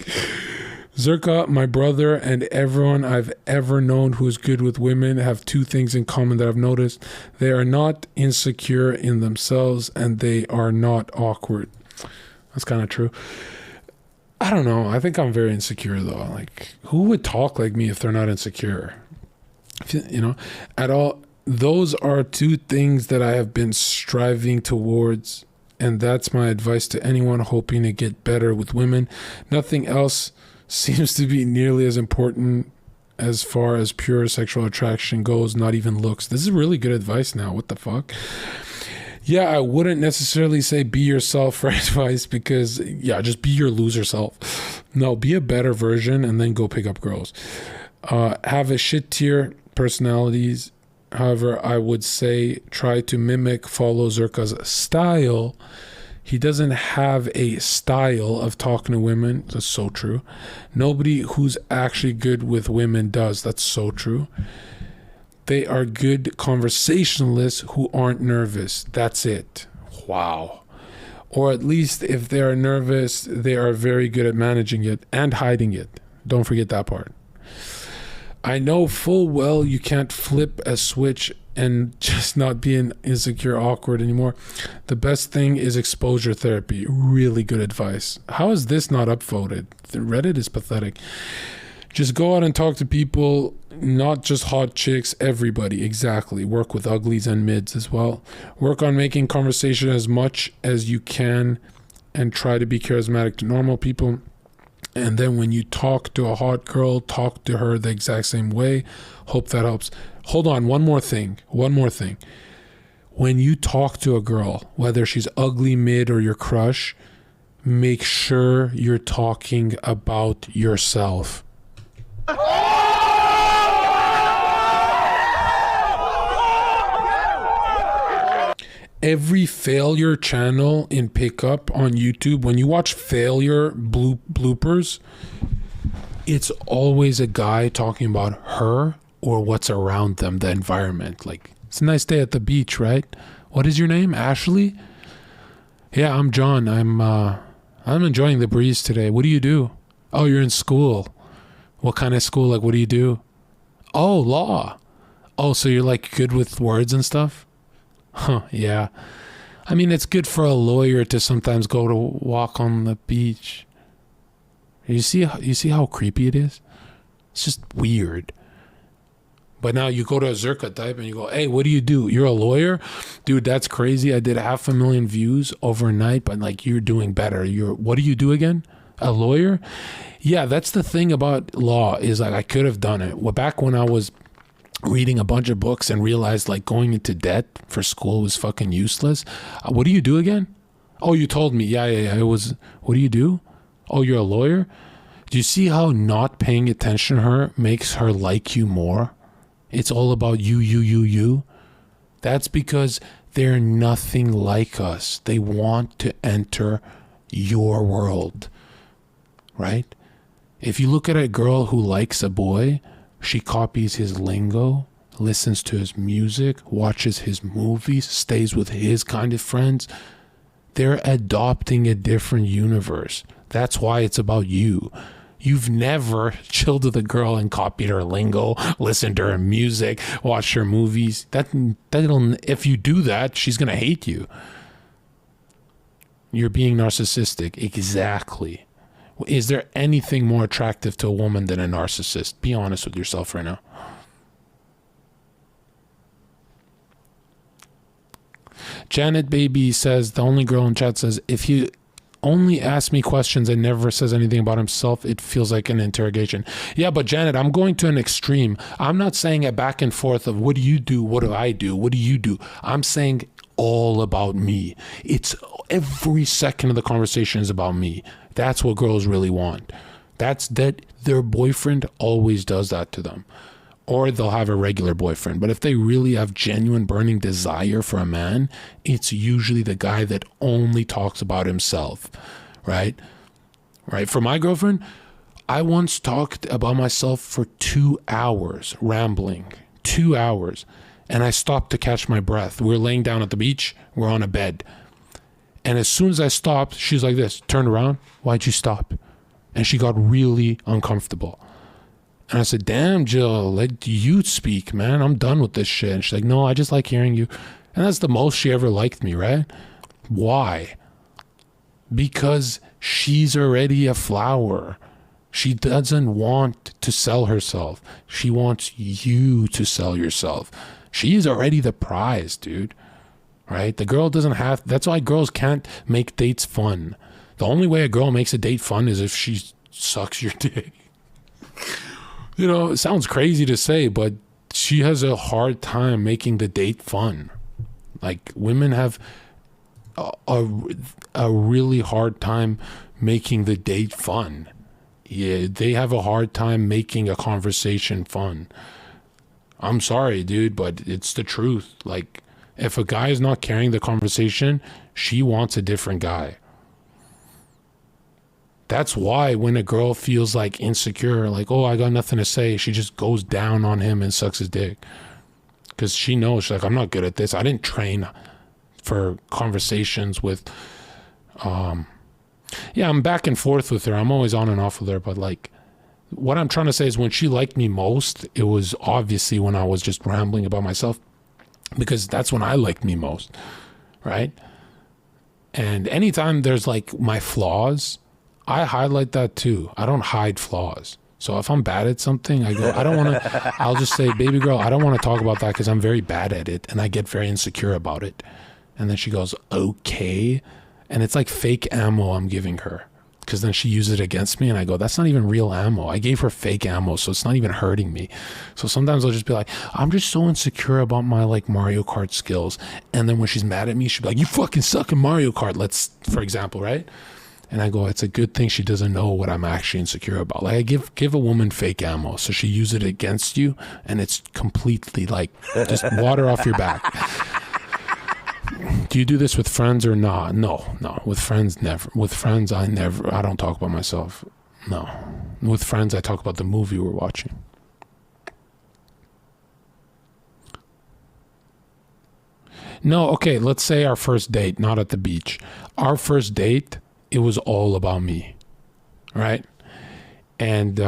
Zherka, my brother, and everyone I've ever known who is good with women have two things in common that I've noticed. They are not insecure in themselves, and they are not awkward. That's kind of true. I don't know. I think I'm very insecure, though. Like, who would talk like me if they're not insecure? At all. Those are two things that I have been striving towards, and that's my advice to anyone hoping to get better with women. Nothing else seems to be nearly as important as far as pure sexual attraction goes, not even looks. This is really good advice now. What the fuck? Yeah, I wouldn't necessarily say be yourself for advice, because, just be your loser self. No, be a better version and then go pick up girls. Have a shit tier personalities. However, I would say try to follow Zherka's style. He doesn't have a style of talking to women. That's so true. Nobody who's actually good with women does. That's so true. They are good conversationalists who aren't nervous. That's it. Wow. Or at least if they are nervous, they are very good at managing it and hiding it. Don't forget that part. I know full well you can't flip a switch and just not being insecure, awkward anymore. The best thing is exposure therapy. Really good advice. How is this not upvoted? The Reddit is pathetic. Just go out and talk to people, not just hot chicks, everybody. Exactly. Work with uglies and mids as well. Work on making conversation as much as you can and try to be charismatic to normal people. And then when you talk to a hot girl, talk to her the exact same way. Hope that helps. Hold on, one more thing. When you talk to a girl, whether she's ugly, mid, or your crush, make sure you're talking about yourself. Every failure channel in pickup on YouTube, when you watch failure bloopers, it's always a guy talking about her or what's around them, the environment. Like, it's a nice day at the beach, right? What is your name? Ashley? Yeah, I'm John. I'm enjoying the breeze today. What do you do? Oh, you're in school. What kind of school? Like, what do you do? Oh, law. Oh, so you're like good with words and stuff? Huh, yeah. I mean, it's good for a lawyer to sometimes go to walk on the beach. You see how creepy it is? It's just weird. But now you go to a Zherka type and you go, hey, what do you do? You're a lawyer? Dude, that's crazy. I did 500,000 views overnight, but like, you're doing better. What do you do again? A lawyer? Yeah, that's the thing about law is like, I could have done it. Well, back when I was reading a bunch of books and realized like going into debt for school was fucking useless. What do you do again? Oh, you told me. Yeah. It was, what do you do? Oh, you're a lawyer? Do you see how not paying attention to her makes her like you more? It's all about you. That's because they're nothing like us. They want to enter your world, right? If you look at a girl who likes a boy, she copies his lingo, listens to his music, watches his movies, stays with his kind of friends. They're adopting a different universe. That's why it's about you. You've never chilled with a girl and copied her lingo, listened to her music, watched her movies. If you do that, she's going to hate you. You're being narcissistic. Exactly. Is there anything more attractive to a woman than a narcissist? Be honest with yourself right now. Janet Baby says, the only girl in chat says, if he only asks me questions and never says anything about himself, it feels like an interrogation. Yeah, but Janet, I'm going to an extreme. I'm not saying a back and forth of what do you do? What do I do? What do you do? I'm saying all about me. It's every second of the conversation is about me. That's what girls really want. That their boyfriend always does that to them. Or they'll have a regular boyfriend. But if they really have genuine burning desire for a man, it's usually the guy that only talks about himself, right? Right? For my girlfriend, I once talked about myself for 2 hours, rambling, 2 hours. And I stopped to catch my breath. We were laying down at the beach. We're on a bed. And as soon as I stopped, she's like this, turned around. Why'd you stop? And she got really uncomfortable. And I said, damn, Jill, let you speak, man. I'm done with this shit. And she's like, no, I just like hearing you. And that's the most she ever liked me, right? Why? Because she's already a flower. She doesn't want to sell herself. She wants you to sell yourself. She's already the prize, dude. Right? The girl doesn't have... That's why girls can't make dates fun. The only way a girl makes a date fun is if she sucks your dick. You know, it sounds crazy to say, but she has a hard time making the date fun. Like, women have a really hard time making the date fun. Yeah, they have a hard time making a conversation fun. I'm sorry, dude, but it's the truth. Like, if a guy is not carrying the conversation, she wants a different guy. That's why when a girl feels like insecure, like, oh, I got nothing to say, she just goes down on him and sucks his dick. Because she knows, she's like, I'm not good at this. I didn't train for conversations with, yeah, I'm back and forth with her. I'm always on and off with her, but like, What I'm trying to say is when she liked me most, it was obviously when I was just rambling about myself, because that's when I liked me most, right? And anytime there's like my flaws, I highlight that too. I don't hide flaws. So if I'm bad at something, I go, I don't want to, I'll just say, baby girl, I don't want to talk about that because I'm very bad at it and I get very insecure about it. And then she goes, okay. And it's like fake ammo I'm giving her, because then she uses it against me and I go, that's not even real ammo. I gave her fake ammo, so it's not even hurting me. So sometimes I'll just be like, I'm just so insecure about my like Mario Kart skills. And then when she's mad at me, she'll be like, you fucking suck in Mario Kart, let's, for example, right? And I go, it's a good thing she doesn't know what I'm actually insecure about. Like I give a woman fake ammo, so she uses it against you and it's completely like just water off your back. Do you do this with friends or not? No. With friends, never. With friends, I don't talk about myself. No. With friends, I talk about the movie we're watching. No, okay, let's say our first date, not at the beach. Our first date, it was all about me, right? And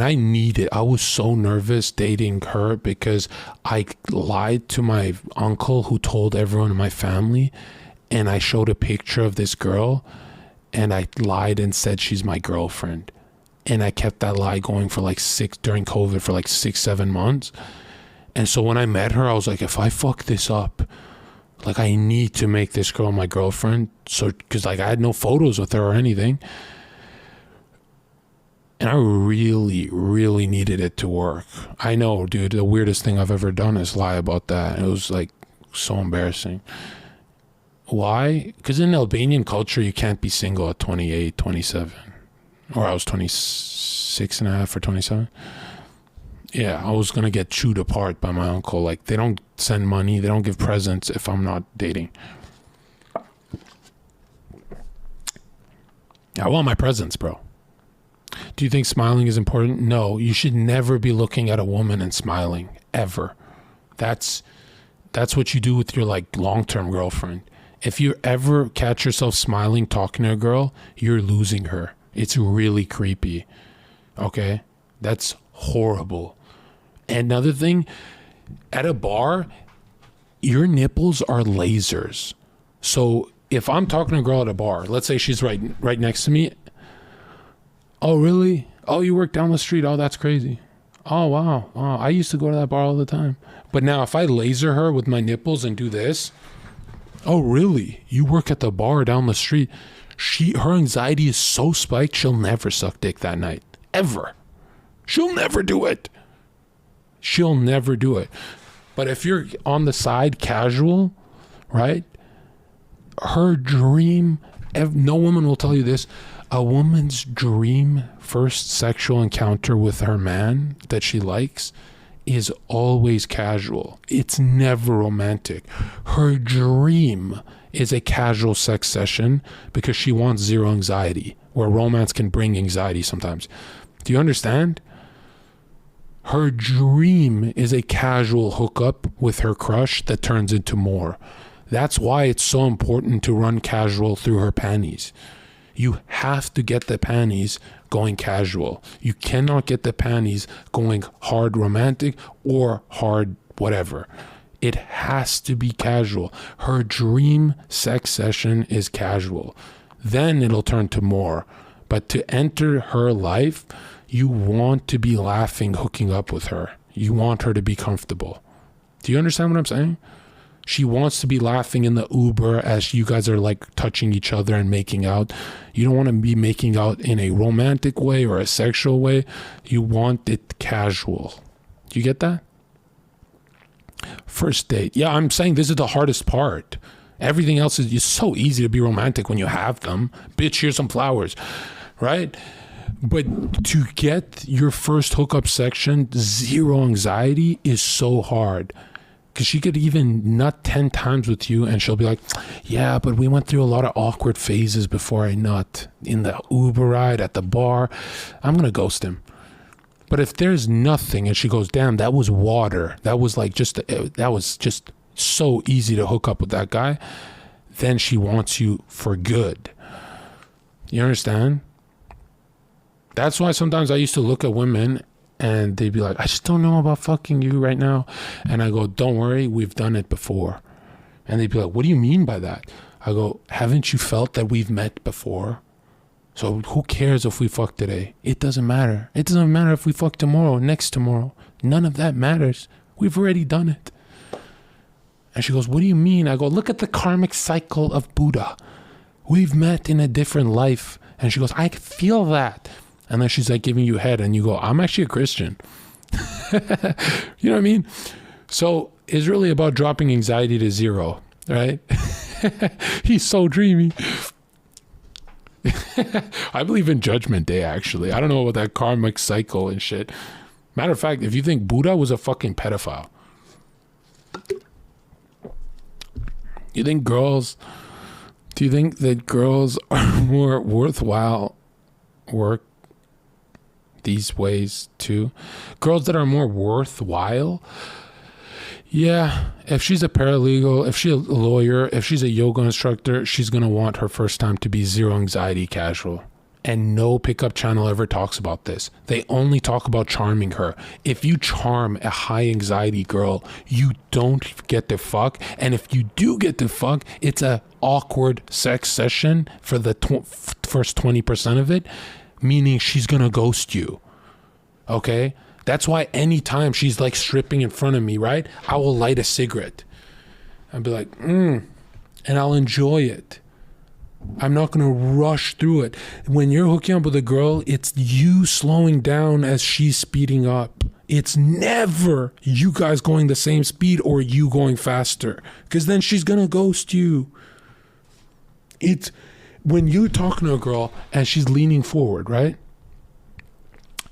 I needed, I was so nervous dating her because I lied to my uncle who told everyone in my family, and I showed a picture of this girl and I lied and said she's my girlfriend. And I kept that lie going for like during COVID for like 6-7 months. And so when I met her, I was like, if I fuck this up, like I need to make this girl my girlfriend. So, cause like I had no photos with her or anything. And I really, really needed it to work. I know, dude, the weirdest thing I've ever done is lie about that. It was like so embarrassing. Why? Because in Albanian culture, you can't be single at 28, 27. Or I was 26 and a half or 27. Yeah, I was going to get chewed apart by my uncle. Like, they don't send money. They don't give presents if I'm not dating. I want my presents, bro. Do you think smiling is important? No, you should never be looking at a woman and smiling, ever. That's what you do with your like long-term girlfriend. If you ever catch yourself smiling talking to a girl, you're losing her. It's really creepy. Okay? That's horrible. Another thing, at a bar, your nipples are lasers. So if I'm talking to a girl at a bar, let's say she's right next to me. Oh, really? Oh, you work down the street? Oh, that's crazy. Oh, wow. Oh, I used to go to that bar all the time. But now if I laser her with my nipples and do this, oh, really? You work at the bar down the street? Her anxiety is so spiked, she'll never suck dick that night. Ever. She'll never do it. She'll never do it. But if you're on the side, casual, right? Her dream, no woman will tell you this, a woman's dream first sexual encounter with her man that she likes is always casual. It's never romantic. Her dream is a casual sex session because she wants zero anxiety, where romance can bring anxiety sometimes. Do you understand? Her dream is a casual hookup with her crush that turns into more. That's why it's so important to run casual through her panties. You have to get the panties going casual. You cannot get the panties going hard romantic or hard whatever. It has to be casual. Her dream sex session is casual. Then it'll turn to more. But to enter her life, you want to be laughing, hooking up with her. You want her to be comfortable. Do you understand what I'm saying? She wants to be laughing in the Uber as you guys are like touching each other and making out. You don't want to be making out in a romantic way or a sexual way. You want it casual. Do you get that? First date. Yeah, I'm saying this is the hardest part. Everything else is so easy to be romantic when you have them. Bitch, here's some flowers, right? But to get your first hookup section, zero anxiety is so hard. Because she could even nut 10 times with you and she'll be like, yeah, but we went through a lot of awkward phases before I nut. In the Uber ride, at the bar, I'm going to ghost him. But if there's nothing and she goes, damn, that was water. That was just so easy to hook up with that guy. Then she wants you for good. You understand? That's why sometimes I used to look at women and they'd be like, I just don't know about fucking you right now. And I go, don't worry, we've done it before. And they'd be like, what do you mean by that? I go, haven't you felt that we've met before? So who cares if we fuck today? It doesn't matter. It doesn't matter if we fuck tomorrow, next tomorrow. None of that matters. We've already done it. And she goes, what do you mean? I go, look at the karmic cycle of Buddha. We've met in a different life. And she goes, I feel that. And then she's like giving you head and you go, I'm actually a Christian. You know what I mean? So it's really about dropping anxiety to zero, right? He's so dreamy. I believe in Judgment Day, actually. I don't know about that karmic cycle and shit. Matter of fact, if you think Buddha was a fucking pedophile, do you think that girls are more worthwhile work these ways too? Girls that are more worthwhile? Yeah, if she's a paralegal, if she's a lawyer, if she's a yoga instructor, she's going to want her first time to be zero anxiety casual. And no pickup channel ever talks about this. They only talk about charming her. If you charm a high anxiety girl, you don't get to fuck. And if you do get to fuck, it's a awkward sex session for the first 20% of it, meaning she's going to ghost you. Okay? That's why anytime she's like stripping in front of me, right? I will light a cigarette. I'll be like, and I'll enjoy it. I'm not going to rush through it. When you're hooking up with a girl, it's you slowing down as she's speeding up. It's never you guys going the same speed or you going faster, because then she's going to ghost you. It's when you're talking to a girl and she's leaning forward, right?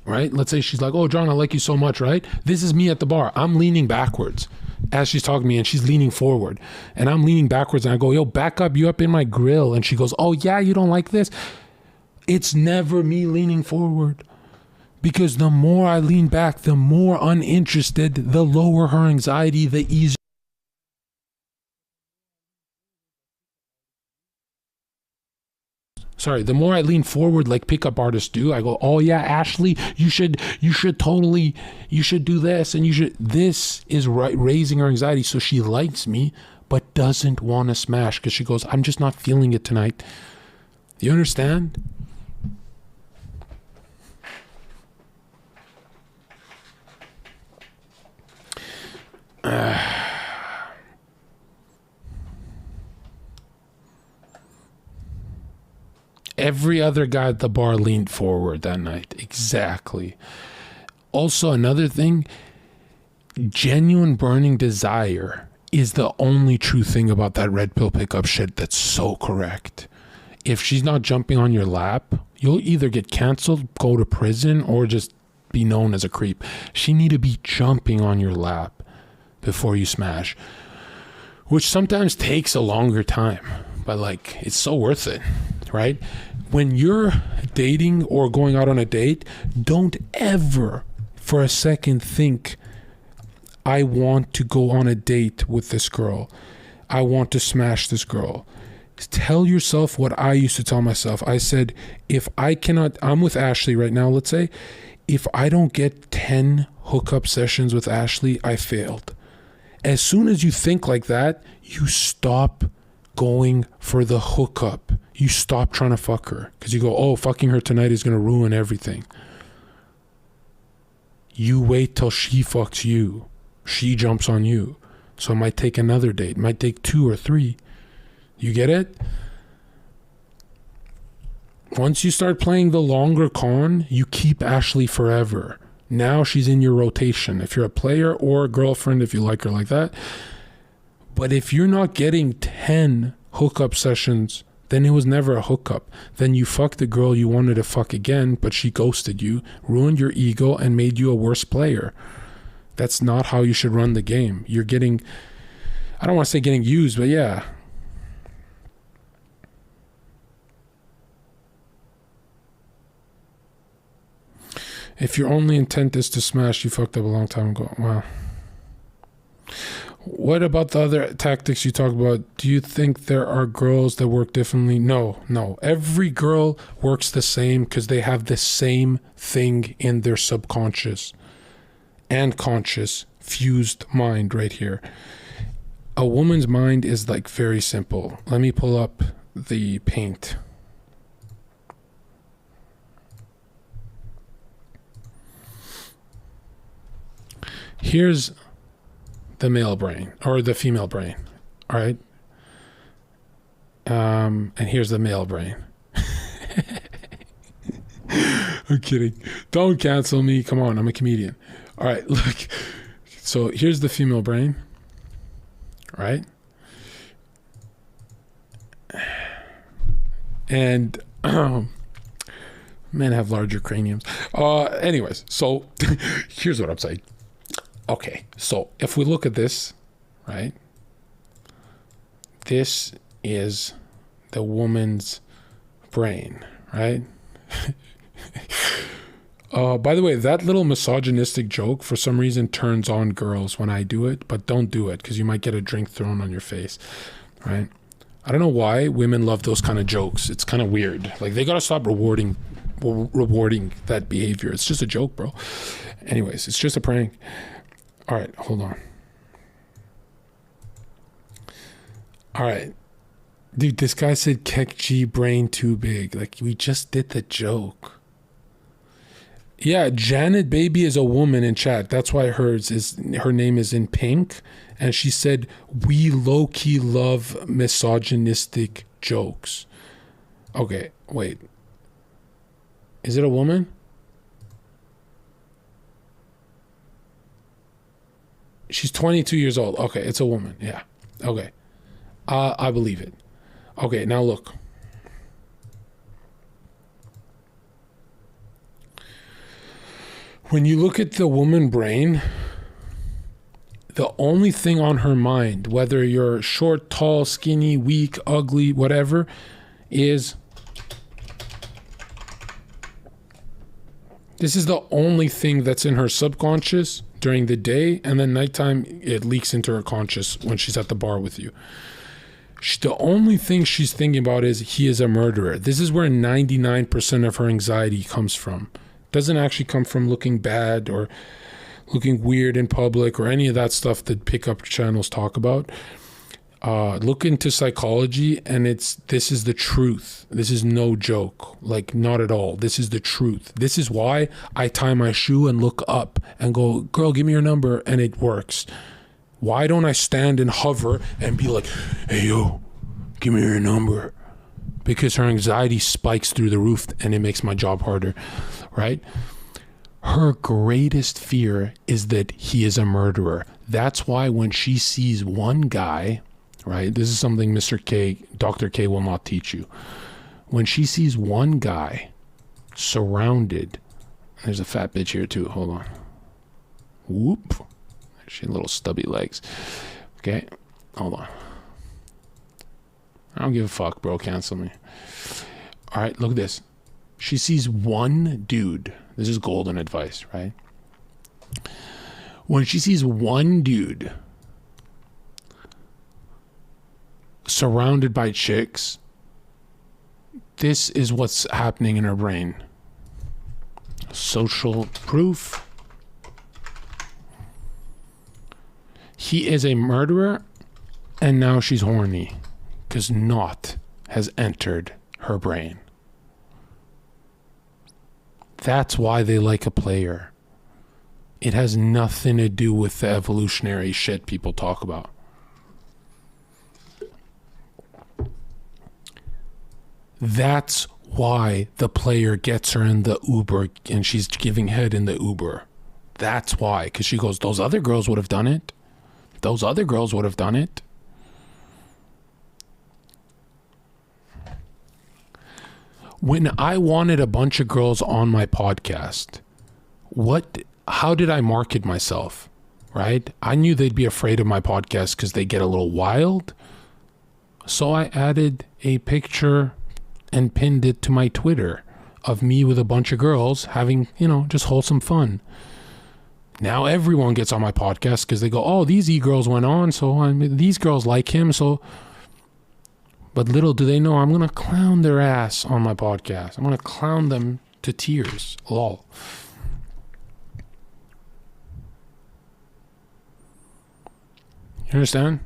Right? Let's say she's like, oh, John, I like you so much, right? This is me at the bar. I'm leaning backwards as she's talking to me and she's leaning forward. And I'm leaning backwards and I go, yo, back up. You up in my grill. And she goes, oh, yeah, you don't like this? It's never me leaning forward. Because the more I lean back, the more uninterested, the lower her anxiety, the easier. Sorry, the more I lean forward like pickup artists do, I go, oh yeah, Ashley, you should do this, and this is raising her anxiety, so she likes me, but doesn't want to smash, because she goes, I'm just not feeling it tonight. Do you understand? Every other guy at the bar leaned forward that night. Exactly. Also, another thing, genuine burning desire is the only true thing about that red pill pickup shit that's so correct. If she's not jumping on your lap, you'll either get canceled, go to prison, or just be known as a creep. She need to be jumping on your lap before you smash, which sometimes takes a longer time, but like, it's so worth it. Right? When you're dating or going out on a date, don't ever for a second think, I want to go on a date with this girl. I want to smash this girl. Tell yourself what I used to tell myself. I said, if I cannot, I'm with Ashley right now, let's say, if I don't get 10 hookup sessions with Ashley, I failed. As soon as you think like that, you stop going for the hookup. You stop trying to fuck her because you go, oh, fucking her tonight is going to ruin everything. You wait till she fucks you. She jumps on you. So it might take another date. It might take 2 or 3. You get it? Once you start playing the longer con, you keep Ashley forever. Now she's in your rotation. If you're a player or a girlfriend, if you like her like that. But if you're not getting 10 hookup sessions, then it was never a hookup. Then you fucked the girl you wanted to fuck again, but she ghosted you, ruined your ego, and made you a worse player. That's not how you should run the game. You're getting, I don't want to say getting used, but yeah. If your only intent is to smash, you fucked up a long time ago. Wow. What about the other tactics you talk about? Do you think there are girls that work differently? No. Every girl works the same because they have the same thing in their subconscious and conscious fused mind right here. A woman's mind is like very simple. Let me pull up the paint. Here's the male brain or the female brain. All right. And here's the male brain. I'm kidding. Don't cancel me. Come on. I'm a comedian. All right. Look. So here's the female brain. All right. And men have larger craniums. Anyways, so here's what I'm saying. Okay, so if we look at this, right? This is the woman's brain, right? By the way, that little misogynistic joke for some reason turns on girls when I do it, but don't do it because you might get a drink thrown on your face, right? I don't know why women love those kind of jokes. It's kind of weird. Like they gotta stop rewarding that behavior. It's just a joke, bro. Anyways, it's just a prank. All right, hold on. All right. Dude, this guy said Kek G brain too big. Like, we just did the joke. Yeah, Janet Baby is a woman in chat. That's why her name is in pink. And she said, we low-key love misogynistic jokes. Okay, wait. Is it a woman? She's 22 years old. Okay, it's a woman. Yeah. Okay. I believe it. Okay, now look. When you look at the woman brain, the only thing on her mind, whether you're short, tall, skinny, weak, ugly, whatever, is this is the only thing that's in her subconscious during the day, and then nighttime it leaks into her conscious when she's at the bar with you. The only thing she's thinking about is he is a murderer. This is where 99% of her anxiety comes from. Doesn't actually come from looking bad or looking weird in public or any of that stuff that pickup channels talk about. Look into psychology, and this is the truth. This is no joke. Like, not at all. This is the truth. This is why I tie my shoe and look up and go, girl, give me your number, and it works. Why don't I stand and hover and be like, hey, yo, give me your number? Because her anxiety spikes through the roof and it makes my job harder, right? Her greatest fear is that he is a murderer. That's why when she sees one guy, right? This is something Dr. K will not teach you. When she sees one guy surrounded, there's a fat bitch here too. Hold on. Whoop. She had little stubby legs. Okay. Hold on. I don't give a fuck, bro. Cancel me. All right. Look at this. She sees one dude. This is golden advice, right? When she sees one dude surrounded by chicks, this is what's happening in her brain. Social proof. He is a murderer, and now she's horny because naught has entered her brain. That's why they like a player. It has nothing to do with the evolutionary shit people talk about. That's why the player gets her in the Uber and she's giving head in the Uber. That's why, because she goes, those other girls would have done it. Those other girls would have done it. When I wanted a bunch of girls on my podcast, how did I market myself, right? I knew they'd be afraid of my podcast because they get a little wild. So I added a picture and pinned it to my Twitter of me with a bunch of girls having, just wholesome fun. Now everyone gets on my podcast because they go, oh, these e-girls went on, so these girls like him, so. But little do they know, I'm going to clown their ass on my podcast. I'm going to clown them to tears. Lol. You understand?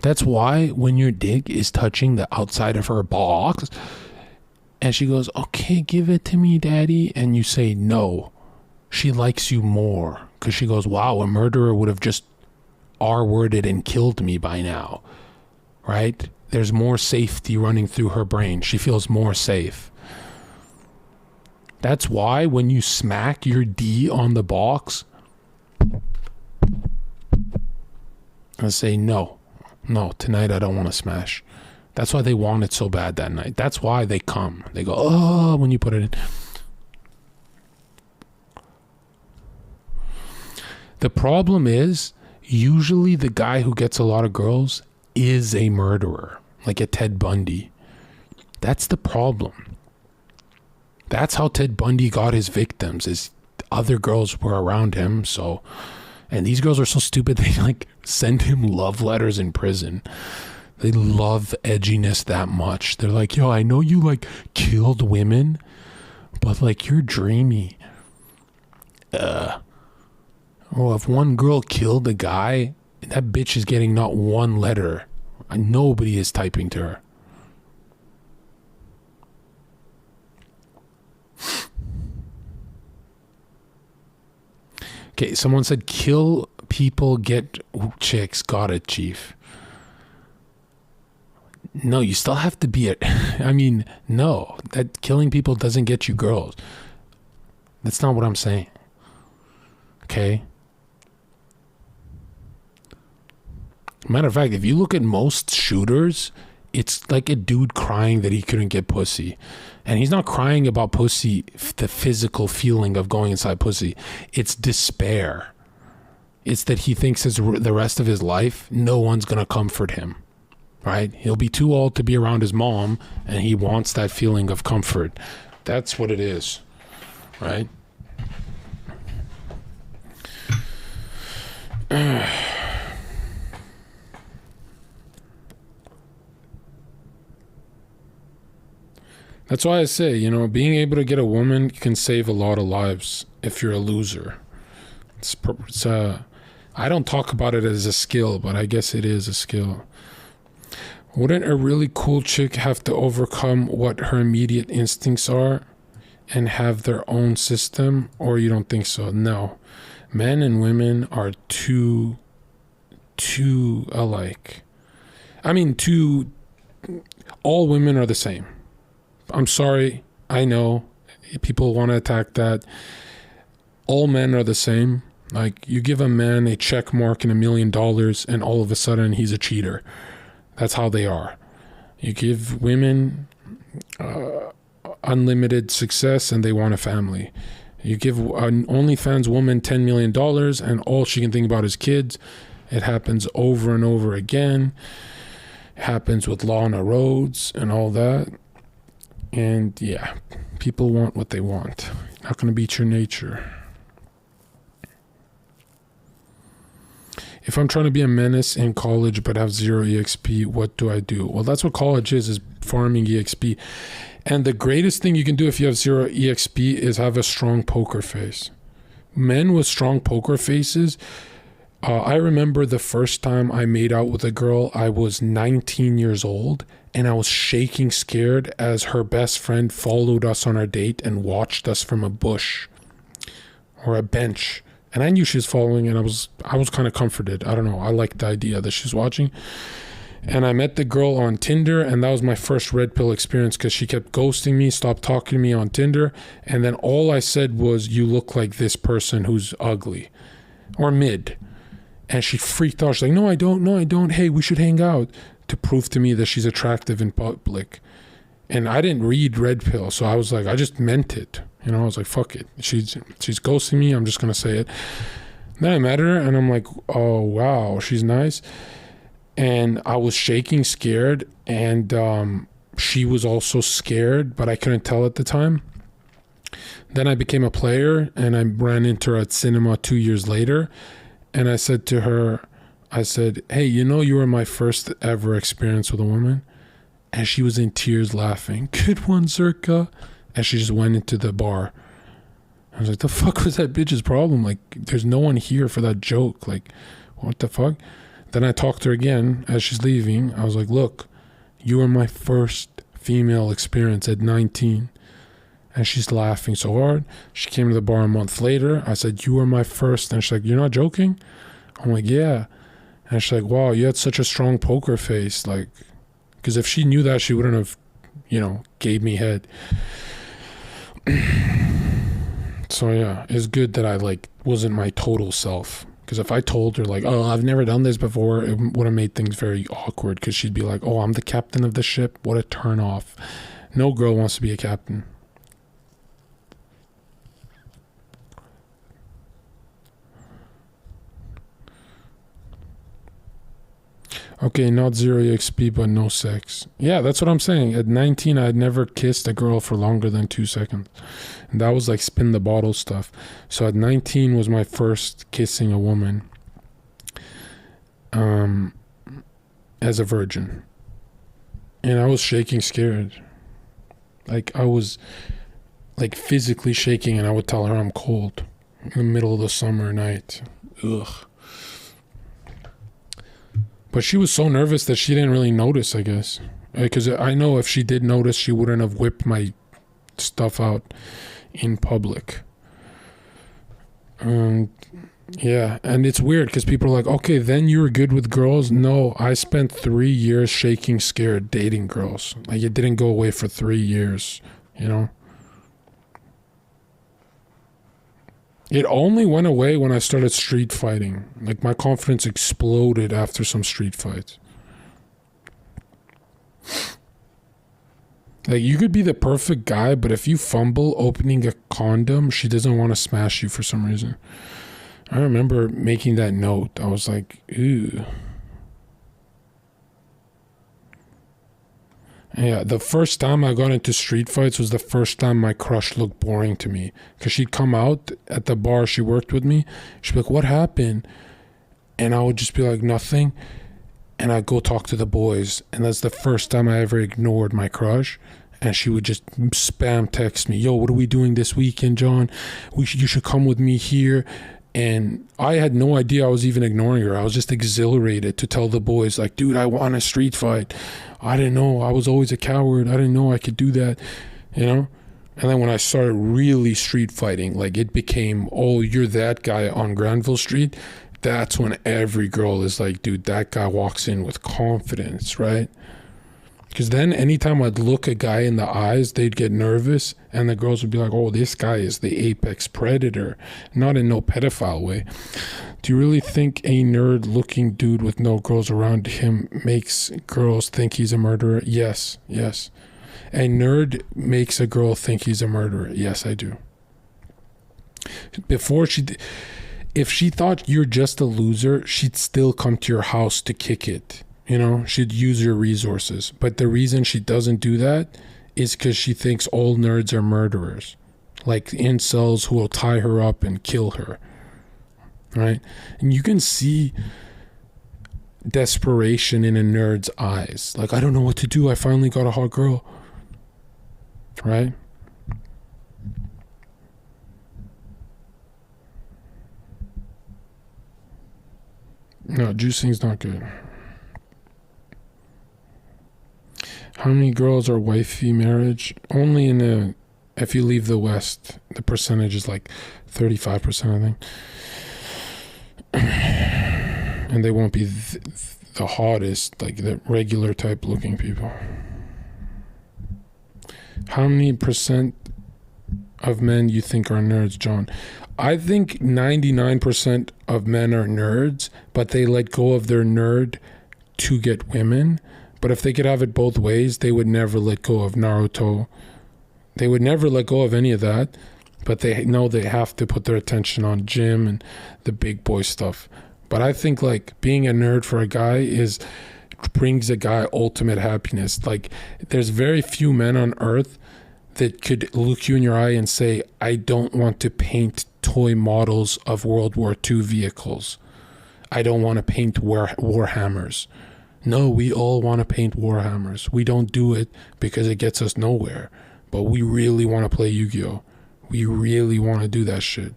That's why when your dick is touching the outside of her box and she goes, okay, give it to me, daddy, and you say no, she likes you more because she goes, wow, a murderer would have just R-worded and killed me by now, right? There's more safety running through her brain. She feels more safe. That's why when you smack your D on the box and say no, tonight I don't want to smash. That's why they want it so bad that night. That's why they come. They go, oh, when you put it in. The problem is, usually the guy who gets a lot of girls is a murderer, like a Ted Bundy. That's the problem. That's how Ted Bundy got his victims, is other girls were around him, so... And these girls are so stupid, they like send him love letters in prison. They love edginess that much. They're like, yo, I know you like killed women, but like you're dreamy. Oh, if one girl killed a guy, that bitch is getting not one letter. Nobody is typing to her. Okay, someone said kill people, get chicks. Got it, Chief. No, you still have to be no, that killing people doesn't get you girls. That's not what I'm saying. Okay? Matter of fact, if you look at most shooters, it's like a dude crying that he couldn't get pussy. And he's not crying about pussy, the physical feeling of going inside pussy. It's despair. It's that he thinks the rest of his life, no one's going to comfort him. Right? He'll be too old to be around his mom, and he wants that feeling of comfort. That's what it is. Right? That's why I say, being able to get a woman can save a lot of lives if you're a loser. I don't talk about it as a skill, but I guess it is a skill. Wouldn't a really cool chick have to overcome what her immediate instincts are and have their own system, or you don't think so? No. Men and women are too alike. All women are the same. I'm sorry, I know people want to attack that. All men are the same. Like, you give a man a check mark and $1 million and all of a sudden he's a cheater. That's how they are. You give women unlimited success and they want a family. You give an OnlyFans woman $10 million and all she can think about is kids. It happens over and over again. It happens with Lana Rhodes and all that. And yeah, people want what they want. Not going to beat your nature. If I'm trying to be a menace in college but have 0 EXP, what do I do? Well, that's what college is farming EXP. And the greatest thing you can do if you have 0 EXP is have a strong poker face. Men with strong poker faces, I remember the first time I made out with a girl, I was 19 years old, and I was shaking scared as her best friend followed us on our date and watched us from a bush or a bench. And I knew she was following, and I was kind of comforted. I don't know. I liked the idea that she's watching. And I met the girl on Tinder, and that was my first red pill experience because she kept ghosting me, stopped talking to me on Tinder. And then all I said was, you look like this person who's ugly or mid. And she freaked out. She's like, no, I don't. Hey, we should hang out, to prove to me that she's attractive in public. And I didn't read red pill. So I was like, I just meant it. I was like, fuck it. She's ghosting me. I'm just going to say it. Then I met her and I'm like, oh, wow, she's nice. And I was shaking, scared. And she was also scared, but I couldn't tell at the time. Then I became a player, and I ran into her at cinema 2 years later. And I said to her, I said, hey, you know, you were my first ever experience with a woman. And she was in tears laughing. Good one, Zherka. And she just went into the bar. I was like, the fuck was that bitch's problem? Like, there's no one here for that joke. Like, what the fuck? Then I talked to her again as she's leaving. I was like, look, you were my first female experience at 19. And she's laughing so hard. She came to the bar a month later. I said, you were my first. And she's like, you're not joking? I'm like, yeah. And she's like, wow, you had such a strong poker face. Like, because if she knew that, she wouldn't have, you know, gave me head. So yeah, it's good that I like wasn't my total self. Because if I told her like, oh, I've never done this before, it would have made things very awkward. Because she'd be like, oh, I'm the captain of the ship. What a turn off. No girl wants to be a captain. Okay, not 0 EXP, but no sex. Yeah, that's what I'm saying. At 19, I had never kissed a girl for longer than 2 seconds. And that was like spin the bottle stuff. So at 19 was my first kissing a woman as a virgin. And I was shaking scared. Like, I was like physically shaking, and I would tell her I'm cold in the middle of the summer night. Ugh. But she was so nervous that she didn't really notice, I guess. Because I know if she did notice, she wouldn't have whipped my stuff out in public. Yeah, and it's weird because people are like, okay, then you were good with girls. No, I spent 3 years shaking scared dating girls. Like, it didn't go away for 3 years, you know? It only went away when I started street fighting. Like, my confidence exploded after some street fights. Like, you could be the perfect guy, but if you fumble opening a condom, she doesn't want to smash you for some reason. I remember making that note. I was like, ew. Yeah, the first time I got into street fights was the first time my crush looked boring to me. Because she'd come out at the bar she worked with me. She'd be like, what happened? And I would just be like, nothing. And I'd go talk to the boys. And that's the first time I ever ignored my crush. And she would just spam text me, yo, what are we doing this weekend, John? You should come with me here. And I had no idea I was even ignoring her. I was just exhilarated to tell the boys, like, dude, I want a street fight. I didn't know. I was always a coward. I didn't know I could do that, you know? And then when I started really street fighting, like, it became, oh, you're that guy on Granville Street. That's when every girl is like, dude, that guy walks in with confidence, right? Because then anytime I'd look a guy in the eyes, they'd get nervous, and the girls would be like, oh, this guy is the apex predator. Not in no pedophile way. Do you really think a nerd-looking dude with no girls around him makes girls think he's a murderer? Yes, yes. A nerd makes a girl think he's a murderer. Yes, I do. If she thought you're just a loser, she'd still come to your house to kick it. You know, she'd use your resources. But the reason she doesn't do that is because she thinks all nerds are murderers. Like incels who will tie her up and kill her. Right? And you can see desperation in a nerd's eyes. Like, I don't know what to do. I finally got a hot girl. Right? No, juicing's not good. How many girls are wifey marriage? Only if you leave the West, the percentage is like 35%, I think. And they won't be the hottest, like the regular type looking people. How many percent of men you think are nerds, John? I think 99% of men are nerds, but they let go of their nerd to get women. But if they could have it both ways, they would never let go of Naruto. They would never let go of any of that. But they know they have to put their attention on gym and the big boy stuff. But I think like being a nerd for a guy is brings a guy ultimate happiness. Like, there's very few men on earth that could look you in your eye and say, I don't want to paint toy models of World War II vehicles. I don't want to paint Warhammers. No, we all want to paint Warhammers. We don't do it because it gets us nowhere. But we really want to play Yu-Gi-Oh! We really want to do that shit.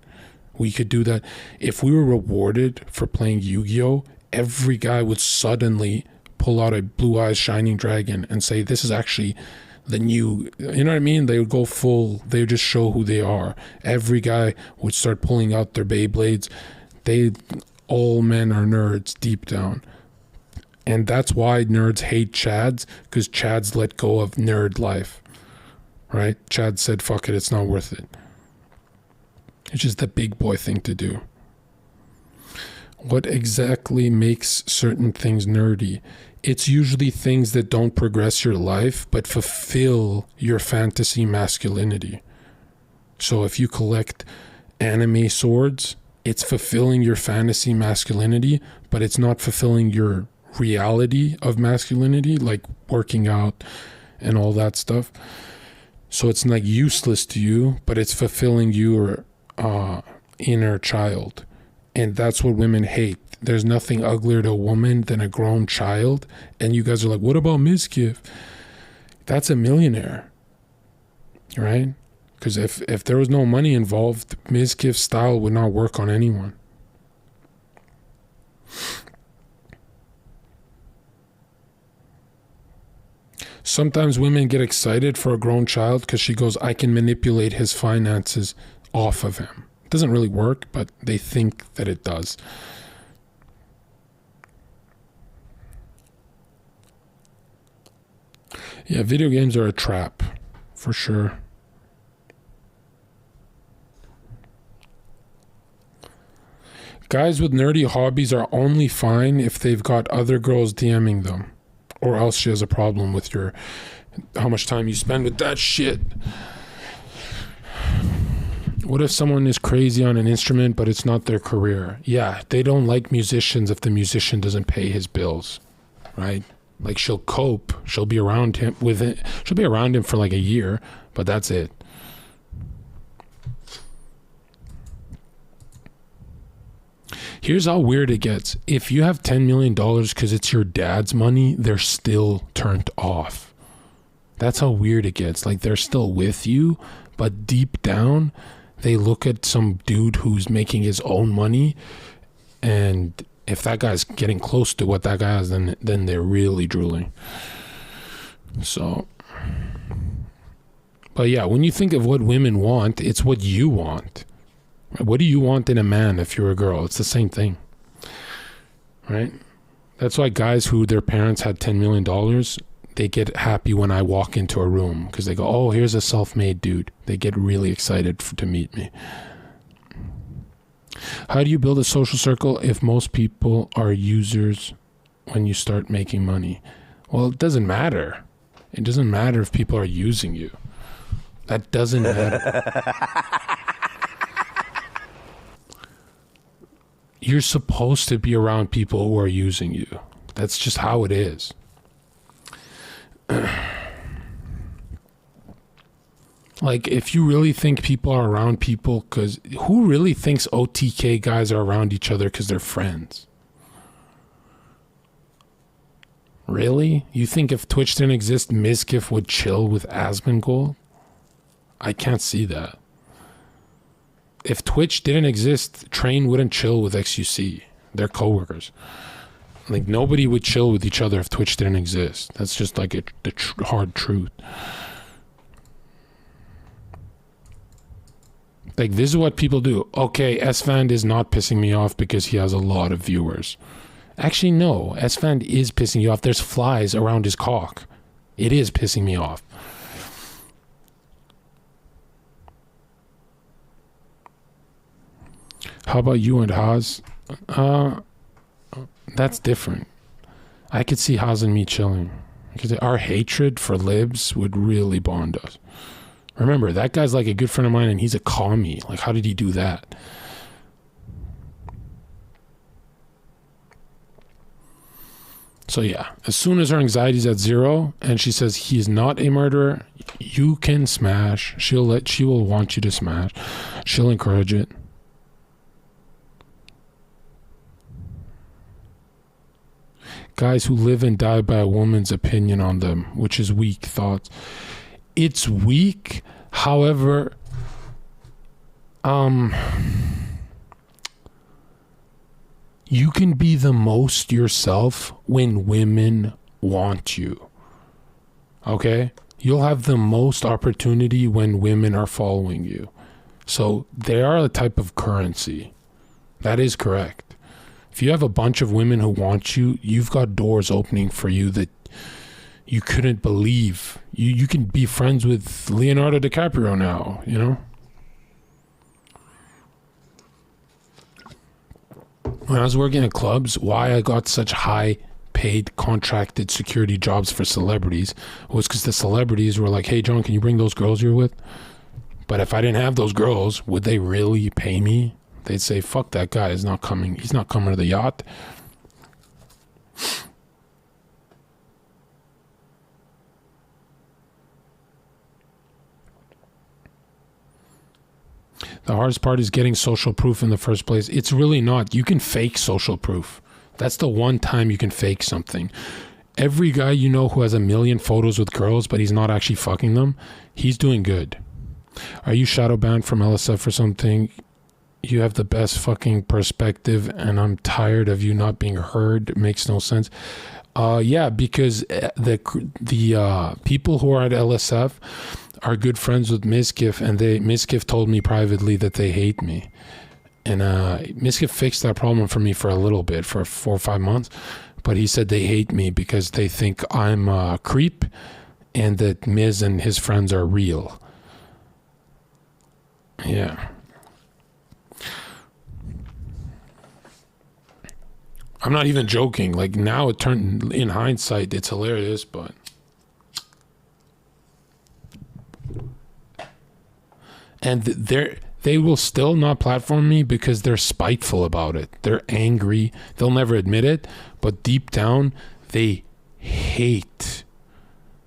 We could do that. If we were rewarded for playing Yu-Gi-Oh!, every guy would suddenly pull out a Blue Eyes Shining Dragon and say, this is actually the new, you know what I mean? They would go full, they would just show who they are. Every guy would start pulling out their Beyblades. All men are nerds deep down. And that's why nerds hate Chads, because Chads let go of nerd life, right? Chad said, fuck it, it's not worth it. It's just the big boy thing to do. What exactly makes certain things nerdy? It's usually things that don't progress your life, but fulfill your fantasy masculinity. So if you collect anime swords, it's fulfilling your fantasy masculinity, but it's not fulfilling your reality of masculinity, like working out and all that stuff. So it's like useless to you, but it's fulfilling your inner child. And that's what women hate. There's nothing uglier to a woman than a grown child. And you guys are like, what about Mizkif? That's a millionaire, right? Because if there was no money involved, Mizkif's style would not work on anyone. Sometimes women get excited for a grown child because she goes, I can manipulate his finances off of him. It doesn't really work, but they think that it does. Yeah, video games are a trap, for sure. Guys with nerdy hobbies are only fine if they've got other girls DMing them, or else she has a problem with how much time you spend with that shit. What if someone is crazy on an instrument, but it's not their career? Yeah, they don't like musicians if the musician doesn't pay his bills, right? Like, she'll cope, she'll be around him she'll be around him for like a year, but that's it. Here's how weird it gets. If you have $10 million because it's your dad's money, they're still turned off. That's how weird it gets. Like, they're still with you, but deep down, they look at some dude who's making his own money, and if that guy's getting close to what that guy has, then they're really drooling. So, but yeah, when you think of what women want, it's what you want. What do you want in a man if you're a girl? It's the same thing, right? That's why guys who their parents had $10 million, they get happy when I walk into a room because they go, oh, here's a self-made dude. They get really excited to meet me. How do you build a social circle if most people are users when you start making money? Well, it doesn't matter. It doesn't matter if people are using you. That doesn't matter. You're supposed to be around people who are using you. That's just how it is. Like, if you really think people are around people, because who really thinks OTK guys are around each other because they're friends? Really? You think if Twitch didn't exist, Mizkif would chill with Asmongold? I can't see that. If Twitch didn't exist, Train wouldn't chill with XUC. They're coworkers. Like, nobody would chill with each other if Twitch didn't exist. That's just like the hard truth. Like, this is what people do. Okay, S-Fand is not pissing me off because he has a lot of viewers. Actually, no. S-Fand is pissing you off. There's flies around his cock. It is pissing me off. How about you and Haas? That's different. I could see Haas and me chilling. Because our hatred for libs would really bond us. Remember, that guy's like a good friend of mine and he's a commie. Like, how did he do that? So yeah, as soon as her anxiety's at 0 and she says he is not a murderer, you can smash. She will want you to smash. She'll encourage it. Guys who live and die by a woman's opinion on them, which is weak thoughts. It's weak, however, you can be the most yourself when women want you. Okay? You'll have the most opportunity when women are following you. So they are a type of currency. That is correct. If you have a bunch of women who want you, you've got doors opening for you that you couldn't believe. You can be friends with Leonardo DiCaprio now, you know? When I was working at clubs, why I got such high paid contracted security jobs for celebrities was because the celebrities were like, hey John, can you bring those girls you're with? But if I didn't have those girls, would they really pay me? They'd say, fuck that guy, he's not coming to the yacht. The hardest part is getting social proof in the first place. It's really not. You can fake social proof. That's the one time you can fake something. Every guy you know who has a million photos with girls, but he's not actually fucking them, he's doing good. Are you shadow banned from LSF or something? You have the best fucking perspective, and I'm tired of you not being heard. It makes no sense. Yeah, because the people who are at LSF are good friends with Miskiff, and Miskiff told me privately that they hate me. And Miskiff fixed that problem for me for a little bit, for 4 or 5 months. But he said they hate me because they think I'm a creep and that Miz and his friends are real. Yeah. I'm not even joking. Like, now it turned, in hindsight, it's hilarious, but and they will still not platform me because they're spiteful about it. They're angry. They'll never admit it, but deep down, they hate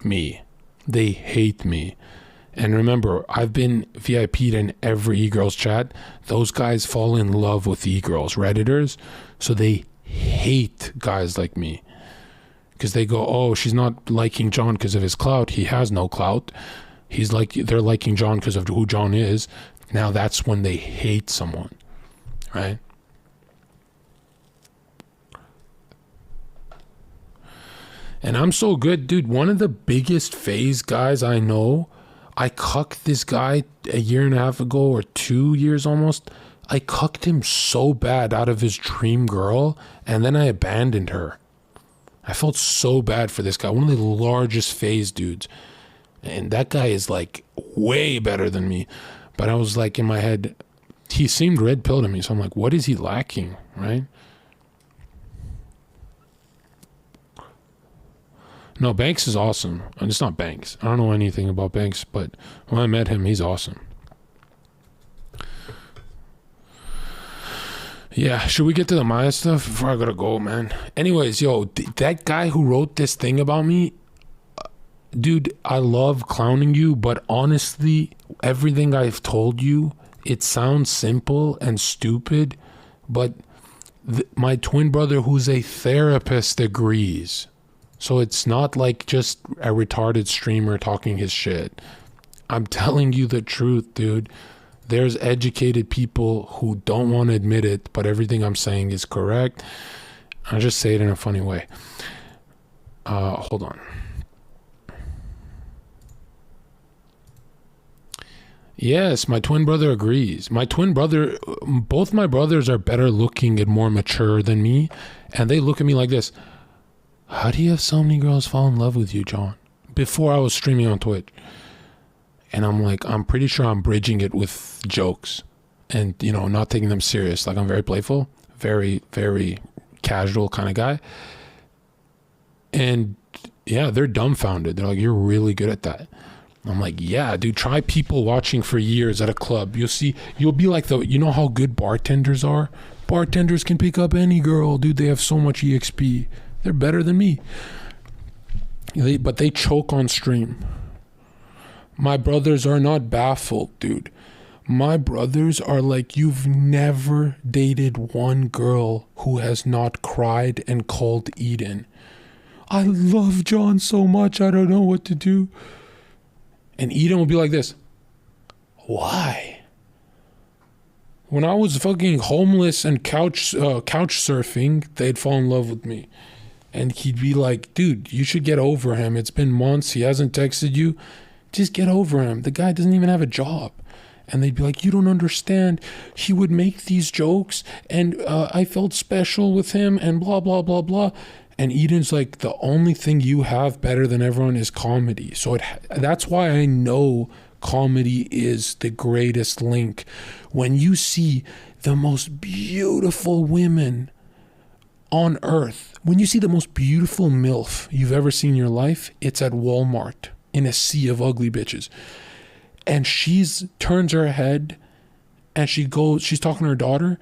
me. They hate me. And remember, I've been VIP'd in every e-girls chat. Those guys fall in love with e-girls, Redditors, so they hate guys like me. Because they go, oh, she's not liking John because of his clout. He has no clout. They're liking John because of who John is. Now that's when they hate someone, right? And I'm so good, dude. One of the biggest phase guys I know, I cucked this guy a year and a half ago, or 2 years almost. I cucked him so bad out of his dream girl, and then I abandoned her. I felt so bad for this guy, one of the largest phase dudes. And that guy is like way better than me. But I was like in my head, he seemed red pill to me. So I'm like, what is he lacking, right? No, Banks is awesome. And it's not Banks. I don't know anything about Banks, but when I met him, he's awesome. Yeah, should we get to the Maya stuff before I gotta go, man? Anyways, yo, that guy who wrote this thing about me, dude, I love clowning you, but honestly, everything I've told you, it sounds simple and stupid, but my twin brother, who's a therapist, agrees. So it's not like just a retarded streamer talking his shit. I'm telling you the truth, dude. There's educated people who don't want to admit it, but everything I'm saying is correct. I just say it in a funny way. Hold on. Yes, my twin brother agrees. Both my brothers are better looking and more mature than me, and they look at me like this. How do you have so many girls fall in love with you, John? Before I was streaming on Twitch. And I'm like, I'm pretty sure I'm bridging it with jokes and, you know, not taking them serious. Like, I'm very playful, very, very casual kind of guy. And yeah, they're dumbfounded. They're like, you're really good at that. I'm like, yeah, dude, try people watching for years at a club. You'll be like you know how good bartenders are? Bartenders can pick up any girl, dude. They have so much EXP. They're better than me. But they choke on stream. My brothers are not baffled, dude. My brothers are like, you've never dated one girl who has not cried and called Eden. I love Jon so much, I don't know what to do. And Eden will be like this. Why? When I was fucking homeless and couch surfing, they'd fall in love with me. And he'd be like, dude, you should get over him. It's been months. He hasn't texted you. Just get over him. The guy doesn't even have a job. And they'd be like, you don't understand. He would make these jokes and I felt special with him and blah, blah, blah, blah. And Eden's like, the only thing you have better than everyone is comedy. So that's why I know comedy is the greatest link. When you see the most beautiful women on earth, when you see the most beautiful MILF you've ever seen in your life, it's at Walmart in a sea of ugly bitches. And turns her head and she's talking to her daughter,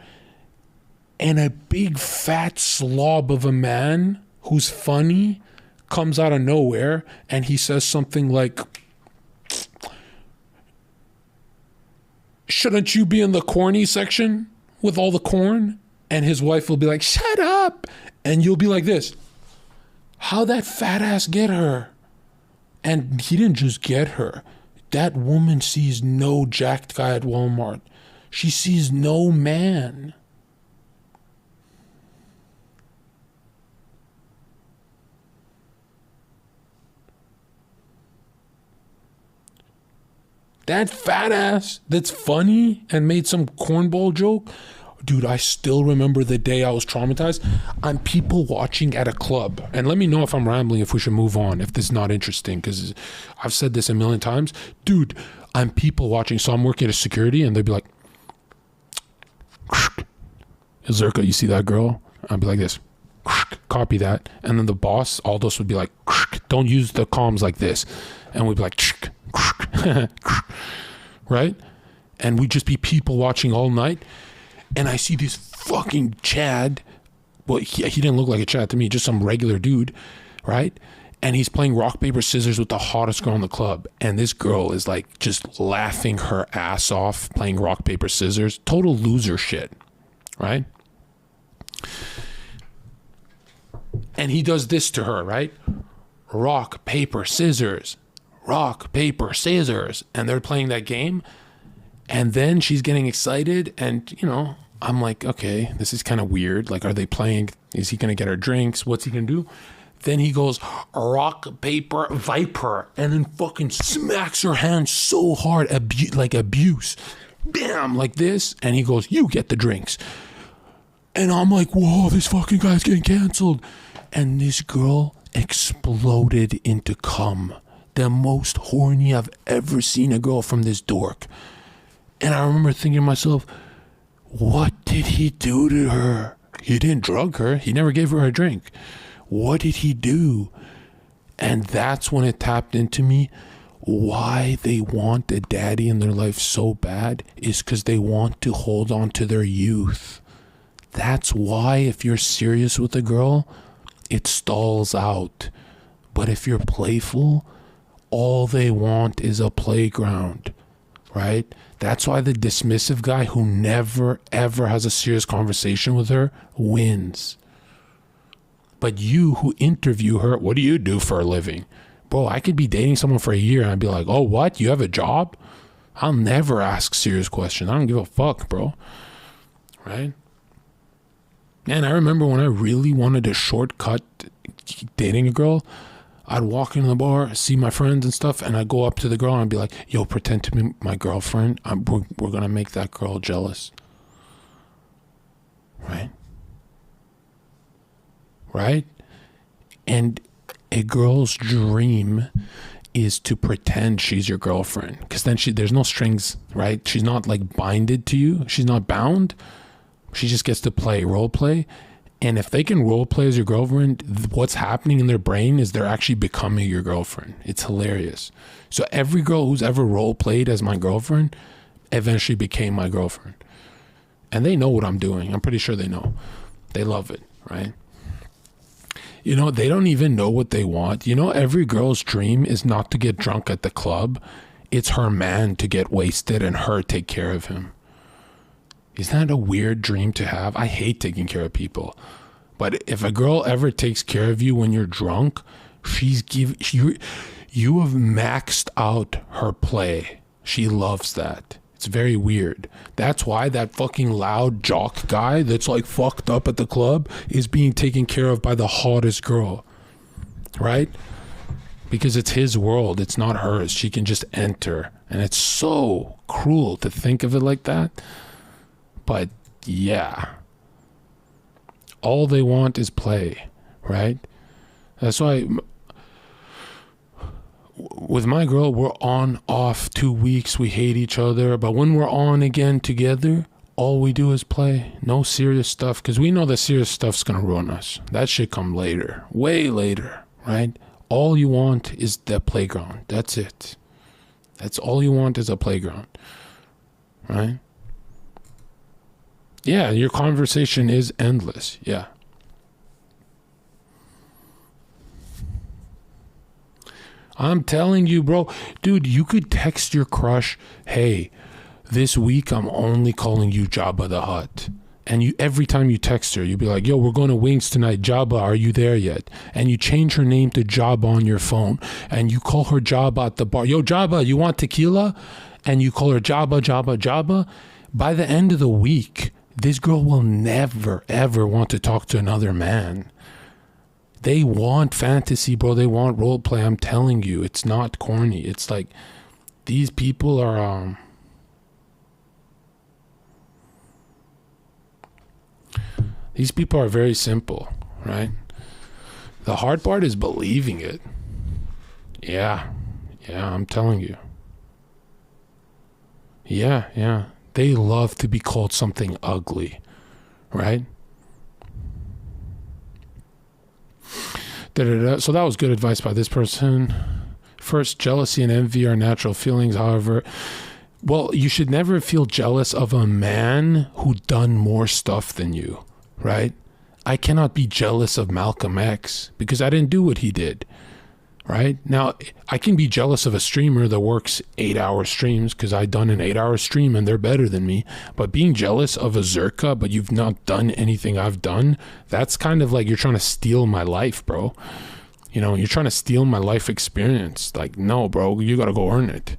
and a big fat slob of a man who's funny comes out of nowhere and he says something like, shouldn't you be in the corny section with all the corn? And his wife will be like, shut up. And you'll be like this, how'd that fat ass get her? And he didn't just get her. That woman sees no jacked guy at Walmart. She sees no man. That fat ass that's funny and made some cornball joke. Dude, I still remember the day I was traumatized. I'm people watching at a club. And let me know if I'm rambling, if we should move on, if this is not interesting, because I've said this a million times. Dude, I'm people watching. So I'm working at a security and they'd be like, Zherka, you see that girl? I'd be like this. Copy that. And then the boss, Aldos, would be like, don't use the comms like this. And we'd be like, right? And we'd just be people watching all night. And I see this fucking Chad. Well, he didn't look like a Chad to me, just some regular dude, right? And he's playing rock, paper, scissors with the hottest girl in the club. And this girl is like just laughing her ass off playing rock, paper, scissors. Total loser shit, right? And he does this to her, right? Rock, paper, scissors. Rock, paper, scissors. And they're playing that game. And then she's getting excited. And, you know, I'm like, okay, this is kind of weird. Like, are they playing? Is he going to get her drinks? What's he going to do? Then he goes, rock, paper, viper. And then fucking smacks her hand so hard, like abuse. Bam, like this. And he goes, you get the drinks. And I'm like, whoa, this fucking guy's getting canceled. And this girl exploded into cum. The most horny I've ever seen a girl from this dork. And I remember thinking to myself, what did he do to her? He didn't drug her. He never gave her a drink. What did he do? And that's when it tapped into me. Why they want a daddy in their life so bad is because they want to hold on to their youth. That's why if you're serious with a girl, it stalls out. But if you're playful, all they want is a playground, right? That's why the dismissive guy who never, ever has a serious conversation with her wins. But you who interview her, what do you do for a living? Bro, I could be dating someone for a year and I'd be like, oh, what? You have a job? I'll never ask serious questions. I don't give a fuck, bro. Right? And I remember when I really wanted a shortcut dating a girl, I'd walk into the bar, see my friends and stuff, and I'd go up to the girl and I'd be like, yo, pretend to be my girlfriend. We're going to make that girl jealous. Right? Right? And a girl's dream is to pretend she's your girlfriend. Because then there's no strings, right? She's not like binded to you. She's not bound. She just gets to role play. And if they can role play as your girlfriend, what's happening in their brain is they're actually becoming your girlfriend. It's hilarious. So every girl who's ever role played as my girlfriend eventually became my girlfriend. And they know what I'm doing. I'm pretty sure they know. They love it, right? You know, they don't even know what they want. You know, every girl's dream is not to get drunk at the club. It's her man to get wasted and her take care of him. Isn't that a weird dream to have? I hate taking care of people. But if a girl ever takes care of you when you're drunk, you have maxed out her play. She loves that. It's very weird. That's why that fucking loud jock guy that's like fucked up at the club is being taken care of by the hottest girl. Right? Because it's his world. It's not hers. She can just enter. And it's so cruel to think of it like that. But yeah. All they want is play. Right? That's why with my girl, we're on, off 2 weeks. We hate each other. But when we're on again together, all we do is play. No serious stuff. Because we know the serious stuff's going to ruin us. That should come later. Way later. Right? All you want is the playground. That's it. That's all you want is a playground. Right? Yeah, your conversation is endless. Yeah. I'm telling you, bro. Dude, you could text your crush, hey, this week I'm only calling you Jabba the Hutt. And you, every time you text her, you'll be like, yo, we're going to Wings tonight. Jabba, are you there yet? And you change her name to Jabba on your phone. And you call her Jabba at the bar. Yo, Jabba, you want tequila? And you call her Jabba, Jabba, Jabba. By the end of the week, this girl will never, ever want to talk to another man. They want fantasy, bro. They want role play. I'm telling you, it's not corny. It's like these people are... These people are very simple, right? The hard part is believing it. Yeah, I'm telling you. Yeah. They love to be called something ugly, right? So that was good advice by this person. First, jealousy and envy are natural feelings. However, well, you should never feel jealous of a man who done more stuff than you. Right? I cannot be jealous of Malcolm X because I didn't do what he did. Right? Now, I can be jealous of a streamer that works 8-hour streams because I done an 8-hour stream and they're better than me. But being jealous of a Zherka, but you've not done anything I've done, that's kind of like you're trying to steal my life, bro. You know, you're trying to steal my life experience. Like, no, bro, you got to go earn it.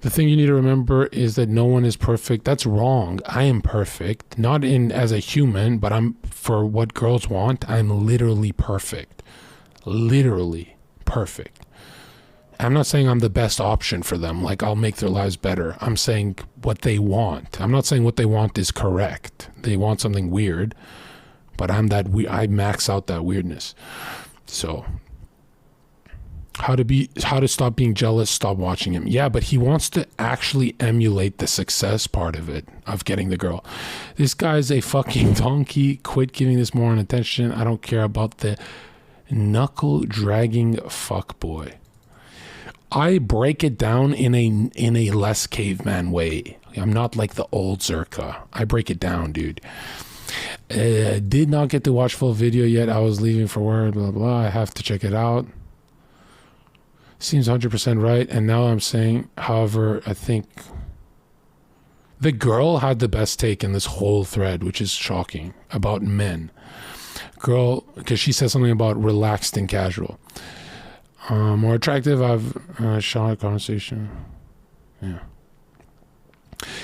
The thing you need to remember is that no one is perfect. That's wrong. I am perfect, not in as a human, but I'm for what girls want. I'm literally perfect. Literally perfect. I'm not saying I'm the best option for them. Like I'll make their lives better. I'm saying what they want. I'm not saying what they want is correct. They want something weird, but I max out that weirdness. So how to stop being jealous, stop watching him. Yeah, but he wants to actually emulate the success part of it, of getting the girl. This guy's a fucking donkey. Quit giving this more attention. I don't care about the knuckle dragging fuckboy. I break it down in a less caveman way. I'm not like the old Zherka. I break it down, dude. Did not get to watch full video yet. I was leaving for work, blah, blah. I have to check it out. Seems 100% right. And now I'm saying, however, I think the girl had the best take in this whole thread, which is shocking, about men. Girl, because she said something about relaxed and casual. More attractive, I've shot a conversation. Yeah.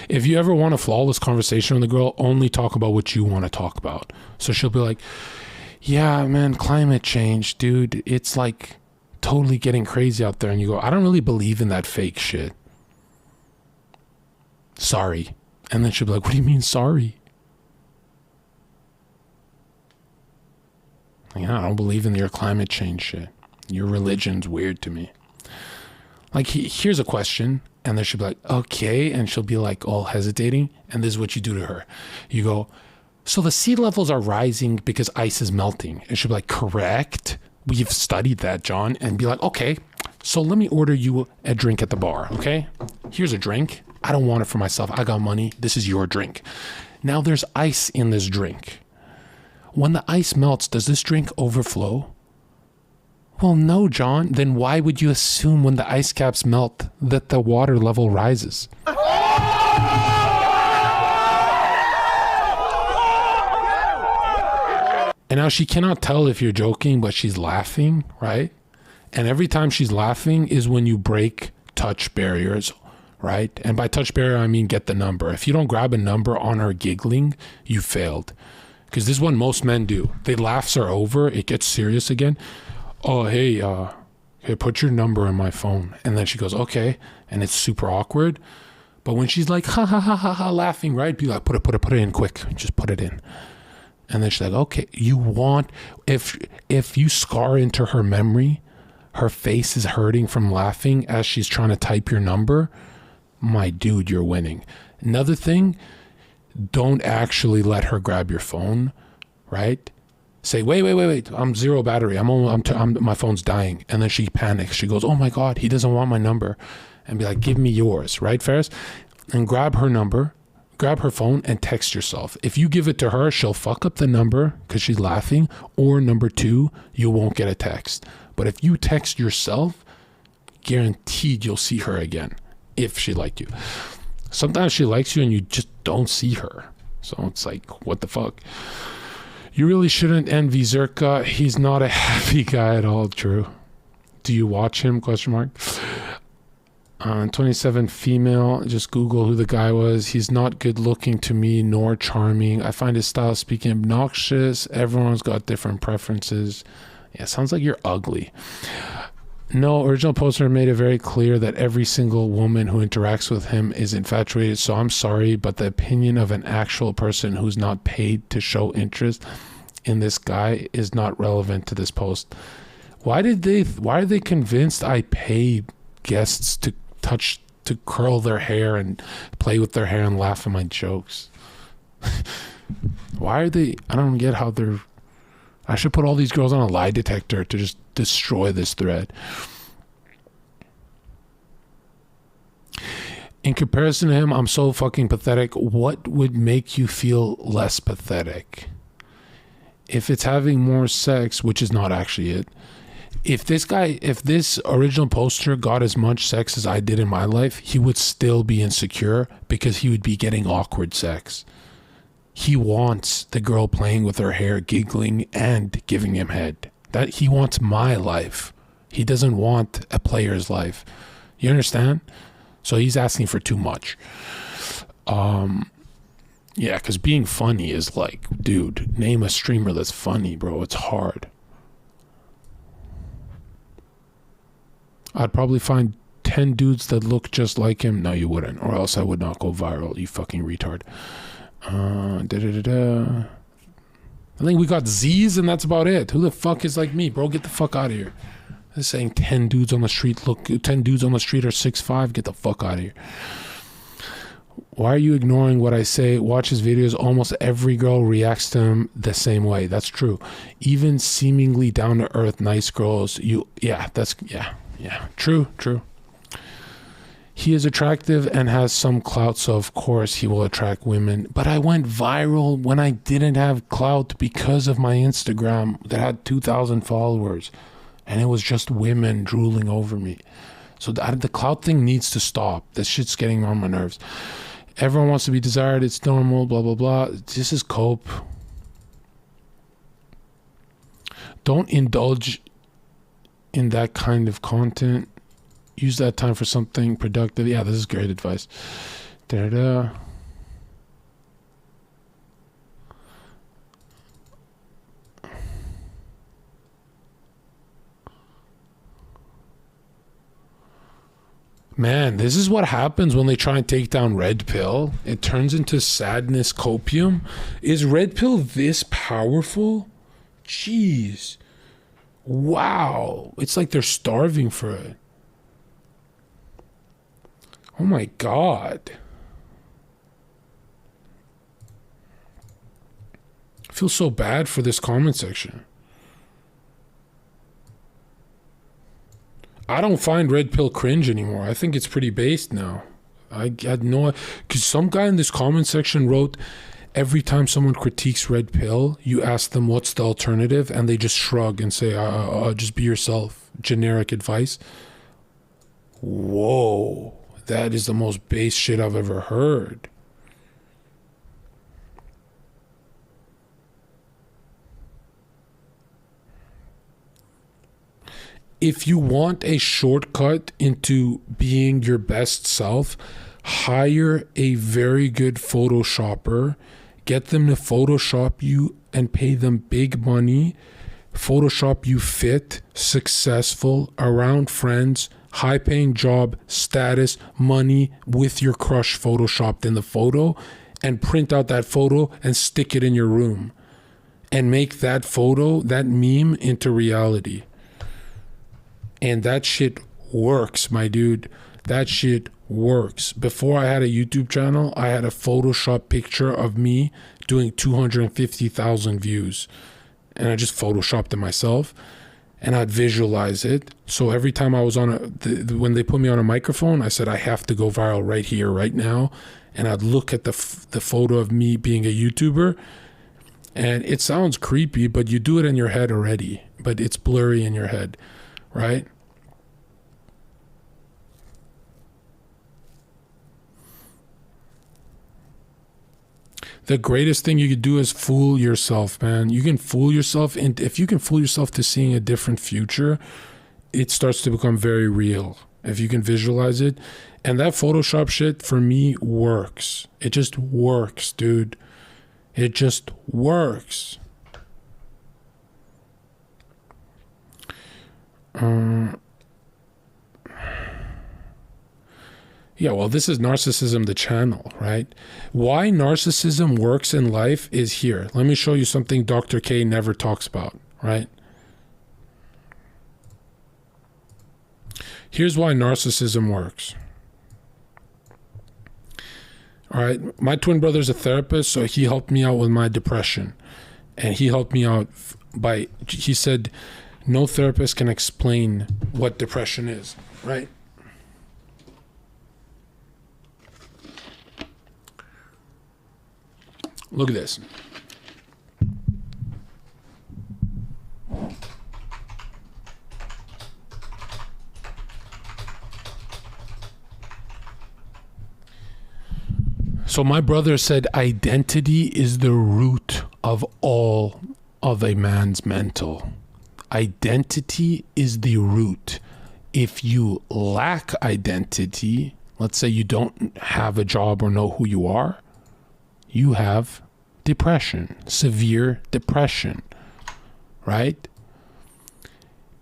If you ever want a flawless conversation with a girl, only talk about what you want to talk about. So she'll be like, yeah, man, climate change, dude. It's like totally getting crazy out there. And you go, I don't really believe in that fake shit. Sorry. And then she'll be like, what do you mean sorry? Yeah, I don't believe in your climate change shit. Your religion's weird to me. Like, here's a question. And then she'll be like, okay. And she'll be like all hesitating. And this is what you do to her. You go, so the sea levels are rising because ice is melting. And she'll be like, correct. We've studied that, John. And be like, okay, so let me order you a drink at the bar, okay? Here's a drink. I don't want it for myself. I got money. This is your drink. Now there's ice in this drink. When the ice melts, does this drink overflow? Well, no, John. Then why would you assume when the ice caps melt that the water level rises? And now she cannot tell if you're joking, but she's laughing, right? And every time she's laughing is when you break touch barriers, right? And by touch barrier, I mean get the number. If you don't grab a number on her giggling, you failed. Because this is what most men do. They laughs are over. It gets serious again. Oh, hey, put your number in my phone. And then she goes, okay. And it's super awkward. But when she's like, ha, ha, ha, ha, ha, laughing, right? Be like, put it in quick. Just put it in. And then she's like, okay, you want, if you scar into her memory, her face is hurting from laughing as she's trying to type your number, my dude, you're winning. Another thing, don't actually let her grab your phone, right? Say, wait, I'm zero battery. My phone's dying. And then she panics. She goes, oh my God, he doesn't want my number. And be like, give me yours, right, Ferris? And grab her number. Grab her phone and text yourself. If you give it to her, she'll fuck up the number because she's laughing. Or number two, you won't get a text. But if you text yourself, guaranteed you'll see her again if she liked you. Sometimes she likes you and you just don't see her. So it's like, what the fuck? You really shouldn't envy Zherka. He's not a happy guy at all. True. Do you watch him? Question mark. 27 female, just Google who the guy was. He's not good looking to me nor charming. I find his style speaking obnoxious. Everyone's got different preferences. Yeah, sounds like you're ugly. No, original poster made it very clear that every single woman who interacts with him is infatuated. So I'm sorry, but the opinion of an actual person who's not paid to show interest in this guy is not relevant to this post. Why are they convinced I pay guests to curl their hair and play with their hair and laugh at my jokes? Why are they, I don't get how I should put all these girls on a lie detector to just destroy this thread. In comparison to him, I'm so fucking pathetic. What would make you feel less pathetic? If it's having more sex, which is not actually it. If this original poster got as much sex as I did in my life, he would still be insecure because he would be getting awkward sex. He wants the girl playing with her hair, giggling, and giving him head. That he wants my life. He doesn't want a player's life. You understand? So he's asking for too much. Yeah, because being funny is like, dude, name a streamer that's funny, bro. It's hard. I'd probably find 10 dudes that look just like him. No, you wouldn't. Or else I would not go viral, you fucking retard. I think we got Z's and that's about it. Who the fuck is like me, bro? Get the fuck out of here. They're saying 10 dudes on the street are 6'5". Get the fuck out of here. Why are you ignoring what I say? Watch his videos. Almost every girl reacts to him the same way. That's true. Even seemingly down to earth, nice girls. Yeah. True. He is attractive and has some clout, so of course he will attract women. But I went viral when I didn't have clout because of my Instagram that had 2,000 followers. And it was just women drooling over me. So the clout thing needs to stop. This shit's getting on my nerves. Everyone wants to be desired. It's normal, blah, blah, blah. This is cope. Don't indulge in that kind of content. Use that time for something productive. Yeah, this is great advice. Man, this is what happens when they try and take down Red Pill. It turns into sadness copium. Is Red Pill this powerful? Jeez. Wow. It's like they're starving for it. Oh my God. I feel so bad for this comment section. I don't find Red Pill cringe anymore. I think it's pretty based now. I had no... Because some guy in this comment section wrote, every time someone critiques red pill, you ask them what's the alternative, and they just shrug and say, just be yourself. Generic advice. Whoa, that is the most base shit I've ever heard. If you want a shortcut into being your best self, hire a very good Photoshopper, get them to Photoshop you and pay them big money, Photoshop you fit, successful, around friends, high paying job, status, money, with your crush photoshopped in the photo, and print out that photo and stick it in your room and make that photo, that meme, into reality. And that shit works, my dude. That shit works. Before I had a YouTube channel, I had a Photoshop picture of me doing 250,000 views. And I just Photoshopped it myself. And I'd visualize it. So every time I was on when they put me on a microphone, I said, I have to go viral right here, right now. And I'd look at the photo of me being a YouTuber. And it sounds creepy, but you do it in your head already. But it's blurry in your head. Right? The greatest thing you could do is fool yourself, man. You can fool yourself, and if you can fool yourself to seeing a different future, it starts to become very real. If you can visualize it. And that Photoshop shit for me works. It just works, dude. It just works. Yeah, well, this is Narcissism, the channel, right? Why narcissism works in life is here. Let me show you something Dr. K never talks about, right? Here's why narcissism works. All right, my twin brother's a therapist, so he helped me out with my depression. And he helped me out he said, no therapist can explain what depression is, right? Look at this. So my brother said identity is the root of all of a man's mental. Identity is the root. If you lack identity, let's say you don't have a job or know who you are, you have depression, severe depression, right?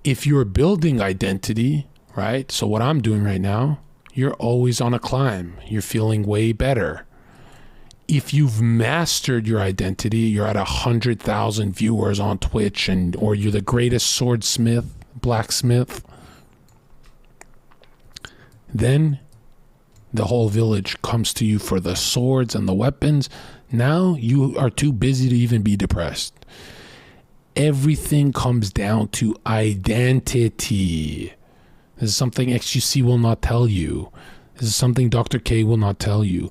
If you're building identity, right? So what I'm doing right now, you're always on a climb. You're feeling way better. If you've mastered your identity, you're at 100,000 viewers on Twitch, or you're the greatest swordsmith, blacksmith, then the whole village comes to you for the swords and the weapons. Now you are too busy to even be depressed. Everything comes down to identity. This is something XQC will not tell you. This is something Dr. K will not tell you.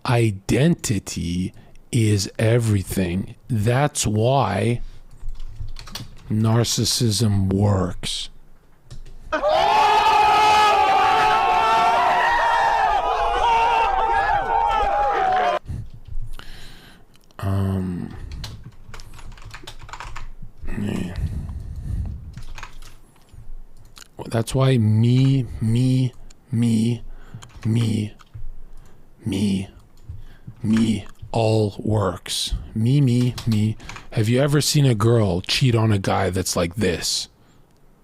Identity is everything. That's why narcissism works. That's why me all works. Me. Have you ever seen a girl cheat on a guy that's like this?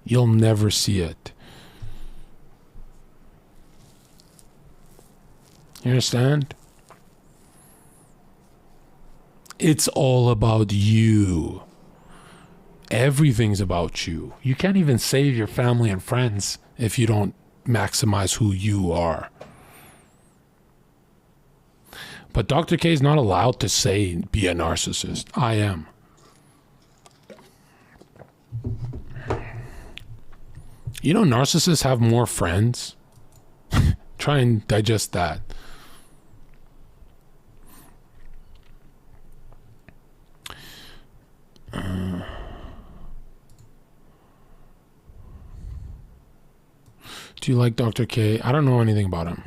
You'll never see it. You understand? It's all about you. Everything's about you. You can't even save your family and friends if you don't maximize who you are. But Dr. K is not allowed to say be a narcissist. I am. You know, narcissists have more friends. Try and digest that. Do you like Dr. K? I don't know anything about him.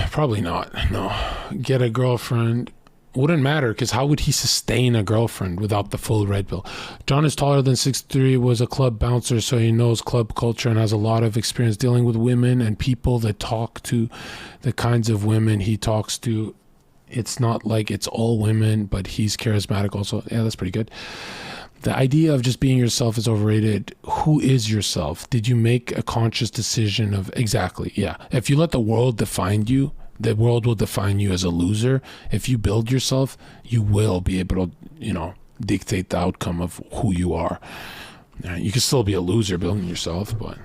Probably not. No. Get a girlfriend. Wouldn't matter, because how would he sustain a girlfriend without the full red pill? John is taller than 6'3", was a club bouncer, so he knows club culture and has a lot of experience dealing with women and people that talk to the kinds of women he talks to. It's not like it's all women, but he's charismatic also. Yeah, that's pretty good. The idea of just being yourself is overrated. Who is yourself? Did you make a conscious decision of... Exactly, yeah. If you let the world define you, the world will define you as a loser. If you build yourself, you will be able to, you know, dictate the outcome of who you are. You can still be a loser building yourself, but...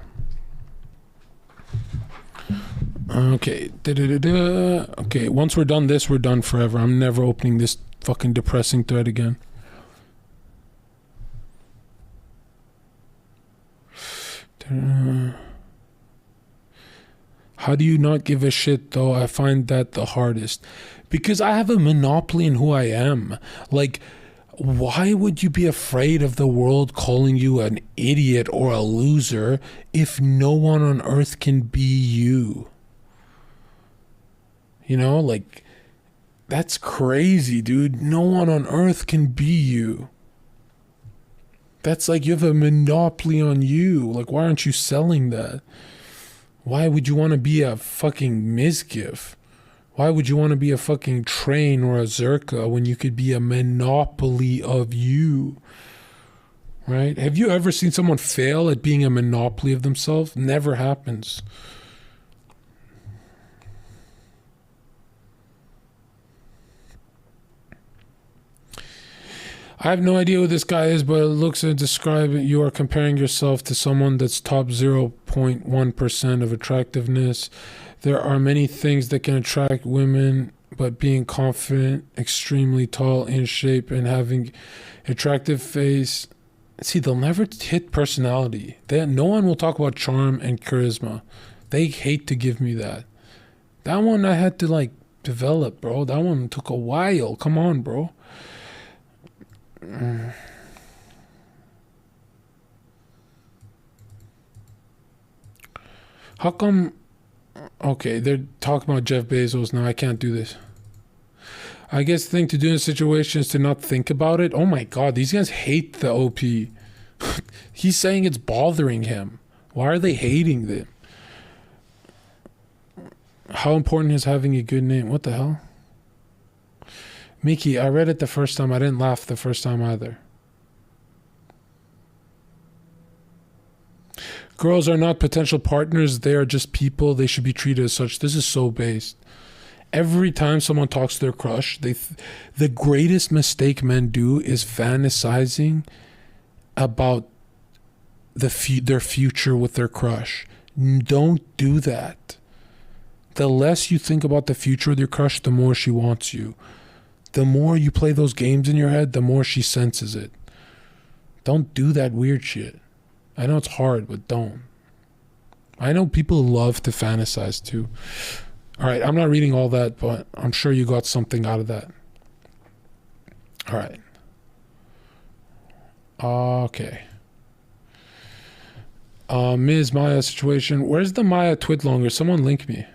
Okay. Okay, once we're done this, we're done forever. I'm never opening this fucking depressing thread again. How do you not give a shit though? I find that the hardest. Because I have a monopoly in who I am. Like, why would you be afraid of the world calling you an idiot or a loser if no one on earth can be you? You know, like, that's crazy, dude. No one on earth can be you. That's like you have a monopoly on you. Like, why aren't you selling that? Why would you want to be a fucking Mizgif? Why would you want to be a fucking Train or a Zherka when you could be a monopoly of you? Right? Have you ever seen someone fail at being a monopoly of themselves? Never happens. I have no idea who this guy is, but it looks and describe it. You are comparing yourself to someone that's top 0.1% of attractiveness. There are many things that can attract women, but being confident, extremely tall, in shape, and having attractive face. See, they'll never hit personality. No one will talk about charm and charisma. They hate to give me that. That one I had to like develop, bro. That one took a while. Come on, bro. How come? Okay, they're talking about Jeff Bezos now. I can't do this. I guess the thing to do in a situation is to not think about it. Oh my god, these guys hate the OP. He's saying it's bothering him. Why are they hating them? How important is having a good name? What the hell? Mickey, I read it the first time. I didn't laugh the first time either. Girls are not potential partners. They are just people. They should be treated as such. This is so based. Every time someone talks to their crush, the greatest mistake men do is fantasizing about their future with their crush. Don't do that. The less you think about the future with your crush, the more she wants you. The more you play those games in your head, the more she senses it. Don't do that weird shit. I know it's hard, but don't. I know people love to fantasize too. All right, I'm not reading all that, but I'm sure you got something out of that. All right. Okay. Ms. Maya situation. Where's the Maya twit longer? Someone link me.